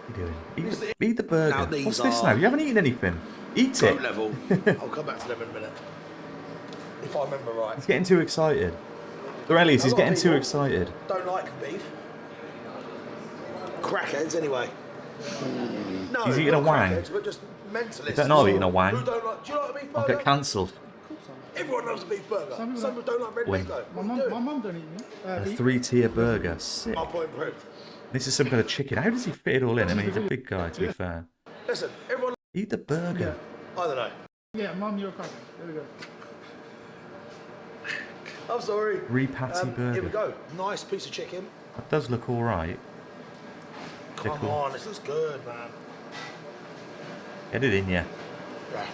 What are you doing? Eat the Now burger. these What's this are now? You haven't eaten anything. Eat Goat it. level. I'll come back to them in a minute. If I remember right. He's getting too excited. Aurelius, he's A lot of getting too people excited. Don't like beef. Crackheads, anyway. No, He's eating a not wang. crackheads, but just mentalists. You better not eating a wang. Who don't like? Do you like a beef I'll burger? get cancelled. Everyone loves a beef burger. Some Some people people don't like red Wing. meat though. My What are you doing? mum don't eat meat. A Beef. 3-tier burger. Sick. My point proved. This is some kind of chicken. How does he fit it all in? I mean, he's a big guy, to be fair. Listen, everyone. Eat the burger. I don't know. Yeah, mum, you're a cracker. There we go. I'm sorry. 3-patty burger. Here we go. Nice piece of chicken. That does look all right. Come Pickle. on, this looks good, man. Get it in, yeah. Yeah.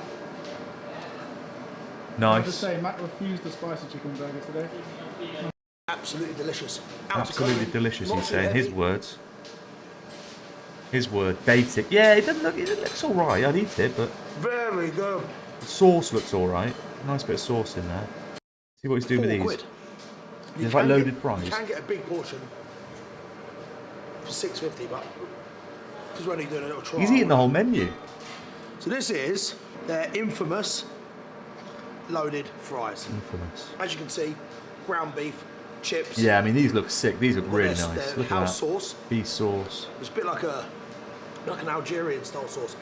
I'll just Nice. say, Matt refused the spicy chicken burger today. Absolutely delicious. Out of Absolutely colour, delicious, not he's too saying. heavy. His words. His word. Basic. Yeah, it doesn't look. It looks all right. I'd eat it, but Very good. the sauce looks all right. Nice bit of sauce in there. See what he's doing with £4 these. quid. You It's like can loaded get- fries. You can get a big portion for £6.50, but because we're only doing a little trial. He's eating the whole menu. So this is their infamous loaded fries. Infamous. As you can see, ground beef, chips. Yeah, I mean these look sick. These look really Their- nice. their Look at that. house sauce. Beef sauce. It's a bit like an Algerian style sauce.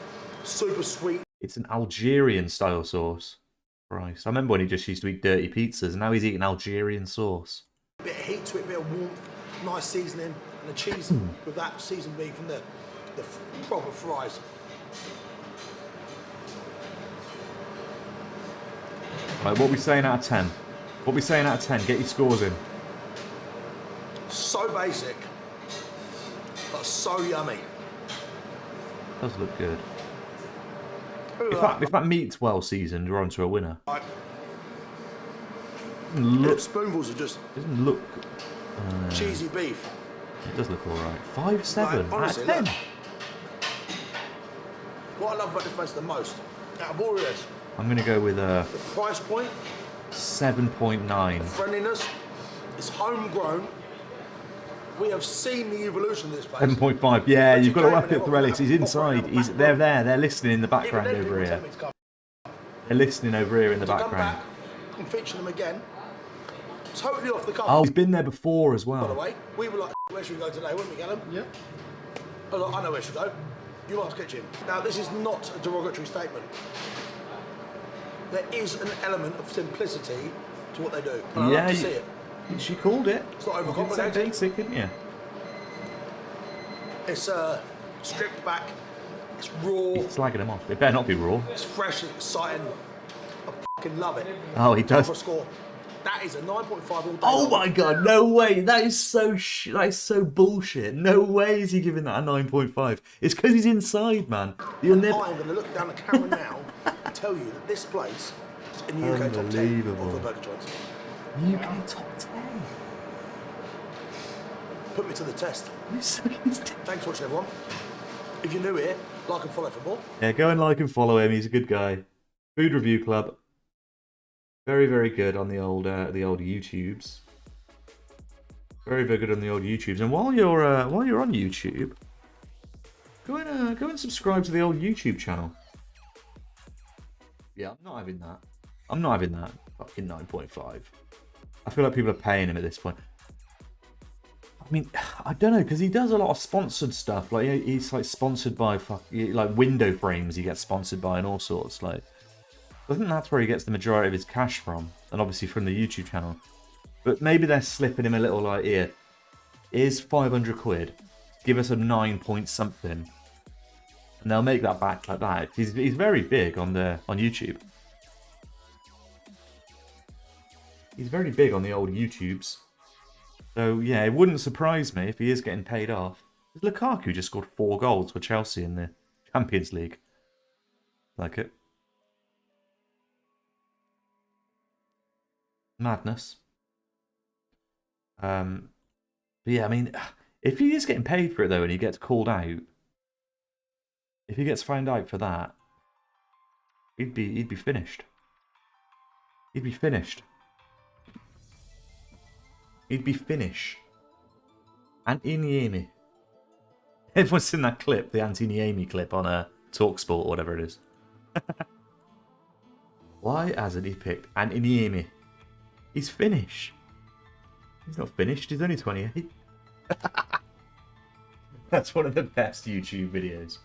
Super sweet. It's an Algerian style sauce. Christ. I remember when he just used to eat dirty pizzas, and now he's eating Algerian sauce. A bit of heat to it, a bit of warmth, nice seasoning, and the cheese with that seasoned beef and the proper fries. Right, what are we saying out of 10? What are we saying out of 10? Get your scores in. So basic, but so yummy. Does look good. Look If at that meat's well seasoned, we're on to a winner. Right. Doesn't look. Spoonfuls are just Doesn't look. cheesy beef. It does look alright. 5.7 Like, honestly, out of 10. look. What I love about this place the most, out of all of this, I'm gonna go with a the price point, 7.9. friendliness, it's homegrown. We have seen the evolution of this place. 7.5. Yeah, you've got to Vegetarian, up it for Relics. He's inside. They're there. They're listening in the background Even then, over people here. tell me to come. They're listening over here in the To come background. back and feature them again, totally off the cuff. Oh, he's been there before as By the well. way, we were like, where should we go today, wouldn't we, Callum? Yeah. I was like, I know where we should go. You ask Kitchen. Now, this is not a derogatory statement. There is an element of simplicity to what they do. And I Yeah, like to see it. She called it. It's not You did say overcomplicated. basic, didn't you? It's stripped back. It's raw. He's slagging him off. It better not be raw. It's fresh. It's exciting. I fucking love it. Oh, he does. For a score. That is a 9.5 all day. Oh long. my god, no way. That is so that is so bullshit. No way is he giving that a 9.5. It's because he's inside, man. You'll And never... I'm going to look down the camera now and tell you that this place is in the UK top 10 Unbelievable. of the burger joints. UK top 10. Put me to the test. You sucking his dick. Thanks for watching, everyone. If you're new here, like and follow for more. Yeah, go and like and follow him. He's a good guy. Food Review Club. Very, very good on the old YouTubes. Very, very good on the old YouTubes. And while you're on YouTube, go and subscribe to the old YouTube channel. Yeah, I'm not having that. I'm not having that. Fucking 9.5. I feel like people are paying him at this point. I mean, I don't know, because he does a lot of sponsored stuff. Like he's like sponsored by like window frames. He gets sponsored by and all sorts. Like, I think that's where he gets the majority of his cash from, and obviously from the YouTube channel. But maybe they're slipping him a little like, here, here's 500 quid. Give us a 9 point something, and they'll make that back like that. He's very big on YouTube. He's very big on the old YouTubes. So, yeah, it wouldn't surprise me if he is getting paid off. Lukaku just scored 4 goals for Chelsea in the Champions League. Like it. Madness. But yeah, I mean, if he is getting paid for it, though, and he gets called out, if he gets found out for that, he'd be finished. He'd be finished. He'd be finished. Anti-Niemi. Everyone's seen that clip, the Anti-Niemi clip on a TalkSport or whatever it is. Why hasn't he picked Anti-Niemi? He's finished. He's not finished, he's only 28. That's one of the best YouTube videos.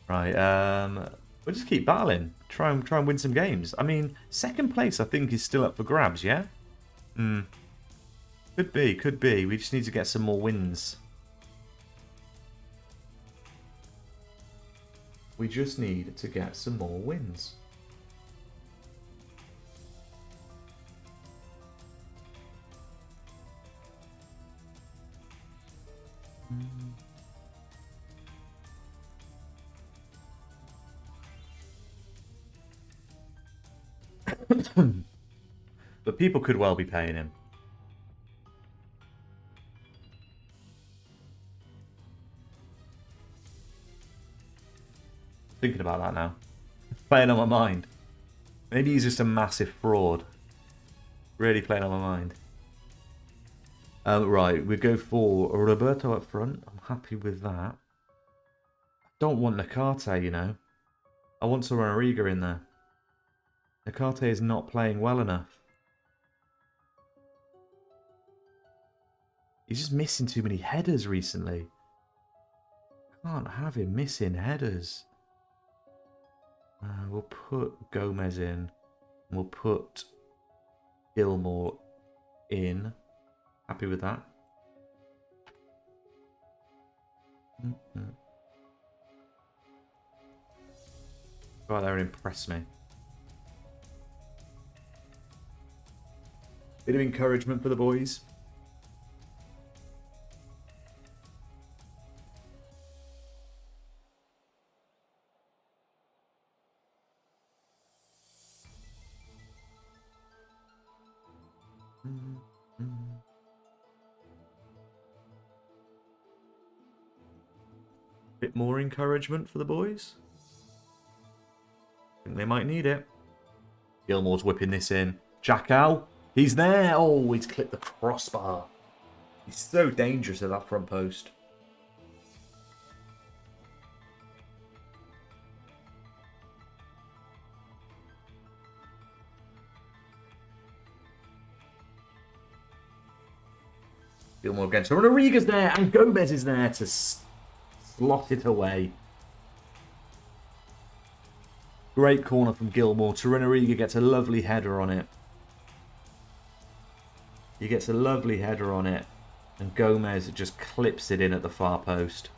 Right, we'll just keep battling. Try and win some games. I mean, second place I think is still up for grabs, yeah? Could be. We just need to get some more wins. We just need to get some more wins. But people could well be paying him. Thinking about that now. Playing on my mind. Maybe he's just a massive fraud. Really playing on my mind. Right, we go for Roberto up front. I'm happy with that. I don't want Nakate, you know. I want Sorariga in there. Nakate is not playing well enough. He's just missing too many headers recently. Can't have him missing headers. We'll put Gomez in. We'll put Gilmore in. Happy with that. Go out there and impress me. Bit of encouragement for the boys. bit more encouragement for the boys. I think they might need it. Gilmore's whipping this in. Jackal, he's there. Oh, he's clipped the crossbar. He's so dangerous at that front post. Gilmore again. So Rodriguez there, and Gomez is there to slot it away. Great corner from Gilmore. Torunariga gets a lovely header on it. He gets a lovely header on it. And Gomez just clips it in at the far post.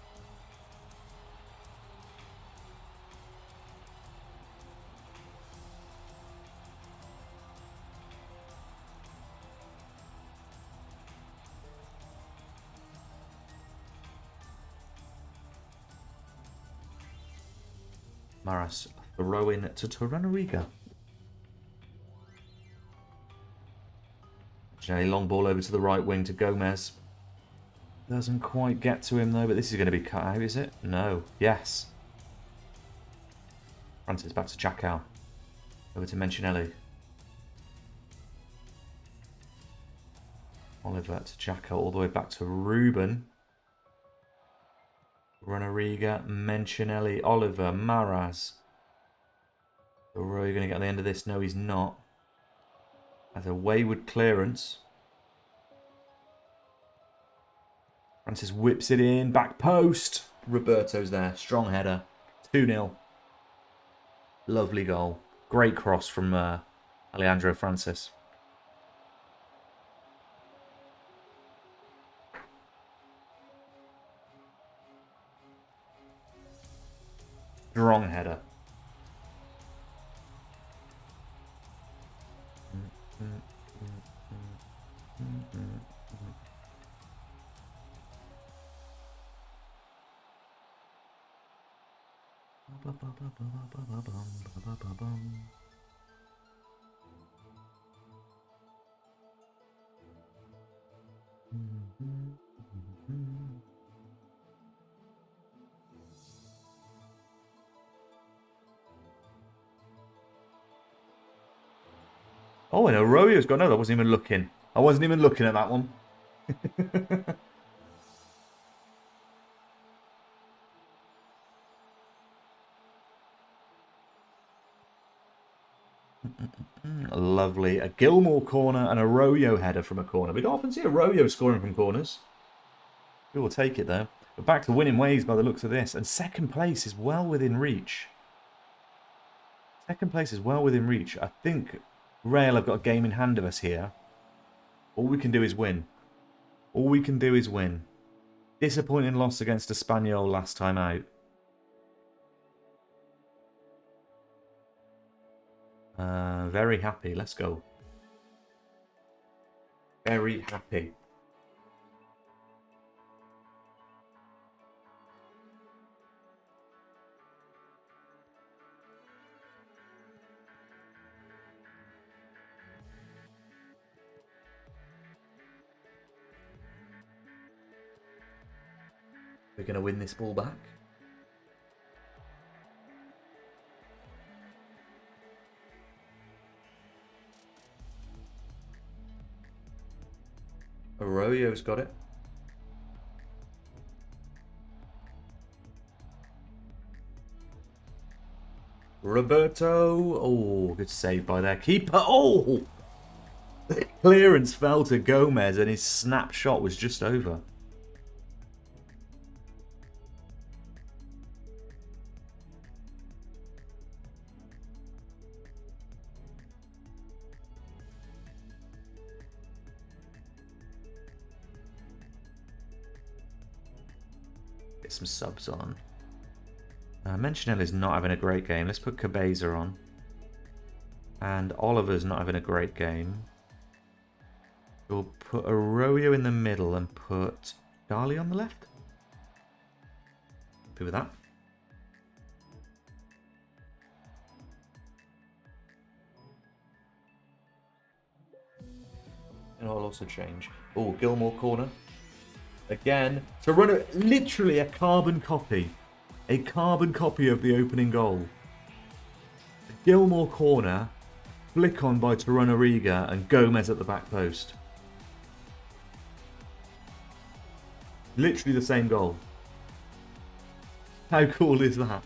Maras throwing to Torunariga. A long ball over to the right wing to Gomez. Doesn't quite get to him though, but this is going to be cut out, is it? No. Yes. Francis back to Jackal. Over to Mencinelli. Oliver to Jackal, all the way back to Ruben. Runariga, Mencinelli, Oliver, Maras. Are you going to get on the end of this? No, he's not. That's a wayward clearance. Francis whips it in. Back post. Roberto's there. Strong header. 2-0. Lovely goal. Great cross from Alejandro Francis. Strong header. Oh, and Arroyo's got... No, I wasn't even looking. I wasn't even looking at that one. Lovely. A Gilmore corner and a Arroyo header from a corner. We don't often see Arroyo scoring from corners. We will take it, though. But back to winning ways by the looks of this. And second place is well within reach. Second place is well within reach. I think Real have got a game in hand of us here. All we can do is win. All we can do is win. Disappointing loss against Espanyol last time out. Very happy. Let's go. Very happy. We're going to win this ball back. Arroyo's got it. Roberto. Oh, good save by their keeper. Oh! The clearance fell to Gomez and his snapshot was just over. Get some subs on. Mencinelli's not having a great game. Let's put Cabeza on. And Oliver's not having a great game. We'll put Arroyo in the middle and put Dali on the left. Happy with that. And I'll also change. Oh, Gilmore corner. Again, to run literally a carbon copy A carbon copy of the opening goal. Gilmore corner, flick on by Torunariga and Gomez at the back post. Literally the same goal. How cool is that?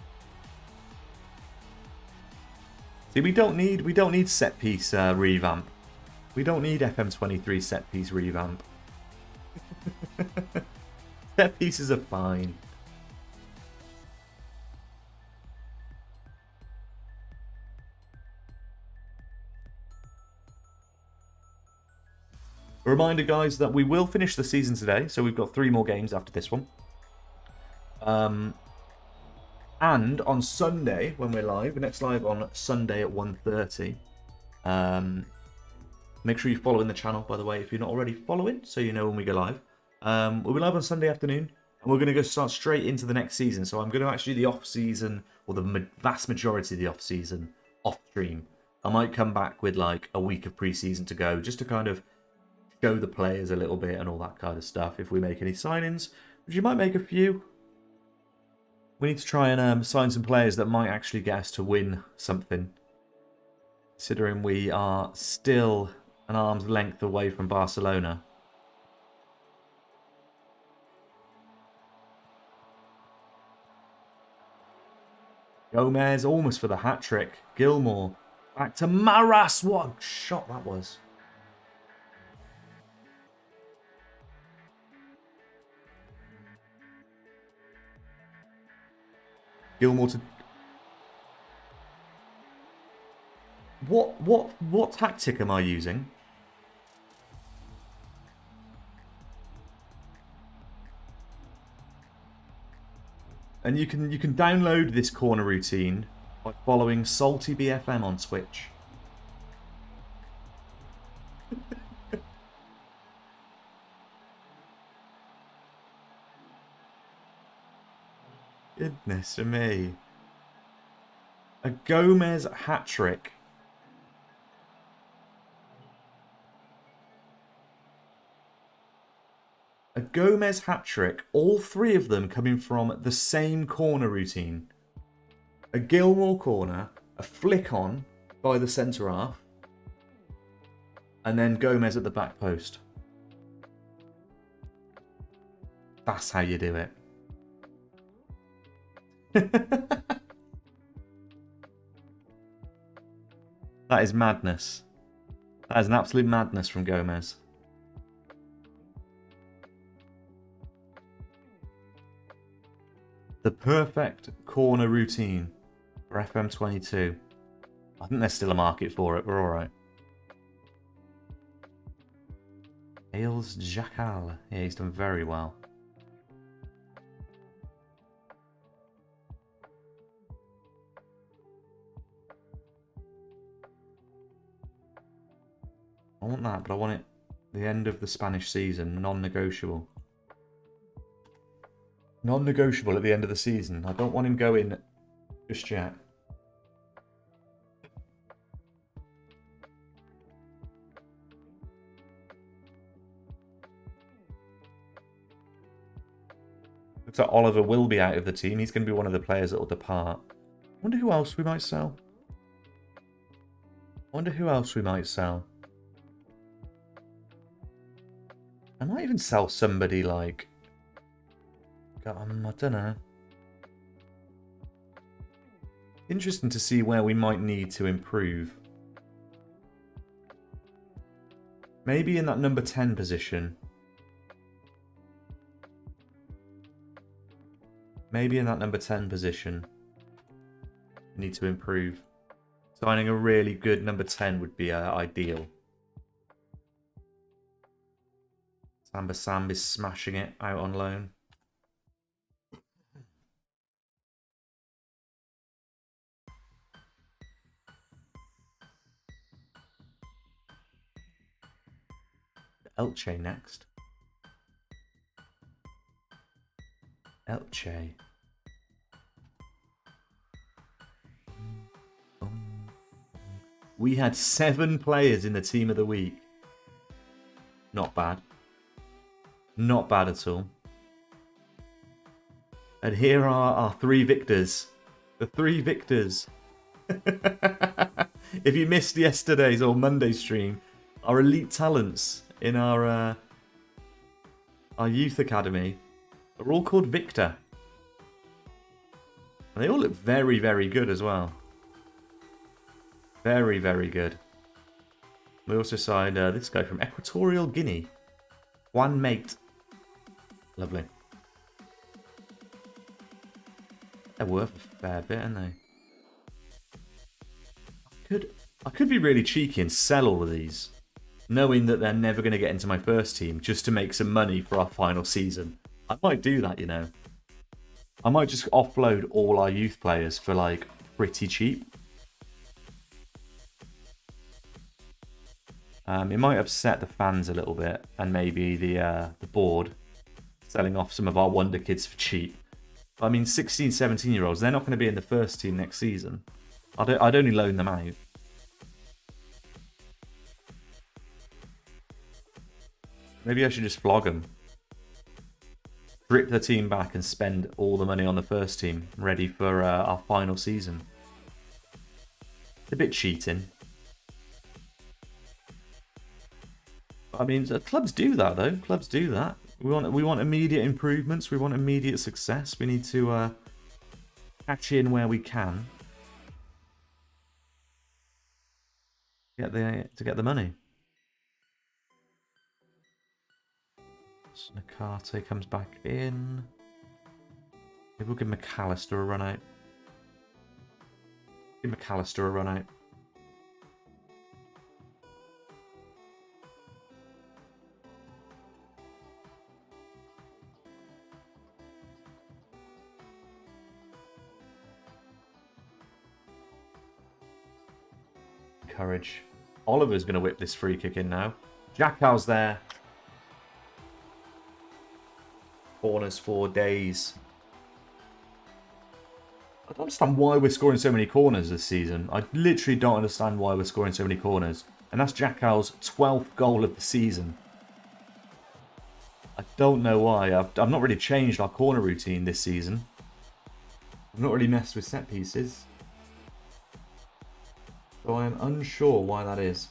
See, we don't need set piece revamp. We don't need FM23 set piece revamp. Set pieces are fine. A reminder, guys, that we will finish the season today, so we've got 3 more games after this one. And on Sunday, when we're live, the next live on Sunday at 1:30. Make sure you're following the channel, by the way, if you're not already following, so you know when we go live. We'll be live on Sunday afternoon, and we're going to go start straight into the next season. So I'm going to actually the off-season, or the vast majority of the off-season, off-stream. I might come back with like a week of pre-season to go, just to kind of show the players a little bit and all that kind of stuff. If we make any signings, which you might make a few. We need to try and sign some players that might actually get us to win something. Considering we are still an arm's length away from Barcelona. Gomez almost for the hat-trick. Gilmore back to Maras. What a shot that was. Gilmore to... What tactic am I using? And you can download this corner routine by following Salty BFM on Twitch. Goodness me. A Gomez hat-trick. A Gomez hat-trick, all 3 of them coming from the same corner routine. A Gilmore corner, a flick on by the centre half, and then Gomez at the back post. That's how you do it. That is madness. That is an absolute madness from Gomez. The perfect corner routine for FM22. I think there's still a market for it. We're all right. Ailes Jackal. Yeah, he's done very well. I want that, but I want it the end of the Spanish season, non-negotiable. Non-negotiable at the end of the season. I don't want him going just yet. Looks like Oliver will be out of the team. He's going to be one of the players that will depart. I wonder who else we might sell. I might even sell somebody like... I don't know. Interesting to see where we might need to improve. Maybe in that number 10 position. Maybe in that number 10 position. We need to improve. Signing a really good number 10 would be ideal. Samba Sam is smashing it out on loan. Elche next. Elche. We had 7 players in the team of the week. Not bad. Not bad at all. And here are our 3 victors. The 3 victors. If you missed yesterday's or Monday's stream, our elite talents in our youth academy are all called Victor. And they all look very, very good as well. Very, very good. We also signed this guy from Equatorial Guinea. Juan Mate. Lovely. They're worth a fair bit, aren't they? I could be really cheeky and sell all of these, knowing that they're never going to get into my first team, just to make some money for our final season. I might do that, you know. I might just offload all our youth players for, like, pretty cheap. It might upset the fans a little bit, and maybe the board selling off some of our wonder kids for cheap. I mean, 16, 17-year-olds, they're not going to be in the first team next season. I'd only loan them out. Maybe I should just flog them. Drip the team back and spend all the money on the first team, ready for our final season. It's a bit cheating. I mean, clubs do that though. Clubs do that. We want immediate improvements. We want immediate success. We need to catch in where we can. To get the money. Nakate comes back in. Maybe we'll give McAllister a run out. Give McAllister a run out. Courage. Oliver's going to whip this free kick in now. Jackal's there. Corners for days. I don't understand why we're scoring so many corners this season. I literally don't understand why we're scoring so many corners. And that's Jackal's 12th goal of the season. I don't know why. I've not really changed our corner routine this season. I've not really messed with set pieces. So I am unsure why that is.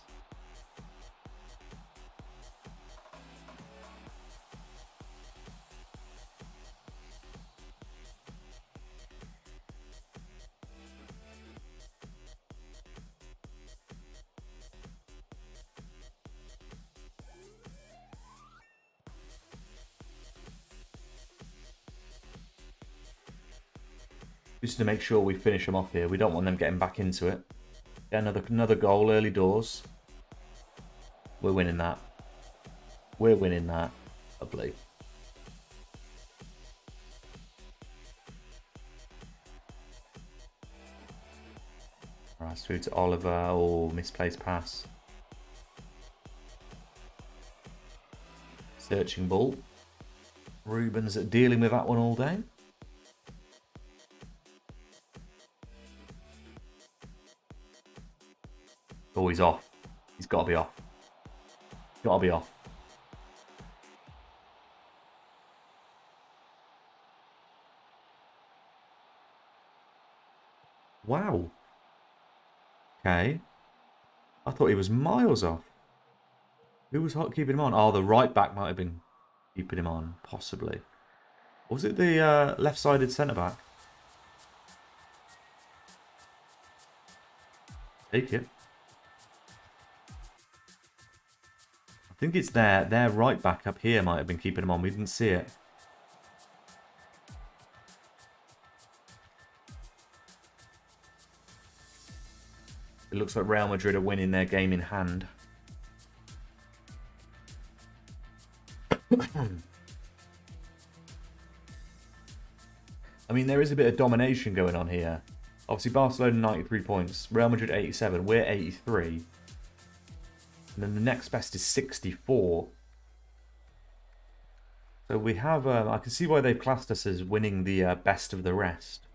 Just to make sure we finish them off here. We don't want them getting back into it. Yeah, another goal early doors. We're winning that. We're winning that. Lovely. Alright, through to Oliver. Oh, misplaced pass. Searching ball. Ruben's dealing with that one all day. Oh, he's off. He's got to be off. Got to be off. Wow. Okay. I thought he was miles off. Who was keeping him on? Oh, the right back might have been keeping him on, possibly. Or was it the left-sided centre-back? Take it. I think it's their right back up here might have been keeping him on. We didn't see it. It looks like Real Madrid are winning their game in hand. I mean, there is a bit of domination going on here. Obviously, Barcelona 93 points. Real Madrid 87. We're 83. And then the next best is 64. So we have... I can see why they've classed us as winning the best of the rest.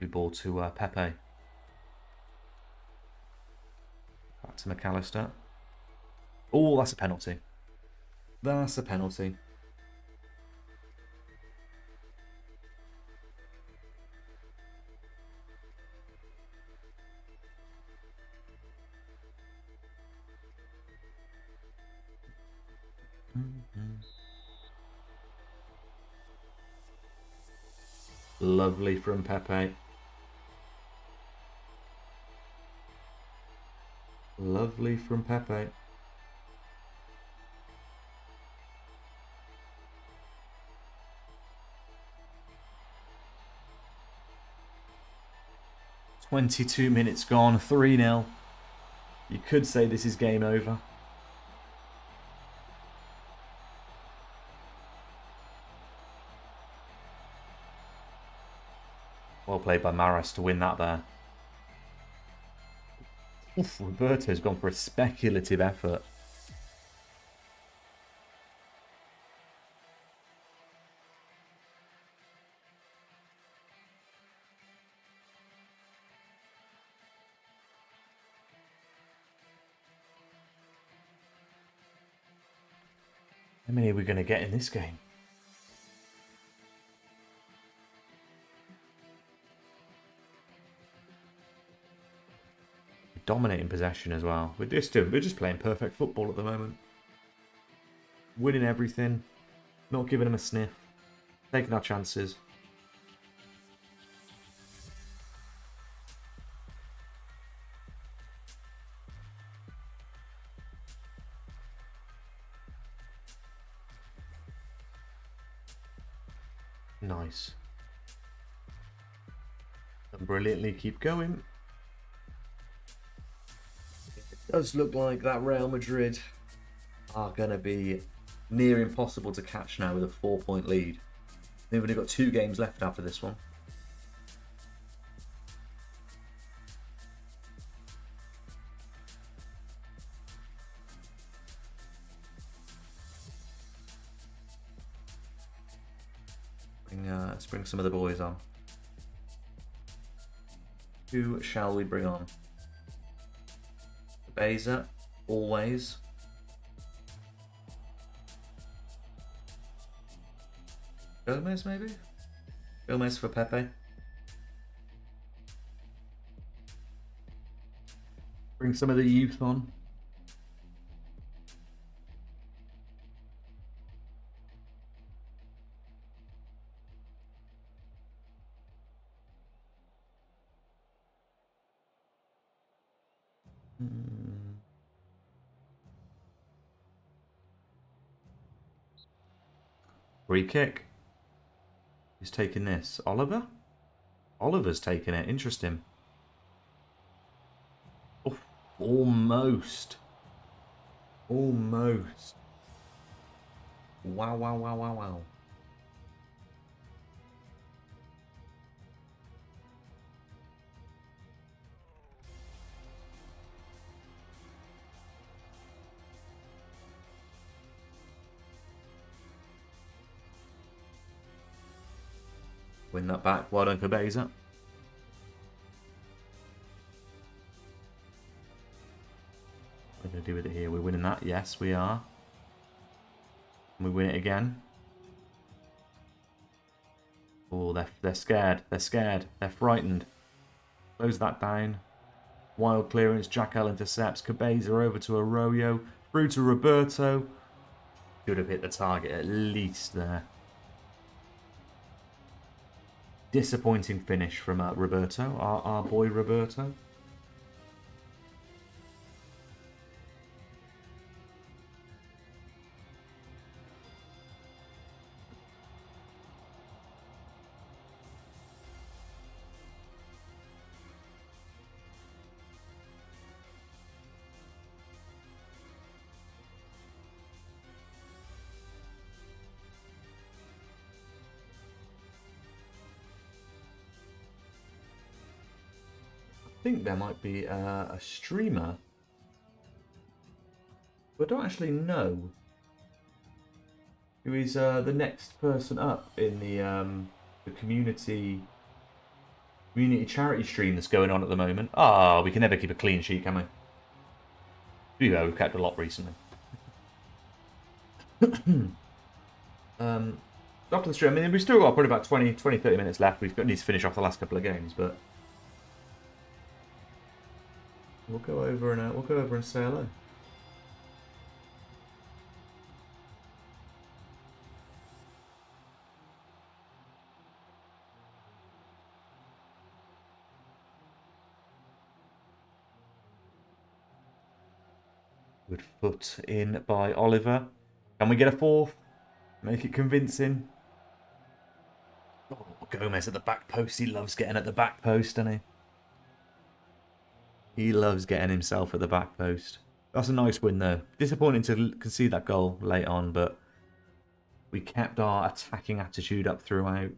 We ball to Pepe. Back to McAllister. Oh, that's a penalty. That's a penalty. Lovely from Pepe. Lovely from Pepe. "22 minutes gone, 3-0. You could say this is game over. Well played by Maris to win that there. Oof, Roberto's gone for a speculative effort. How many are we going to get in this game? Dominating possession as well. We're just playing perfect football at the moment. Winning everything. Not giving them a sniff. Taking our chances. Nice. And brilliantly keep going. It does look like that Real Madrid are going to be near impossible to catch now with a 4-point lead. They've only got 2 games left after this one. Let's bring some of the boys on. Who shall we bring on? Beza, always. Gomez, maybe? Gomez for Pepe. Bring some of the youth on. Free kick. Who's taking this? Oliver? Oliver's taking it. Interesting. Oh, almost. Almost. Wow, wow, wow, wow, wow. Win that back. Well done, Cabeza. What are we going to do with it here? We're winning that. Yes, we are. And we win it again. Oh, they're scared. They're scared. They're frightened. Close that down. Wild clearance. Jackal intercepts. Cabeza over to Arroyo. Through to Roberto. Should have hit the target at least there. Disappointing finish from Roberto, our boy Roberto. I think there might be a streamer, but I don't actually know who is the next person up in the community charity stream that's going on at the moment. Ah, we can never keep a clean sheet, can we? Yeah, we've kept a lot recently. After the stream, I mean, we've still got probably about 20-30 minutes left. We've got need to finish off the last couple of games, but we'll go over and say hello. Good foot in by Oliver. Can we get a fourth? Make it convincing. Oh, Gomez at the back post. He loves getting at the back post, doesn't he? He loves getting himself at the back post. That's a nice win, though. Disappointing to concede that goal late on, but we kept our attacking attitude up throughout.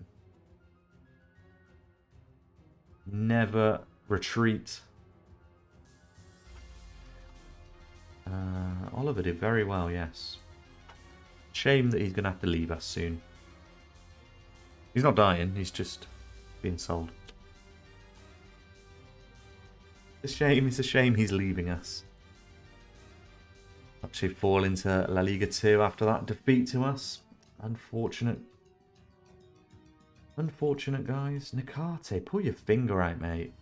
Never retreat. Oliver did very well, yes. Shame that he's going to have to leave us soon. He's not dying, he's just being sold. It's a shame he's leaving us. Actually fall into La Liga 2 after that defeat to us. Unfortunate. Unfortunate, guys. Nakate, pull your finger out, mate.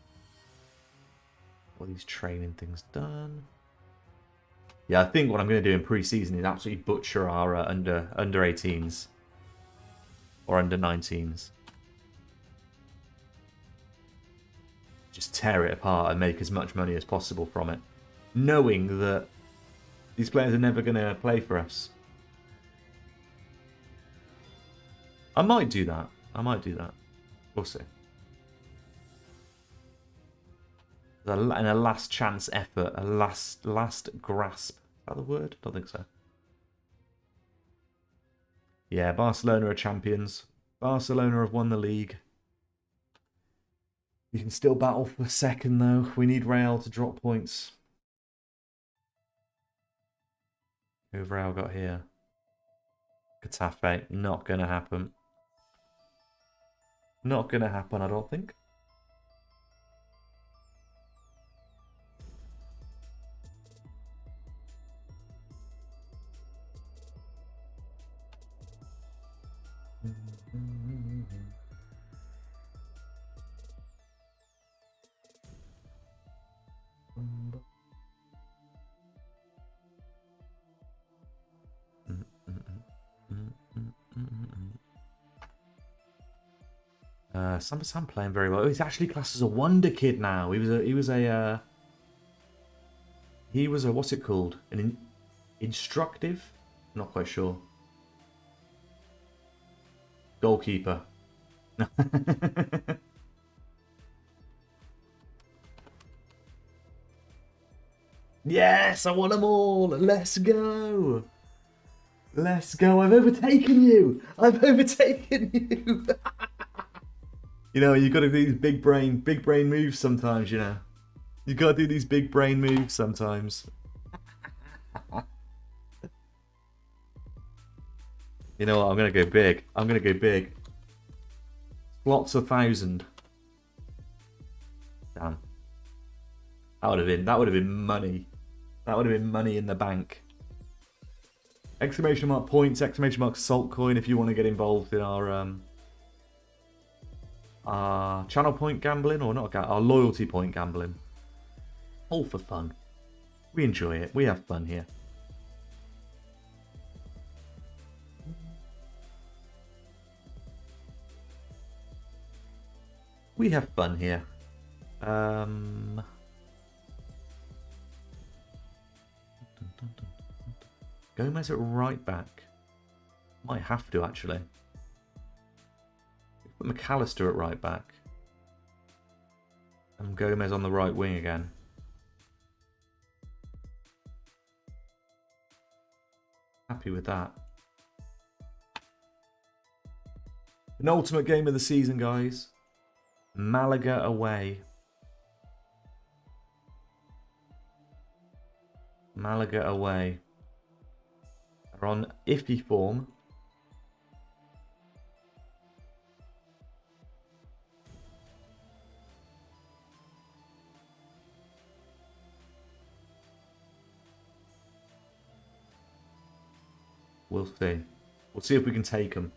All these training things done. Yeah, I think what I'm going to do in pre-season is absolutely butcher our under 18s. Or under 19s. Just tear it apart and make as much money as possible from it. Knowing that these players are never going to play for us. I might do that. We'll see. And a last chance effort. A last grasp. Is that the word? Don't think so. Yeah, Barcelona are champions. Barcelona have won the league. We can still battle for second, though. We need Real to drop points. Who have Real got here? Getafe. Not going to happen. Not going to happen, I don't think. Sam playing very well. Oh, he's actually classed as a wonder kid now. He was a what's it called? An instructive? Not quite sure. Goalkeeper. Yes, I want them all. Let's go. Let's go. I've overtaken you. I've overtaken you. You know, you got to do these big brain moves sometimes, you know. You got to do these big brain moves sometimes. You know what? I'm going to go big. I'm going to go big. Slots 1,000. Damn. That would have been money. That would have been money in the bank. Exclamation mark points, exclamation mark salt coin if you want to get involved in our channel point gambling, or not our loyalty point gambling. All for fun. We enjoy it. We have fun here. We have fun here. Gomez at right back. Might have to, actually. Put McAllister at right back. And Gomez on the right wing again. Happy with that. An ultimate game of the season, guys. Malaga away. Malaga away. They're on iffy form. We'll see. We'll see if we can take them.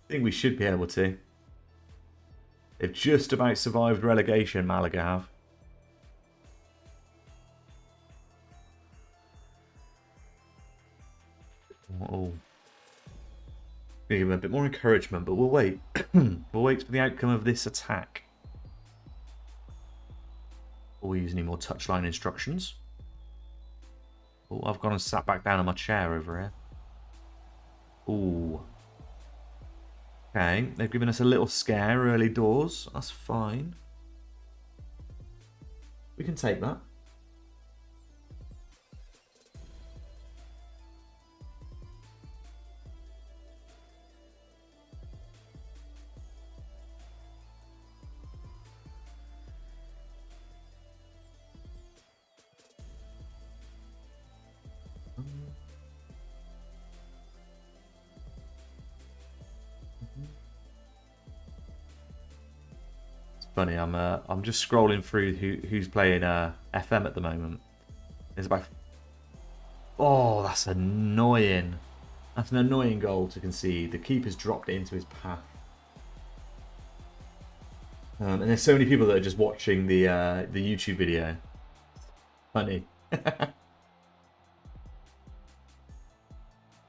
I think we should be able to. They've just about survived relegation, Malaga have. Oh. Give them a bit more encouragement, but we'll wait. We'll wait for the outcome of this attack. Before we use any more touchline instructions. Oh, I've gone and sat back down on my chair over here. Ooh. Okay, they've given us a little scare early doors. That's fine. We can take that. Funny, I'm just scrolling through who's playing FM at the moment. There's about... Oh, that's annoying. That's an annoying goal to concede. The keeper's dropped it into his path. And there's so many people that are just watching the YouTube video. Funny.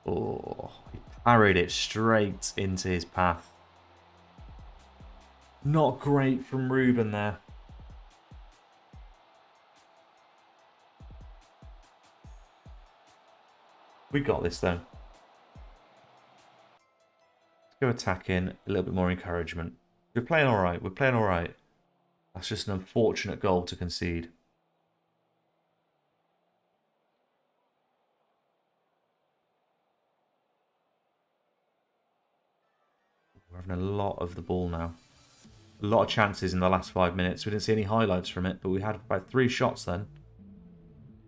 Oh, he parried it straight into his path. Not great from Ruben there. We got this though. Let's go attacking, a little bit more encouragement. We're playing alright, we're playing alright. That's just an unfortunate goal to concede. We're having a lot of the ball now. A lot of chances in the last 5 minutes. We didn't see any highlights from it, but we had about 3 shots then.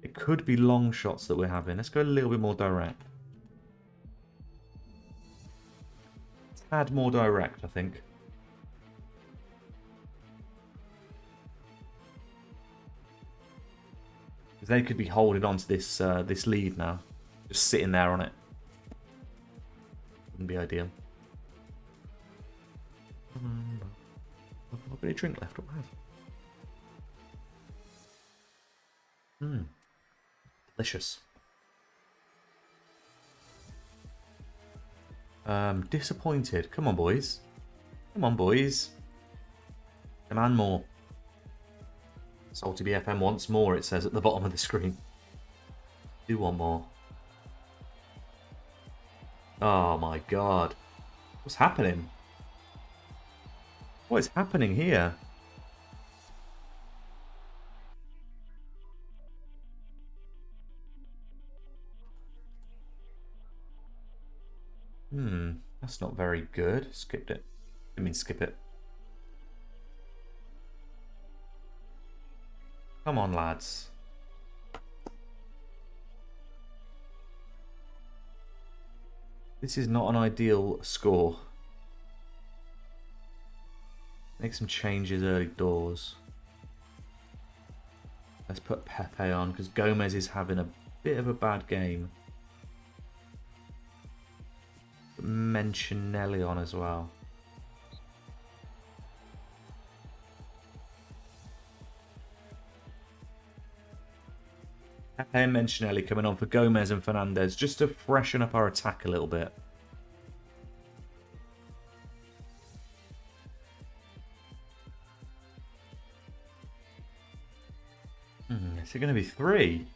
It could be long shots that we're having. Let's go a little bit more direct. Tad more direct, I think. Because they could be holding on to this this lead now. Just sitting there on it. Wouldn't be ideal. I've got any drink left. What have? Delicious. Disappointed. Come on, boys. Come on, boys. Demand more. Salty BFM wants more, it says at the bottom of the screen. Do want more. Oh my god. What's happening? What is happening here? That's not very good. Skipped it. I mean, skip it. Come on, lads. This is not an ideal score. Make some changes early doors. Let's put Pepe on because Gomez is having a bit of a bad game. Put Mentionelli on as well. Pepe and Mentionelli coming on for Gomez and Fernandez just to freshen up our attack a little bit. Is it going to be 3?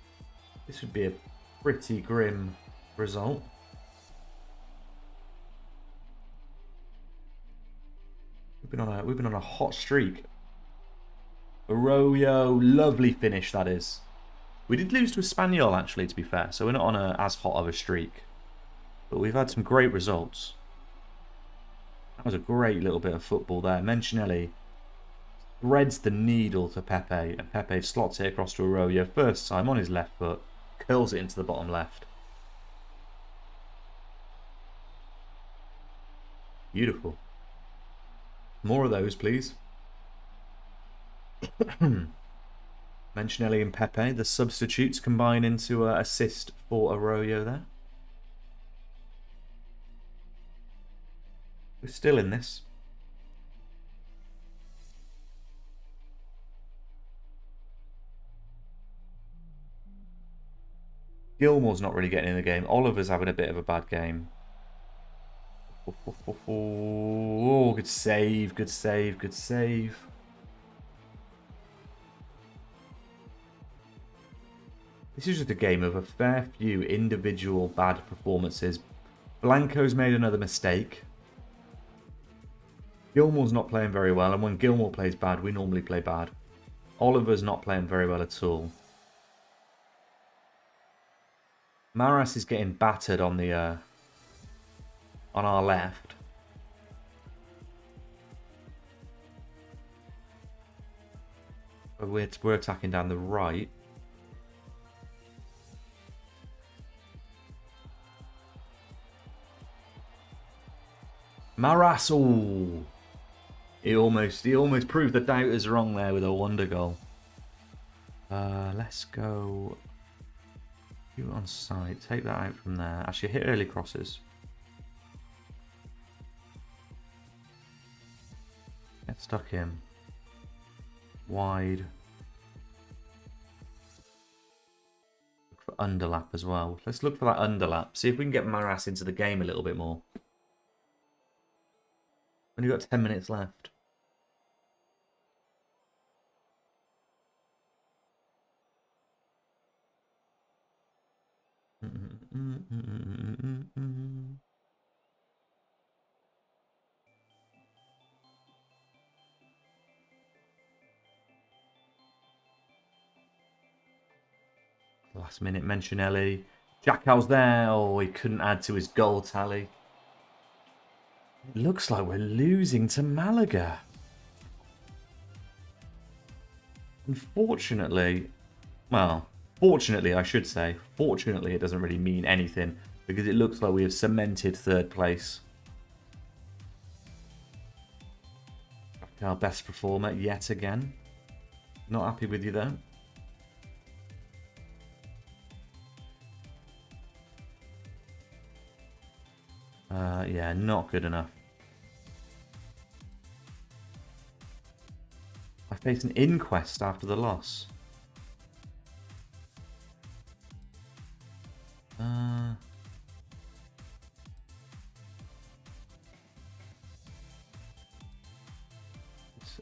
This would be a pretty grim result. We've been on a hot streak. Arroyo, lovely finish that is. We did lose to Espanyol actually, to be fair, so we're not on as hot of a streak. But we've had some great results. That was a great little bit of football there. Mentionelli threads the needle to Pepe, and Pepe slots it across to Arroyo. First time on his left foot, curls it into the bottom left. Beautiful. More of those, please. Mentionelli and Pepe, the substitutes, combine into an assist for Arroyo there. We're still in this. Gilmore's not really getting in the game. Oliver's having a bit of a bad game. Oh, good save, good save, good save. This is just a game of a fair few individual bad performances. Blanco's made another mistake. Gilmore's not playing very well, and when Gilmore plays bad, we normally play bad. Oliver's not playing very well at all. Maras is getting battered on the on our left. But we're attacking down the right. Maras, oh, he almost proved the doubters wrong there with a wonder goal. Let's go. You on side, take that out from there. Actually, hit early crosses. Get stuck in. Wide. Look for underlap as well. Let's look for that underlap. See if we can get Maras into the game a little bit more. Only got 10 minutes left. Last minute Mentionelli. Jackal's there. Oh, he couldn't add to his goal tally. It looks like we're losing to Malaga. Unfortunately, well, fortunately I should say, fortunately it doesn't really mean anything because it looks like we have cemented third place. Our best performer yet again. Not happy with you though. Yeah, not good enough. I faced an inquest after the loss.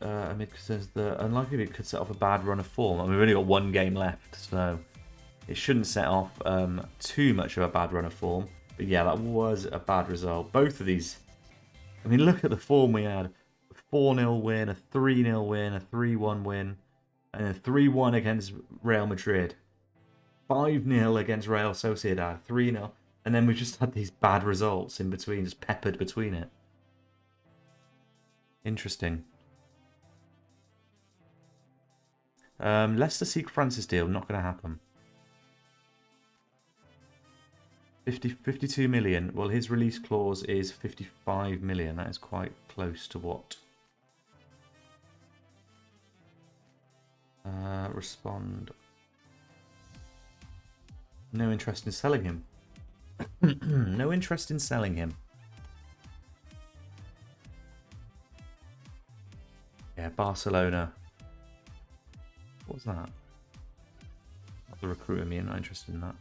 Amid says the unlikely it could set off a bad run of form. I mean, we've only got one game left, so it shouldn't set off too much of a bad run of form. But yeah, that was a bad result. Both of these, I mean, look at the form we had. A 4-0 win, a 3-0 win, a 3-1 win, and a 3-1 against Real Madrid. 5-0 against Real Sociedad, 3-0. And then we just had these bad results in between, just peppered between it. Interesting. Leicester seek Francis deal, not going to happen. 52 million. Well, his release clause is 55 million. That is quite close to what? Respond. No interest in selling him. No interest in selling him. Yeah, Barcelona. What was that? Not the recruiter me, I'm not interested in that.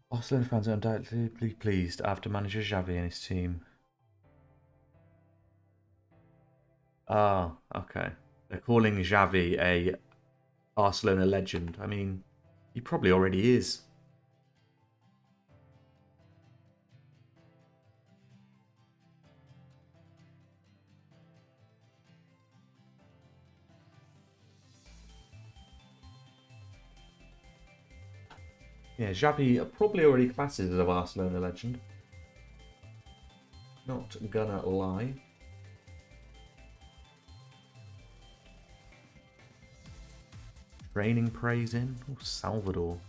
Barcelona fans are undoubtedly pleased after manager Xavi and his team. Ah, okay. They're calling Xavi a Barcelona legend. I mean, he probably already is. Yeah, Xavi probably already classes as a Barcelona legend. Not gonna lie. Training praise in. Oh, Salvador.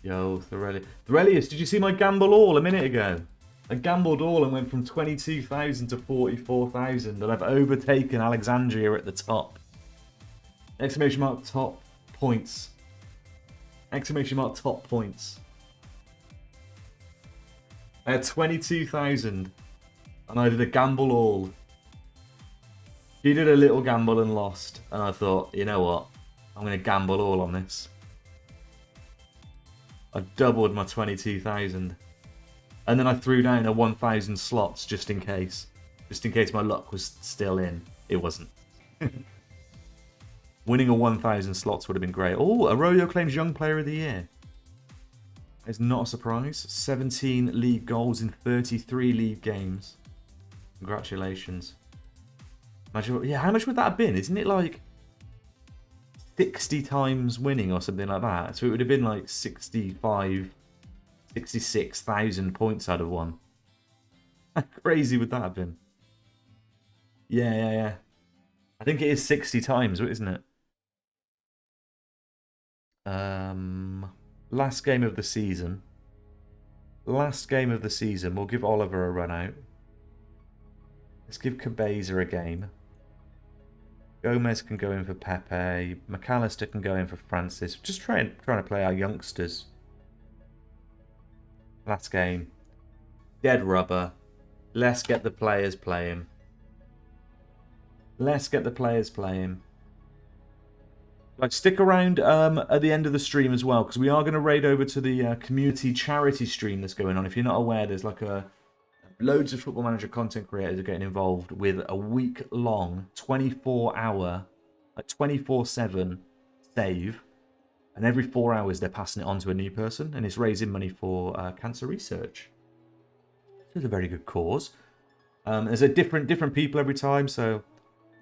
Yo, Thorelius, did you see my gamble all a minute ago? I gambled all and went from 22,000 to 44,000 and I've overtaken Alexandria at the top. Exclamation mark top points. Exclamation mark top points. I had 22,000 and I did a gamble all. She did a little gamble and lost, and I thought, you know what? I'm going to gamble all on this. I doubled my 22,000. And then I threw down a 1,000 slots just in case. Just in case my luck was still in. It wasn't. Winning a 1,000 slots would have been great. Oh, Arroyo claims Young Player of the Year. It's not a surprise. 17 league goals in 33 league games. Congratulations. Imagine, yeah, how much would that have been? Isn't it like 60 times winning or something like that? So it would have been like 66,000 points I'd have won. How crazy would that have been? Yeah. I think it is 60 times, isn't it? Last game of the season. Last game of the season. We'll give Oliver a run out. Let's give Cabeza a game. Gomez can go in for Pepe. McAllister can go in for Francis. Just trying to play our youngsters. Last game. Dead rubber. Let's get the players playing. Let's get the players playing. Like, stick around at the end of the stream as well, because we are going to raid over to the community charity stream that's going on. If you're not aware, there's like loads of Football Manager content creators are getting involved with a week-long, 24-hour, like 24/7 save, and every 4 hours they're passing it on to a new person, and it's raising money for cancer research. It's a very good cause. There's a different people every time, so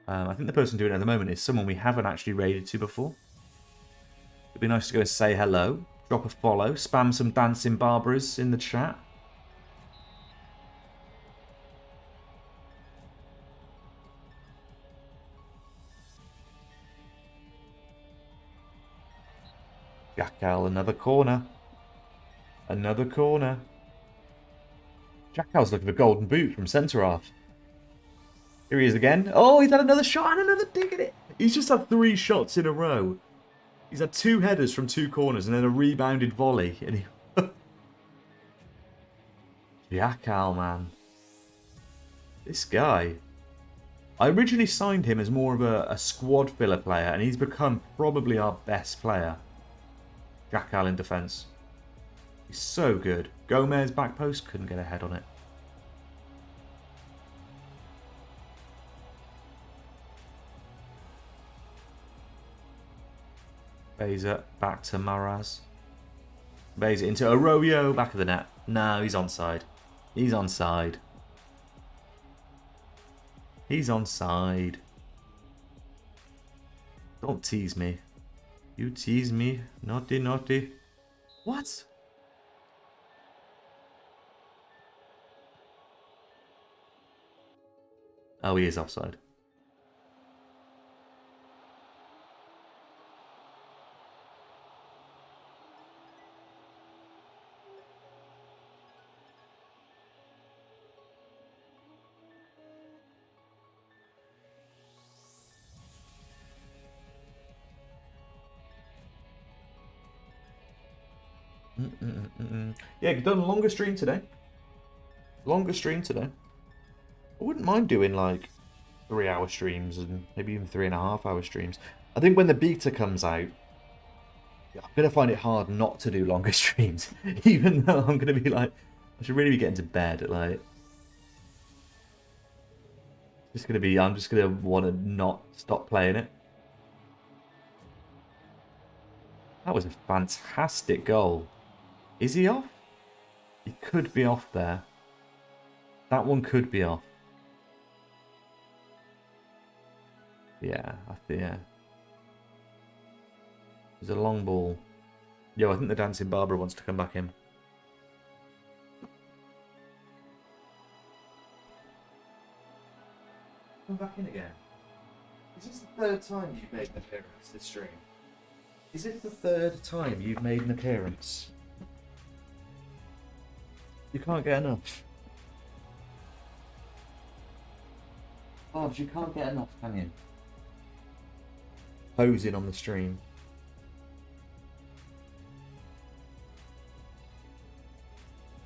I think the person doing it at the moment is someone we haven't actually raided to before. It'd be nice to go and say hello, drop a follow, spam some dancing Barbaras in the chat. Jackal, another corner. Another corner. Jackal's looking for golden boot from centre half. Here he is again. Oh, he's had another shot and another dig at it. He's just had 3 shots in a row. He's had 2 headers from 2 corners and then a rebounded volley. And he... Jackal, man. This guy. I originally signed him as more of a squad filler player, and he's become probably our best player. Jackal in defence. He's so good. Gomez back post, couldn't get a head on it. Beza back to Maraz. Beza into Arroyo, back of the net. No, he's onside. He's onside. He's onside. Don't tease me. You tease me. Naughty, naughty. What? Oh, he is offside. Yeah, done a longer stream today. Longer stream today. I wouldn't mind doing like 3-hour streams and maybe even 3.5-hour streams. I think when the beta comes out, I'm going to find it hard not to do longer streams. Even though I'm going to be like, I should really be getting to bed. Like, I'm just going to want to not stop playing it. That was a fantastic goal. Is he off? He could be off there. That one could be off. Yeah, yeah. There's a long ball. Yo, I think the dancing Barbara wants to come back in. Come back in again. Is this the 3rd time you've made an appearance this stream? Is it the 3rd time you've made an appearance? You can't get enough. Barbs, you can't get enough, can you? Posing on the stream.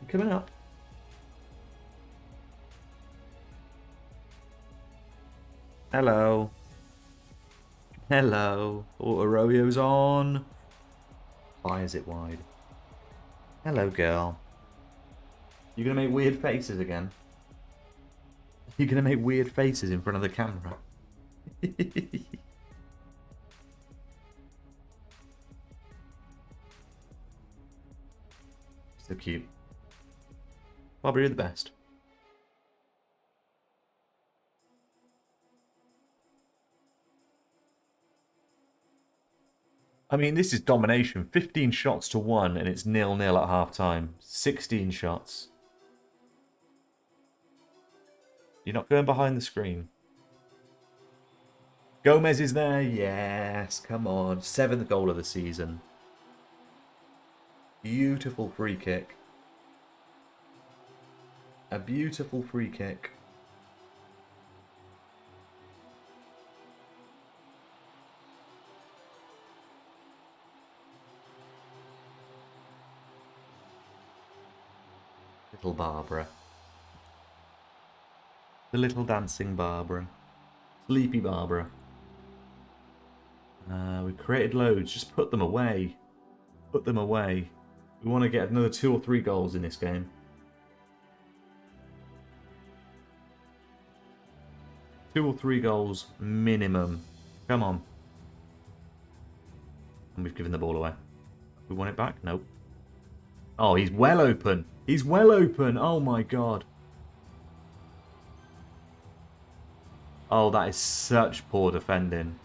You coming up? Hello. Hello. Oh, Arroyo's on. Fires it wide. Hello, girl. You gonna make weird faces again? You're gonna make weird faces in front of the camera? So cute. Barbara, you're the best. I mean, this is domination. 15 shots to 1, and it's 0-0 at half-time. 16 shots. You're not going behind the screen. Gomez is there. Yes, come on. 7th goal of the season. Beautiful free kick. A beautiful free kick. Little Barbara. The little dancing Barbara. Sleepy Barbara. We created loads. Just put them away. Put them away. We want to get another 2 or 3 goals in this game. Two or 3 goals minimum. Come on. And we've given the ball away. We want it back? Nope. Oh, he's well open. He's well open. Oh my god. Oh, that is such poor defending.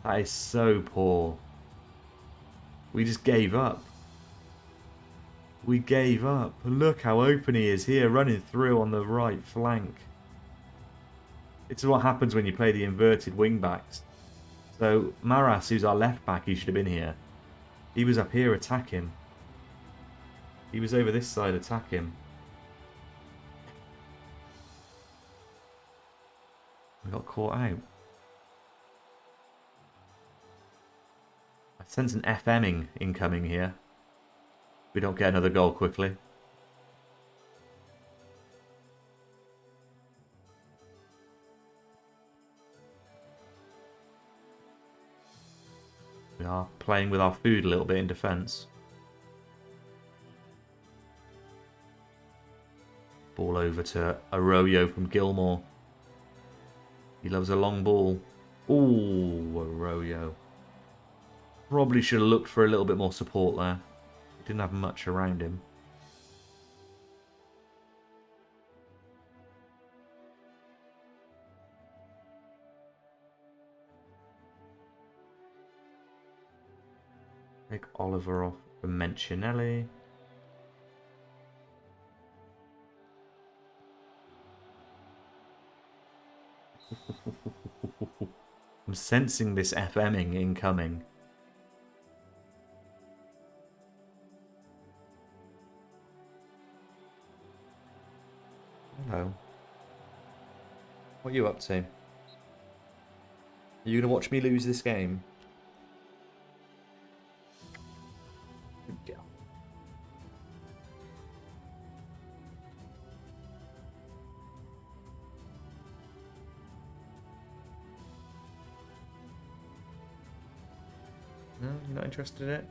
That is so poor. We just gave up. We gave up. Look how open he is here, running through on the right flank. It's what happens when you play the inverted wing backs. So Maras, who's our left back, he should have been here. He was up here attacking. He was over this side attacking. We got caught out. I sense an FMing incoming here. We don't get another goal quickly. We are playing with our food a little bit in defence. Ball over to Arroyo from Gilmore. He loves a long ball. Ooh, Arroyo. Probably should have looked for a little bit more support there. He didn't have much around him. Take Oliver off for Mencinelli. I'm sensing this FMing incoming. Hello. What are you up to? Are you going to watch me lose this game? Good girl. No, you're not interested in it?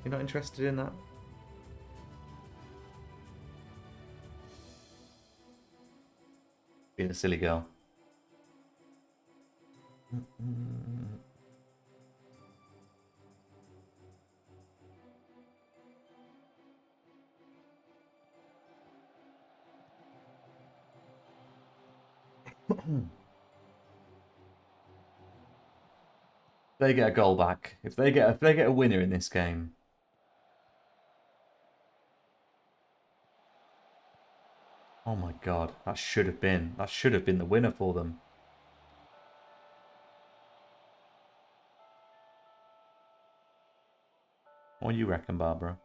You're not interested in that? Being a silly girl. They get a goal back. If they get a winner in this game. Oh my god, that should have been the winner for them. What do you reckon, Barbara?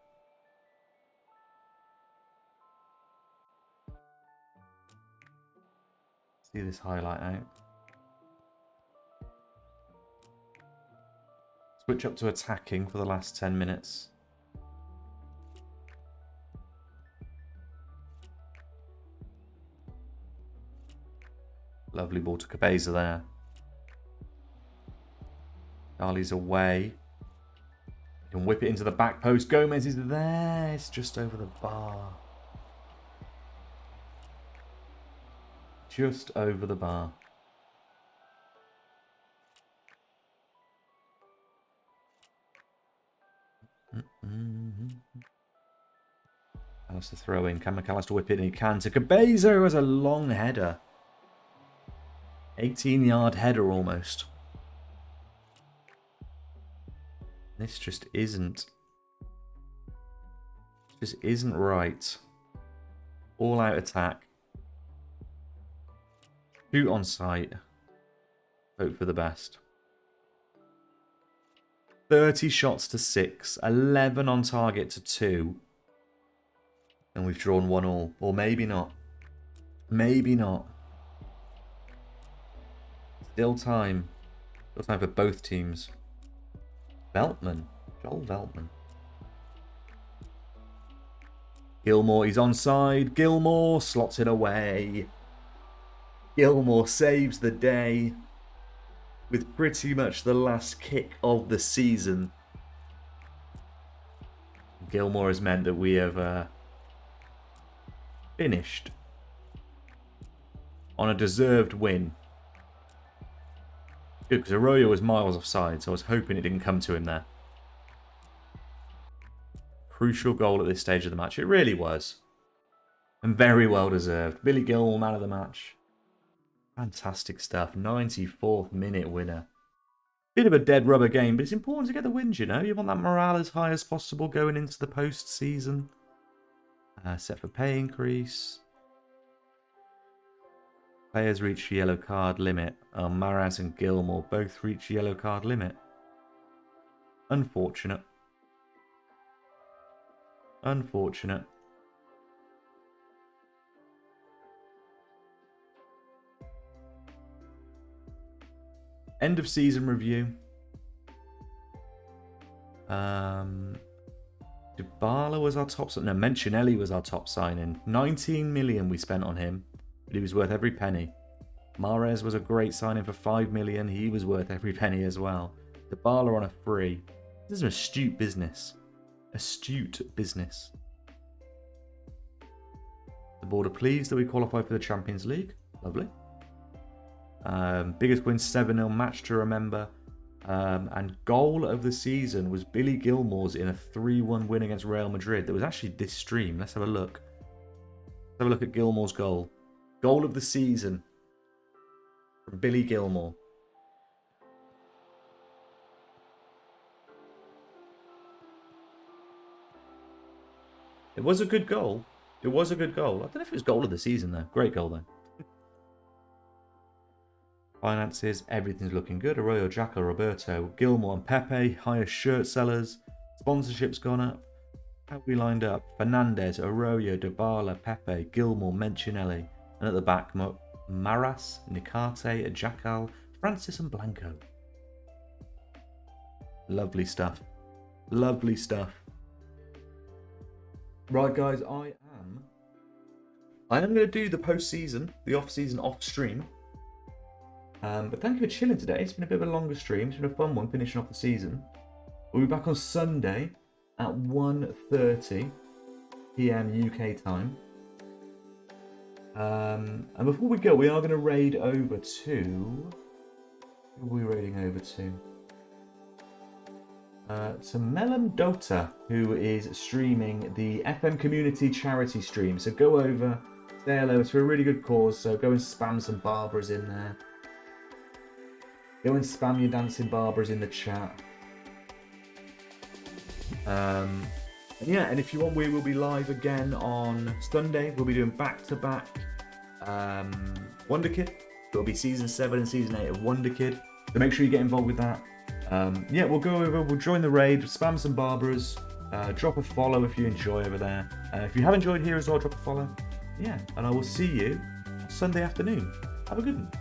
See this highlight out. Switch up to attacking for the last 10 minutes. Lovely ball to Cabeza there. Ali's away. He can whip it into the back post. Gomez is there. It's just over the bar. Just over the bar. McAllister throw in. Can McAllister whip it? And he can to Cabezo, who has a long header. 18-yard header almost. This just isn't right. All out attack. Shoot on sight. Hope for the best. 30 shots to 6. 11 on target to 2. And we've drawn 1-1. Or maybe not. Maybe not. Still time. Still time for both teams. Veltman. Joel Veltman. Gilmore, he's onside. Gilmore slots it away. Gilmore saves the day with pretty much the last kick of the season. Gilmore has meant that we have finished on a deserved win. Good, because Arroyo was miles offside, so I was hoping it didn't come to him there. Crucial goal at this stage of the match. It really was. And very well deserved. Billy Gilmore, man of the match. Fantastic stuff. 94th minute winner. Bit of a dead rubber game, but it's important to get the wins, you know. You want that morale as high as possible going into the post-season. Set for pay increase. Players reach yellow card limit. Maraz and Gilmore both reach yellow card limit. Unfortunate. Unfortunate. End of season review. Dybala was our top signing. No, Mencinelli was our top signing. 19 million we spent on him, but he was worth every penny. Mahrez was a great signing for 5 million. He was worth every penny as well. Dybala on a free. This is an astute business. Astute business. The board are pleased that we qualified for the Champions League. Lovely. Biggest win, 7-0 match to remember. And goal of the season was Billy Gilmore's in a 3-1 win against Real Madrid. That was actually this stream. Let's have a look. Let's have a look at Gilmore's goal. Goal of the season from Billy Gilmore. It was a good goal. It was a good goal. I don't know if it was goal of the season though. Great goal though. Finances, everything's looking good. Arroyo, Jacko, Roberto, Gilmore and Pepe, highest shirt sellers. Sponsorship's gone up. How have we lined up? Fernandez, Arroyo, Dybala, Pepe, Gilmore, Mencinelli. And at the back, Maras, Nicarte, Jackal, Francis and Blanco. Lovely stuff. Lovely stuff. Right guys, I am going to do the post-season, the off-season off-stream. But thank you for chilling today. It's been a bit of a longer stream. It's been a fun one, finishing off the season. We'll be back on Sunday at 1:30 PM UK time. And before we go, we are going to raid over to... Who are we raiding over to? To Melon Dota, who is streaming the FM Community Charity stream. So go over, say hello. It's for a really good cause, so go and spam some Barbaras in there. Go and spam your dancing Barbaras in the chat. And yeah, and if you want, we will be live again on Sunday. We'll be doing back-to-back Wonder Kid. It'll be Season 7 and Season 8 of Wonder Kid. So make sure you get involved with that. Yeah, we'll go over, we'll join the raid, spam some Barbaras, drop a follow if you enjoy over there. If you have enjoyed here as well, drop a follow. Yeah, and I will see you Sunday afternoon. Have a good one.